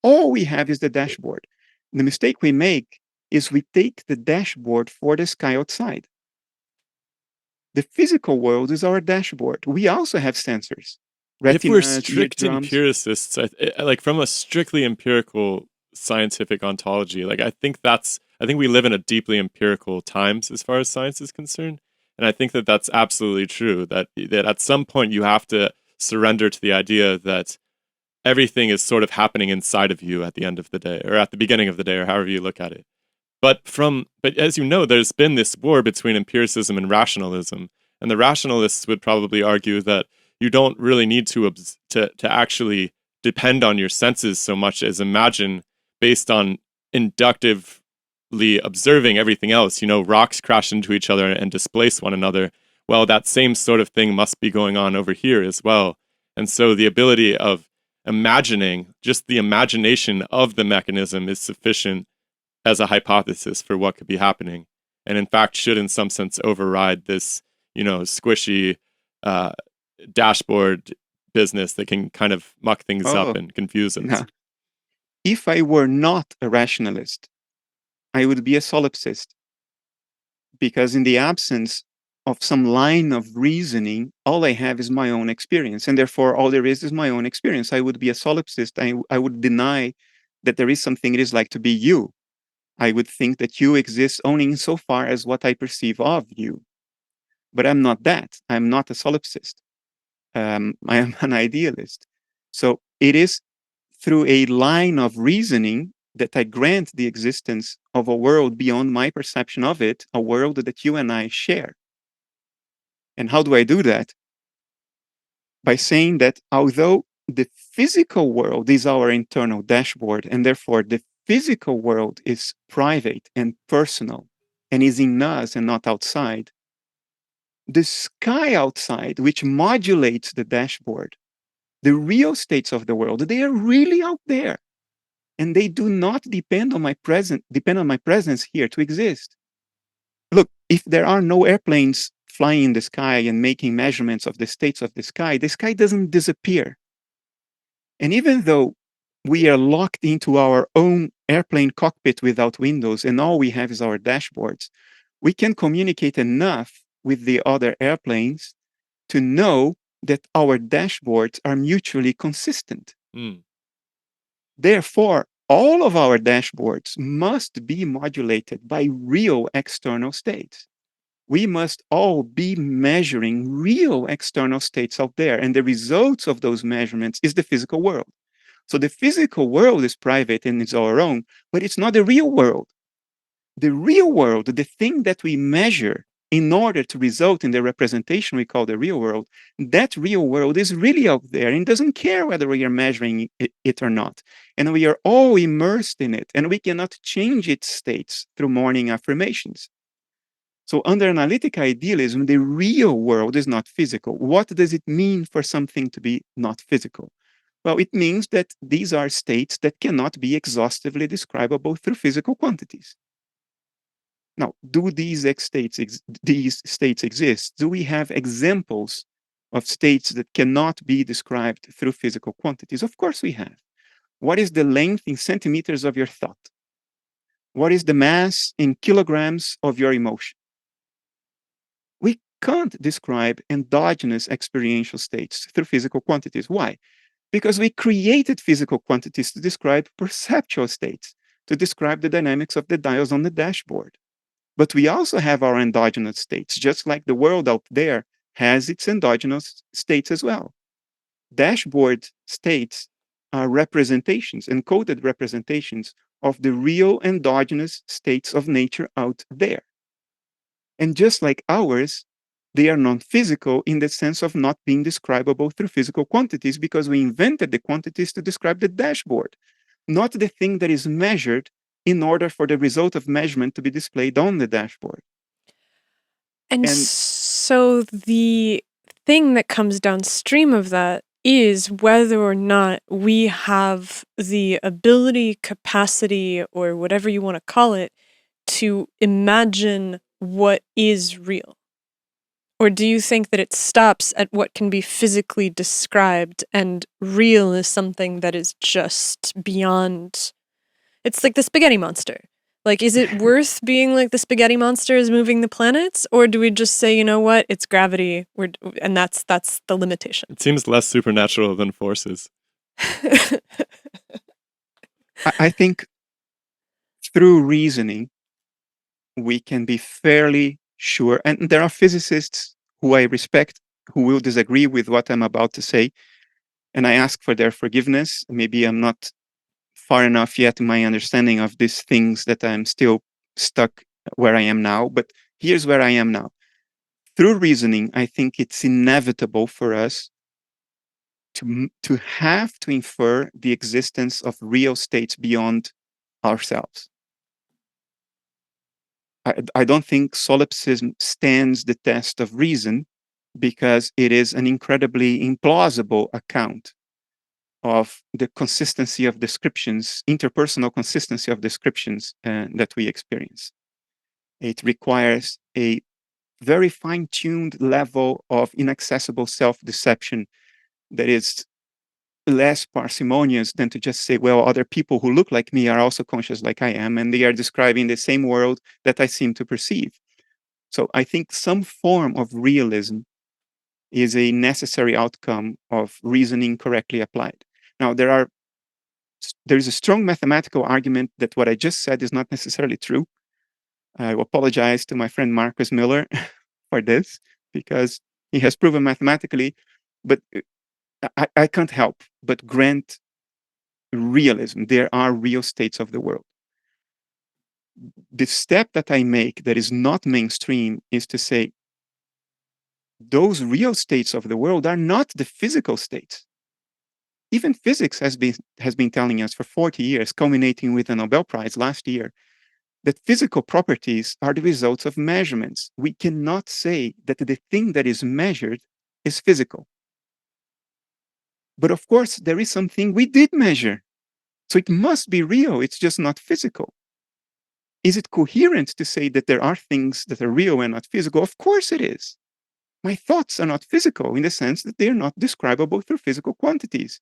All we have is the dashboard. The mistake we make is we take the dashboard for the sky outside. The physical world is our dashboard. We also have sensors. If we're Retinas, strict eardrums. empiricists, like from a strictly empirical scientific ontology, like I think we live in a deeply empirical times as far as science is concerned. And I think that that's absolutely true, that at some point you have to surrender to the idea that everything is sort of happening inside of you at the end of the day, or at the beginning of the day, or however you look at it. But as you know, there's been this war between empiricism and rationalism. And the rationalists would probably argue that you don't really need to actually depend on your senses so much as imagine based on inductively observing everything else. Rocks crash into each other and displace one another. Well, that same sort of thing must be going on over here as well. And so the ability of imagining, just the imagination of the mechanism is sufficient as a hypothesis for what could be happening. And in fact, should in some sense override this, squishy dashboard business that can kind of muck things up and confuse us. No. If I were not a rationalist, I would be a solipsist. Because in the absence of some line of reasoning, all I have is my own experience. And therefore, all there is my own experience. I would be a solipsist. I would deny that there is something it is like to be you. I would think that you exist only insofar as what I perceive of you. But I'm not that. I'm not a solipsist. I am an idealist. So it is through a line of reasoning that I grant the existence of a world beyond my perception of it, a world that you and I share. And how do I do that? By saying that although the physical world is our internal dashboard, and therefore the physical world is private and personal and is in us and not outside, the sky outside, which modulates the dashboard, the real states of the world, they are really out there. And they do not depend on my presence here to exist. Look, if there are no airplanes flying in the sky and making measurements of the states of the sky doesn't disappear. And even though we are locked into our own airplane cockpit without windows and all we have is our dashboards, we can communicate enough with the other airplanes to know that our dashboards are mutually consistent. Therefore, all of our dashboards must be modulated by real external states. We must all be measuring real external states out there, and the results of those measurements is the physical world. So the physical world is private and it's our own, but it's not the real world. The real world, the thing that we measure in order to result in the representation we call the real world, that real world is really out there and doesn't care whether we are measuring it or not. And we are all immersed in it, and we cannot change its states through morning affirmations. So under analytic idealism, the real world is not physical. What does it mean for something to be not physical? Well, it means that these are states that cannot be exhaustively describable through physical quantities. Now, do these states exist? Do we have examples of states that cannot be described through physical quantities? Of course we have. What is the length in centimeters of your thought? What is the mass in kilograms of your emotion? We can't describe endogenous experiential states through physical quantities. Why? Because we created physical quantities to describe perceptual states, to describe the dynamics of the dials on the dashboard. But we also have our endogenous states, just like the world out there has its endogenous states as well. Dashboard states are representations, encoded representations of the real endogenous states of nature out there. And just like ours, they are non-physical in the sense of not being describable through physical quantities, because we invented the quantities to describe the dashboard, not the thing that is measured in order for the result of measurement to be displayed on the dashboard. And so the thing that comes downstream of that is whether or not we have the ability, capacity, or whatever you want to call it, to imagine what is real. Or do you think that it stops at what can be physically described and real is something that is just beyond? It's like the spaghetti monster. Like, is it worth being like the spaghetti monster is moving the planets? Or do we just say, you know what, it's gravity, and that's the limitation? It seems less supernatural than forces. I think through reasoning, we can be fairly sure, and there are physicists who I respect who will disagree with what I'm about to say, and I ask for their forgiveness. Maybe I'm not far enough yet in my understanding of these things that I'm still stuck where I am now, but here's where I am now. Through reasoning, I think it's inevitable for us to have to infer the existence of real states beyond ourselves. I don't think solipsism stands the test of reason, because it is an incredibly implausible account of the consistency of descriptions, interpersonal consistency of descriptions that we experience. It requires a very fine-tuned level of inaccessible self-deception that is less parsimonious than to just say, well, other people who look like me are also conscious like I am, and they are describing the same world that I seem to perceive. So I think some form of realism is a necessary outcome of reasoning correctly applied. Now, there is a strong mathematical argument that what I just said is not necessarily true. I apologize to my friend Marcus Miller for this, because he has proven mathematically, but I can't help but grant realism. There are real states of the world. The step that I make that is not mainstream is to say, those real states of the world are not the physical states. Even physics has been telling us for 40 years, culminating with a Nobel Prize last year, that physical properties are the results of measurements. We cannot say that the thing that is measured is physical. But of course, there is something we did measure. So it must be real, it's just not physical. Is it coherent to say that there are things that are real and not physical? Of course it is. My thoughts are not physical in the sense that they're not describable through physical quantities.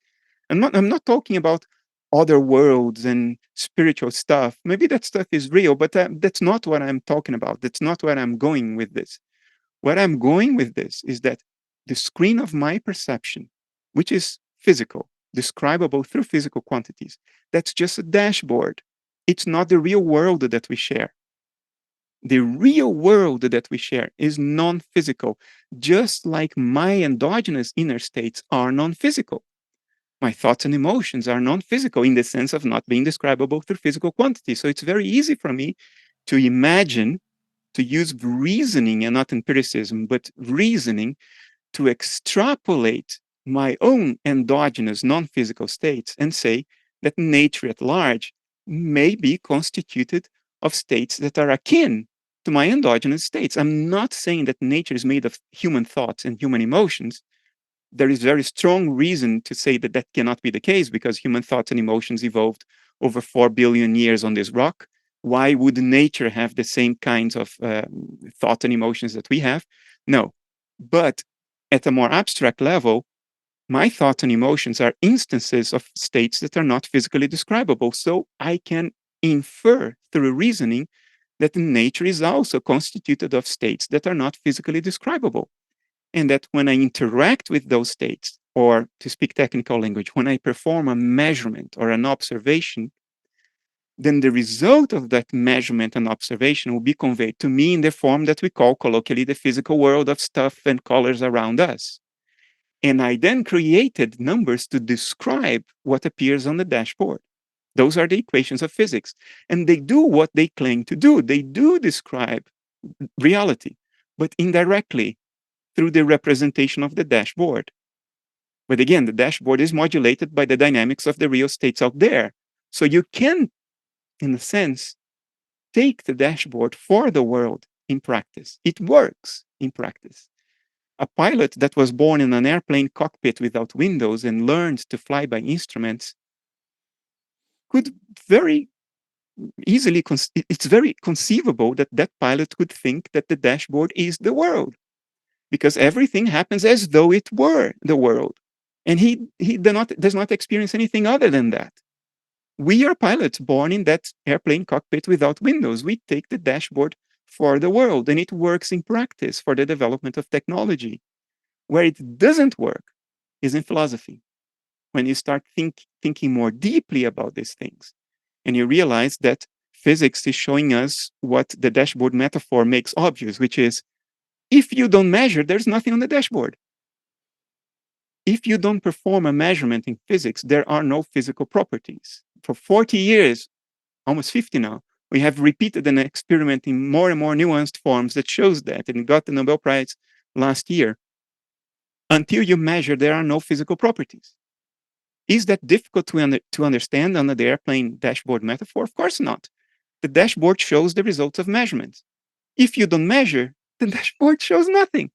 I'm not talking about other worlds and spiritual stuff. Maybe that stuff is real, but that's not what I'm talking about. That's not where I'm going with this. Where I'm going with this is that the screen of my perception, which is physical, describable through physical quantities, that's just a dashboard. It's not the real world that we share. The real world that we share is non-physical, just like my endogenous inner states are non-physical. My thoughts and emotions are non-physical in the sense of not being describable through physical quantities. So it's very easy for me to imagine, to use reasoning and not empiricism, but reasoning to extrapolate my own endogenous non-physical states and say that nature at large may be constituted of states that are akin to my endogenous states. I'm not saying that nature is made of human thoughts and human emotions. There is very strong reason to say that that cannot be the case, because human thoughts and emotions evolved over 4 billion years on this rock. Why would nature have the same kinds of thoughts and emotions that we have? No. But at a more abstract level, My thoughts and emotions are instances of states that are not physically describable. So I can infer through reasoning that nature is also constituted of states that are not physically describable. And that when I interact with those states, or to speak technical language, when I perform a measurement or an observation, then the result of that measurement and observation will be conveyed to me in the form that we call colloquially the physical world of stuff and colors around us. And I then created numbers to describe what appears on the dashboard. Those are the equations of physics. And they do what they claim to do. They do describe reality, but indirectly through the representation of the dashboard. But again, the dashboard is modulated by the dynamics of the real states out there. So you can, in a sense, take the dashboard for the world in practice. It works in practice. A pilot that was born in an airplane cockpit without windows and learned to fly by instruments could very easily, it's very conceivable that that pilot could think that the dashboard is the world, because everything happens as though it were the world. And he does not experience anything other than that. We are pilots born in that airplane cockpit without windows. We take the dashboard for the world, and it works in practice for the development of technology. Where it doesn't work is in philosophy. When you start thinking more deeply about these things, and you realize that physics is showing us what the dashboard metaphor makes obvious, which is, if you don't measure, there's nothing on the dashboard. If you don't perform a measurement in physics, there are no physical properties. For 40 years, almost 50 now, we have repeated an experiment in more and more nuanced forms that shows that, and got the Nobel Prize last year. Until you measure, there are no physical properties. Is that difficult to understand under the airplane dashboard metaphor? Of course not. The dashboard shows the results of measurements. If you don't measure, the dashboard shows nothing.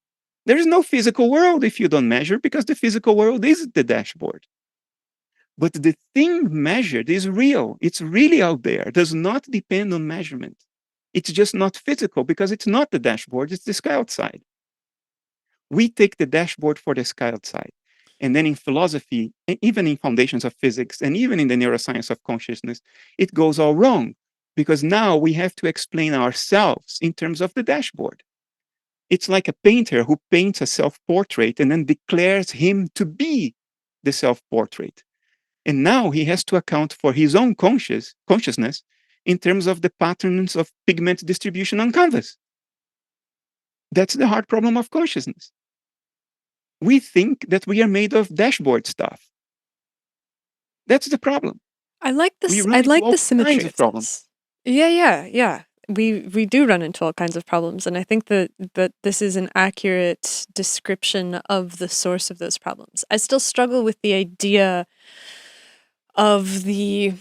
There is no physical world if you don't measure, because the physical world is the dashboard. But the thing measured is real. It's really out there. It does not depend on measurement. It's just not physical because it's not the dashboard, it's the sky outside. We take the dashboard for the sky outside. And then in philosophy, and even in foundations of physics, and even in the neuroscience of consciousness, it goes all wrong, because now we have to explain ourselves in terms of the dashboard. It's like a painter who paints a self-portrait and then declares him to be the self-portrait. And now he has to account for his own consciousness in terms of the patterns of pigment distribution on canvas. That's the hard problem of consciousness. We think that we are made of dashboard stuff. That's the problem. I like We this. run I into like all the symmetry kinds of of problems. this. Yeah. We do run into all kinds of problems, and I think that this is an accurate description of the source of those problems. I still struggle with the idea of the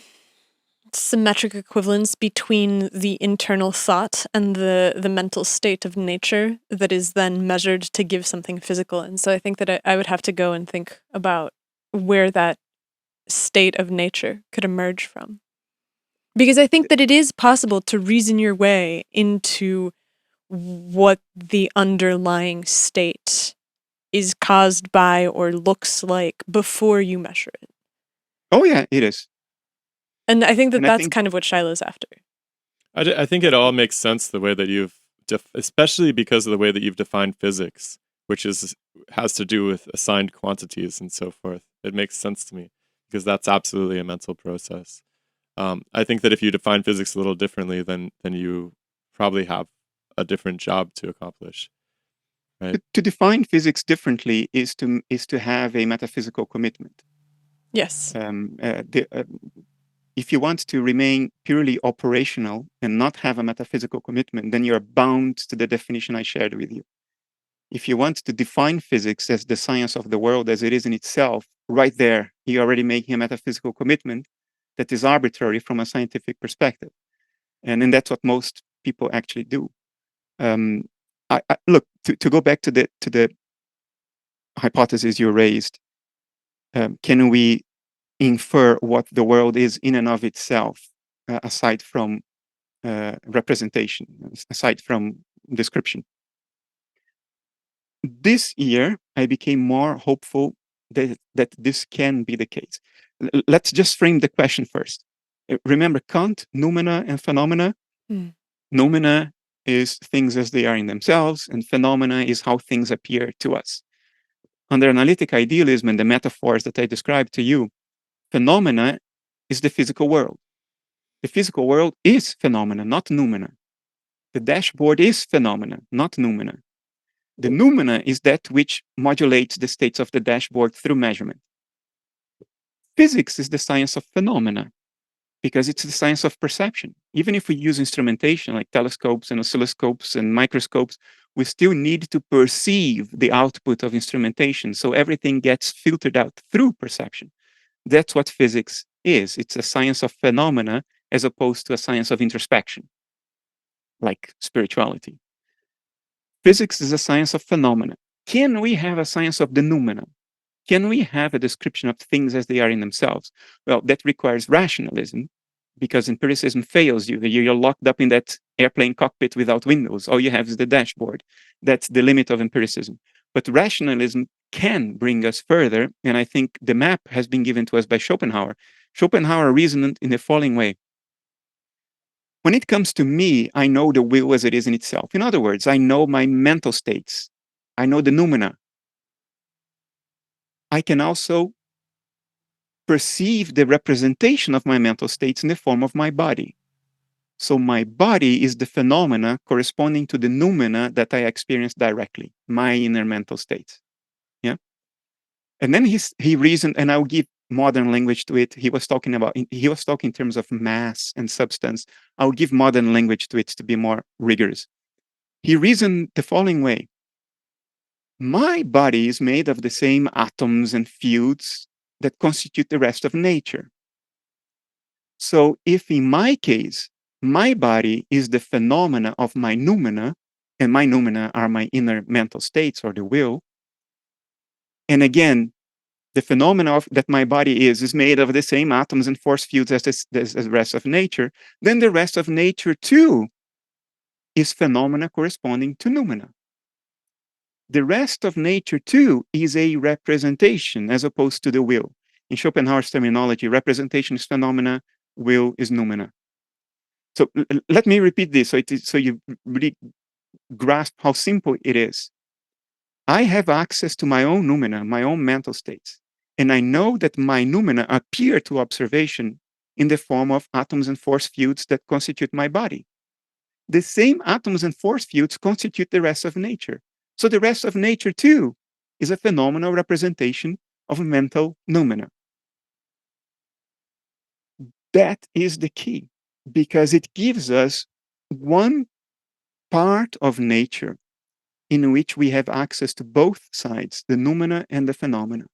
symmetric equivalence between the internal thought and the mental state of nature that is then measured to give something physical. And so I think that I would have to go and think about where that state of nature could emerge from. Because I think that it is possible to reason your way into what the underlying state is caused by or looks like before you measure it. Oh yeah, it is. And I think that And I that's think kind of what Shiloh's after. I think it all makes sense the way that you've, especially because of the way that you've defined physics, which has to do with assigned quantities and so forth. It makes sense to me because that's absolutely a mental process. I think that if you define physics a little differently, then you probably have a different job to accomplish. Right? to define physics differently is to have a metaphysical commitment. Yes. If you want to remain purely operational and not have a metaphysical commitment, then you're bound to the definition I shared with you. If you want to define physics as the science of the world as it is in itself, right there, you're already making a metaphysical commitment that is arbitrary from a scientific perspective. And then that's what most people actually do. Look, to go back to the hypothesis you raised, can we infer what the world is in and of itself, aside from representation, aside from description? This year, I became more hopeful that this can be the case. Let's just frame the question first. Remember Kant, noumena and phenomena? Noumena is things as they are in themselves, and phenomena is how things appear to us. Under analytic idealism and the metaphors that I described to you, phenomena is the physical world. The physical world is phenomena, not noumena. The dashboard is phenomena, not noumena. The noumena is that which modulates the states of the dashboard through measurement. Physics is the science of phenomena because it's the science of perception. Even if we use instrumentation like telescopes and oscilloscopes and microscopes, we still need to perceive the output of instrumentation. So everything gets filtered out through perception. That's what physics is. It's a science of phenomena as opposed to a science of introspection, like spirituality. Physics is a science of phenomena. Can we have a science of the noumena? Can we have a description of things as they are in themselves? Well, that requires rationalism, because empiricism fails you. You're locked up in that airplane cockpit without windows. All you have is the dashboard. That's the limit of empiricism. But rationalism can bring us further, and I think the map has been given to us by Schopenhauer. Schopenhauer reasoned in the following way. When it comes to me, I know the will as it is in itself. In other words, I know my mental states. I know the noumena. I can also perceive the representation of my mental states in the form of my body. So my body is the phenomena corresponding to the noumena that I experience directly, my inner mental states. Yeah. And then he reasoned, and I'll give modern language to it. He was talking in terms of mass and substance. I'll give modern language to it to be more rigorous. He reasoned the following way. My body is made of the same atoms and fields that constitute the rest of nature. So if in my case, my body is the phenomena of my noumena, and my noumena are my inner mental states or the will, and again, the phenomena that my body is made of the same atoms and force fields as the rest of nature, then the rest of nature too is phenomena corresponding to noumena. The rest of nature too is a representation as opposed to the will. In Schopenhauer's terminology, representation is phenomena, will is noumena. So let me repeat this so you really grasp how simple it is. I have access to my own noumena, my own mental states, and I know that my noumena appear to observation in the form of atoms and force fields that constitute my body. The same atoms and force fields constitute the rest of nature. So the rest of nature too is a phenomenal representation of mental noumena. That is the key, because it gives us one part of nature in which we have access to both sides, the noumena and the phenomena.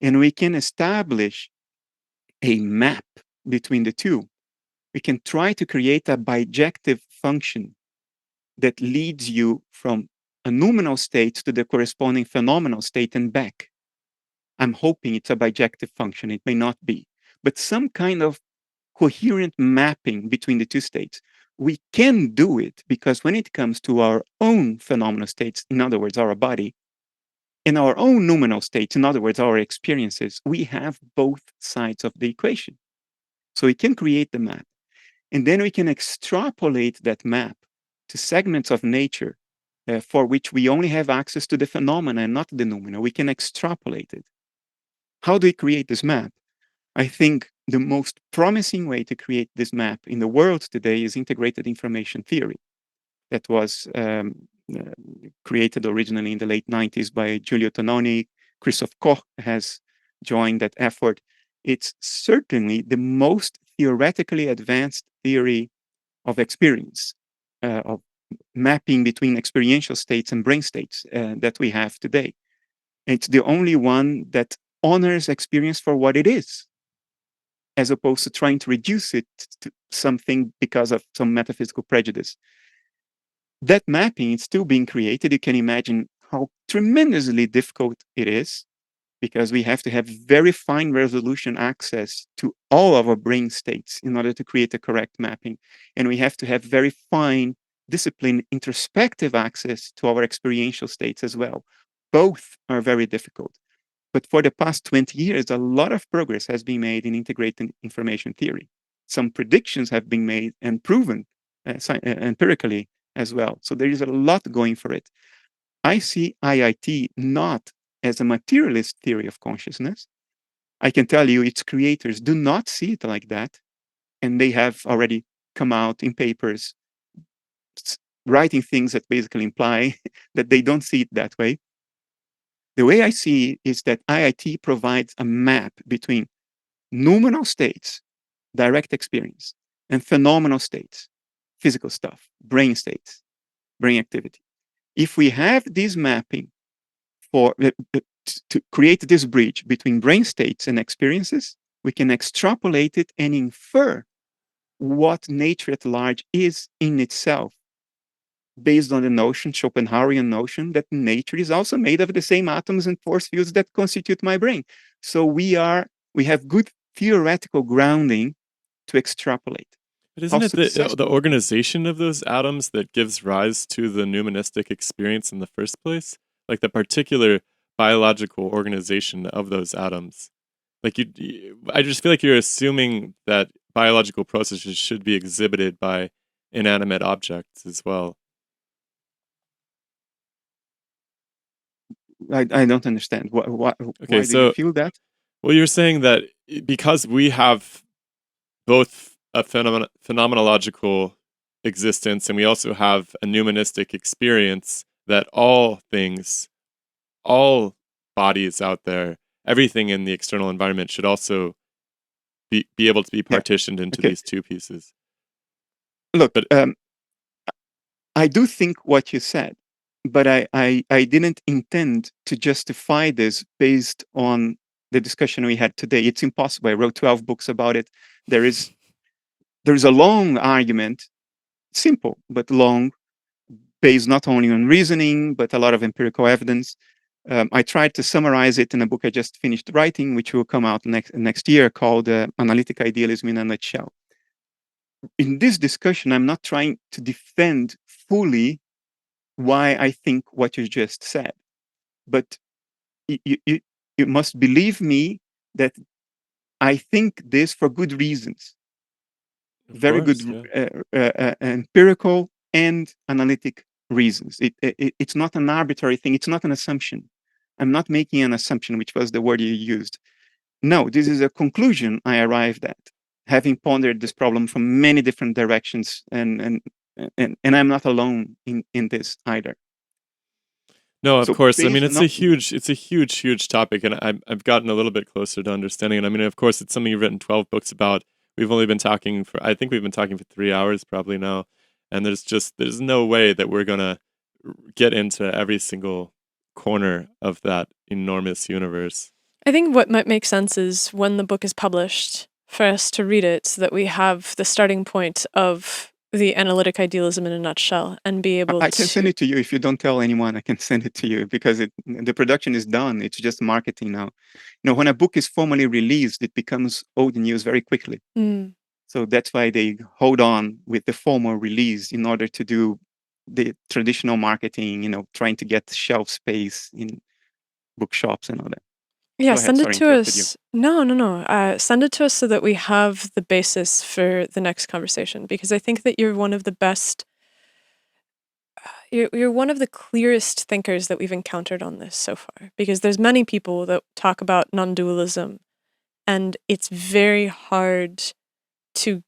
And we can establish a map between the two. We can try to create a bijective function that leads you from a noumenal state to the corresponding phenomenal state and back. I'm hoping it's a bijective function. It may not be, but some kind of coherent mapping between the two states. We can do it because when it comes to our own phenomenal states, in other words, our body, in our own noumenal states, in other words, our experiences, we have both sides of the equation. So we can create the map. And then we can extrapolate that map to segments of nature for which we only have access to the phenomena and not the noumena. We can extrapolate it. How do we create this map? I think the most promising way to create this map in the world today is integrated information theory. That was created originally in the late 90s by Giulio Tononi. Christoph Koch has joined that effort. It's certainly the most theoretically advanced theory of experience, of mapping between experiential states and brain states that we have today. It's the only one that honors experience for what it is, as opposed to trying to reduce it to something because of some metaphysical prejudice. That mapping is still being created. You can imagine how tremendously difficult it is, because we have to have very fine resolution access to all of our brain states in order to create a correct mapping. And we have to have very fine, disciplined, introspective access to our experiential states as well. Both are very difficult. But for the past 20 years, a lot of progress has been made in integrated information theory. Some predictions have been made and proven empirically as well. So there is a lot going for it. I see IIT not as a materialist theory of consciousness. I can tell you its creators do not see it like that. And they have already come out in papers writing things that basically imply that they don't see it that way. The way I see it is that IIT provides a map between noumenal states, direct experience, and phenomenal states, physical stuff, brain states, brain activity. If we have this mapping to create this bridge between brain states and experiences, we can extrapolate it and infer what nature at large is in itself, based on the notion, Schopenhauerian notion, that nature is also made of the same atoms and force fields that constitute my brain. So we have good theoretical grounding to extrapolate. But isn't it the organization of those atoms that gives rise to the numenistic experience in the first place? Like the particular biological organization of those atoms. Like I just feel like you're assuming that biological processes should be exhibited by inanimate objects as well. I don't understand. Why do you feel that? Well, you're saying that because we have both a phenomenological existence and we also have a numenistic experience, that all things, all bodies out there, everything in the external environment should also be able to be partitioned into these two pieces. Look, I do think what you said, but I didn't intend to justify this based on the discussion we had today. It's impossible. I wrote 12 books about it. There's a long argument, simple but long, based not only on reasoning, but a lot of empirical evidence. I tried to summarize it in a book I just finished writing, which will come out next year, called Analytic Idealism in a Nutshell. In this discussion, I'm not trying to defend fully why I think what you just said, but you must believe me that I think this for good reasons. Very good empirical and analytic reasons. It's not an arbitrary thing. It's not an assumption. I'm not making an assumption, which was the word you used. No, this is a conclusion I arrived at, having pondered this problem from many different directions, and I'm not alone in this either. No, of course. I mean, it's a huge topic, and I've gotten a little bit closer to understanding it. I mean, of course, it's something you've written 12 books about. We've only been talking I think we've been talking for 3 hours probably now, and there's no way that we're gonna get into every single corner of that enormous universe. I think what might make sense is when the book is published, for us to read it so that we have the starting point of the analytic idealism in a nutshell and be able to... I can send it to you. If you don't tell anyone, I can send it to you, because the production is done. It's just marketing now. When a book is formally released, it becomes old news very quickly. So that's why they hold on with the formal release in order to do the traditional marketing, trying to get shelf space in bookshops and all that. Yeah, send it to us. No. Send it to us so that we have the basis for the next conversation, because I think that you're one of the best, you're one of the clearest thinkers that we've encountered on this so far, because there's many people that talk about non-dualism, and it's very hard to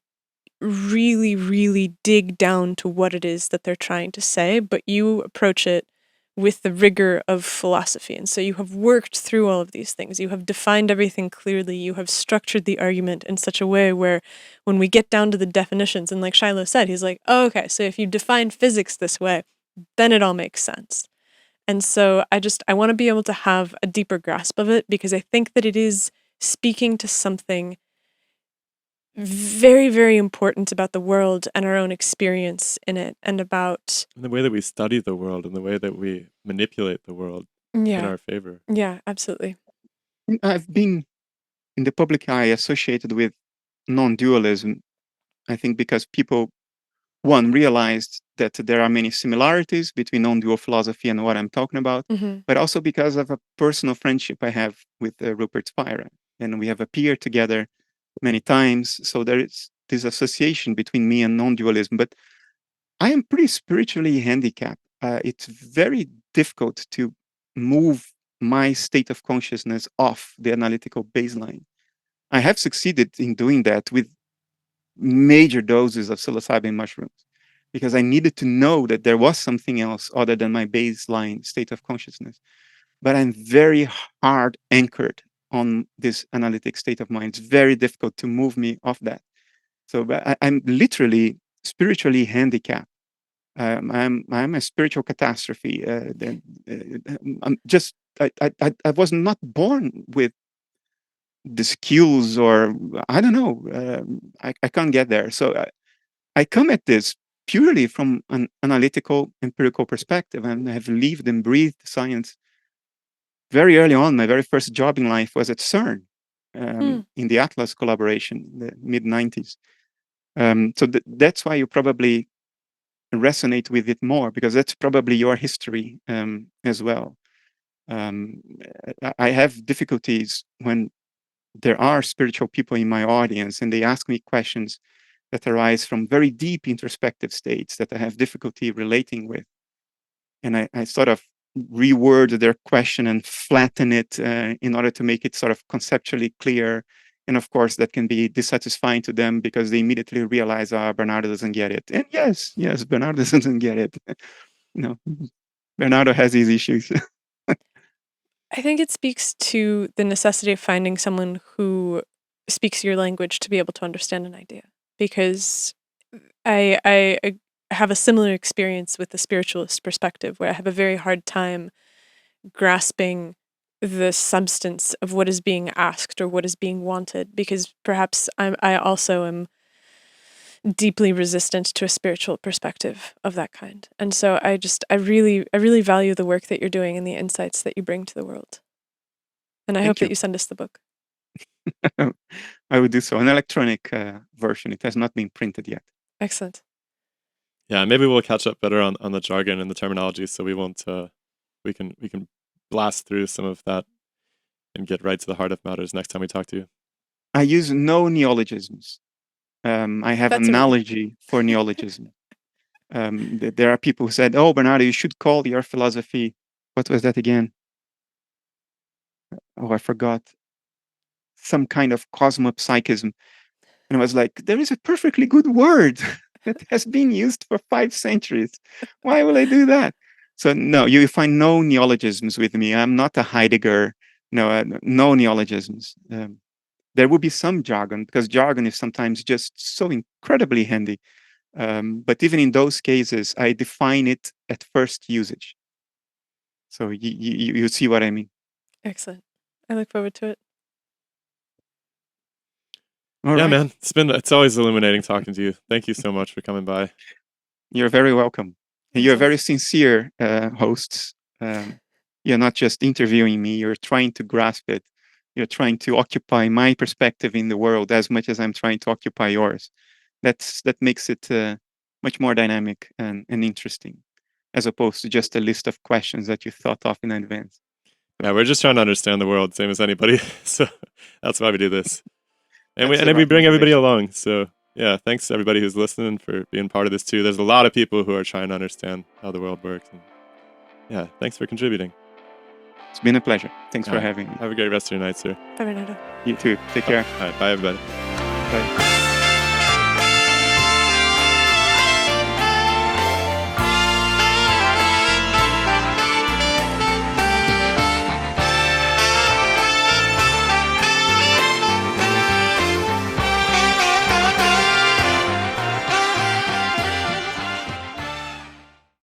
really, really dig down to what it is that they're trying to say, but you approach it with the rigor of philosophy. And so you have worked through all of these things. You have defined everything clearly. You have structured the argument in such a way where when we get down to the definitions, and like Shiloh said, he's like, oh, okay, so if you define physics this way, then it all makes sense. And so I want to be able to have a deeper grasp of it, because I think that it is speaking to something very, very important about the world and our own experience in it, and about... And the way that we study the world and the way that we manipulate the world in our favor. Yeah, absolutely. I've been in the public eye associated with non-dualism, I think, because people one, realized that there are many similarities between non-dual philosophy and what I'm talking about, but also because of a personal friendship I have with Rupert Spira. And we have appeared together many times. So there is this association between me and non-dualism. But I am pretty spiritually handicapped. It's very difficult to move my state of consciousness off the analytical baseline. I have succeeded in doing that with major doses of psilocybin mushrooms because I needed to know that there was something else other than my baseline state of consciousness. But I'm very hard anchored on this analytic state of mind. It's very difficult to move me off that. So I'm literally spiritually handicapped. I'm a spiritual catastrophe. I was not born with the skills, or I don't know. I can't get there. So I come at this purely from an analytical, empirical perspective, and have lived and breathed science. Very early on, my very first job in life was at CERN in the Atlas collaboration, in the mid-90s. So that's why you probably resonate with it more, because that's probably your history as well. I have difficulties when there are spiritual people in my audience and they ask me questions that arise from very deep introspective states that I have difficulty relating with. And I sort of reword their question and flatten it in order to make it sort of conceptually clear. And of course, that can be dissatisfying to them because they immediately realize, Bernardo doesn't get it. And yes, Bernardo doesn't get it. Bernardo has these issues. I think it speaks to the necessity of finding someone who speaks your language to be able to understand an idea. Because I have a similar experience with the spiritualist perspective, where I have a very hard time grasping the substance of what is being asked or what is being wanted, because perhaps I also am deeply resistant to a spiritual perspective of that kind. And so I really value the work that you're doing and the insights that you bring to the world. And I hope that you send us the book. I would do so. An electronic version. It has not been printed yet. Excellent. Yeah, maybe we'll catch up better on the jargon and the terminology, so we won't we can blast through some of that and get right to the heart of matters next time we talk to you. I use no neologisms. I have an analogy for neologism. There are people who said, "Oh, Bernardo, you should call your philosophy." What was that again? Oh, I forgot. Some kind of cosmopsychism. And I was like, there is a perfectly good word that has been used for 5 centuries. Why will I do that? So no, you find no neologisms with me. I'm not a Heidegger. No, no neologisms. There will be some jargon, because jargon is sometimes just so incredibly handy. But even in those cases, I define it at first usage. So you see what I mean. Excellent. I look forward to it. All right, man. It's always illuminating talking to you. Thank you so much for coming by. You're very welcome. And you're very sincere hosts. You're not just interviewing me. You're trying to grasp it. You're trying to occupy my perspective in the world as much as I'm trying to occupy yours. That makes it much more dynamic and interesting, as opposed to just a list of questions that you thought of in advance. Yeah, we're just trying to understand the world, same as anybody. So that's why we do this. And we bring everybody along. So yeah, thanks to everybody who's listening for being part of this too. There's a lot of people who are trying to understand how the world works. And yeah, thanks for contributing. It's been a pleasure. Thanks for having me. Have a great rest of your night, sir. Bye, Bernardo. You too. Take care. All right, bye everybody. Bye.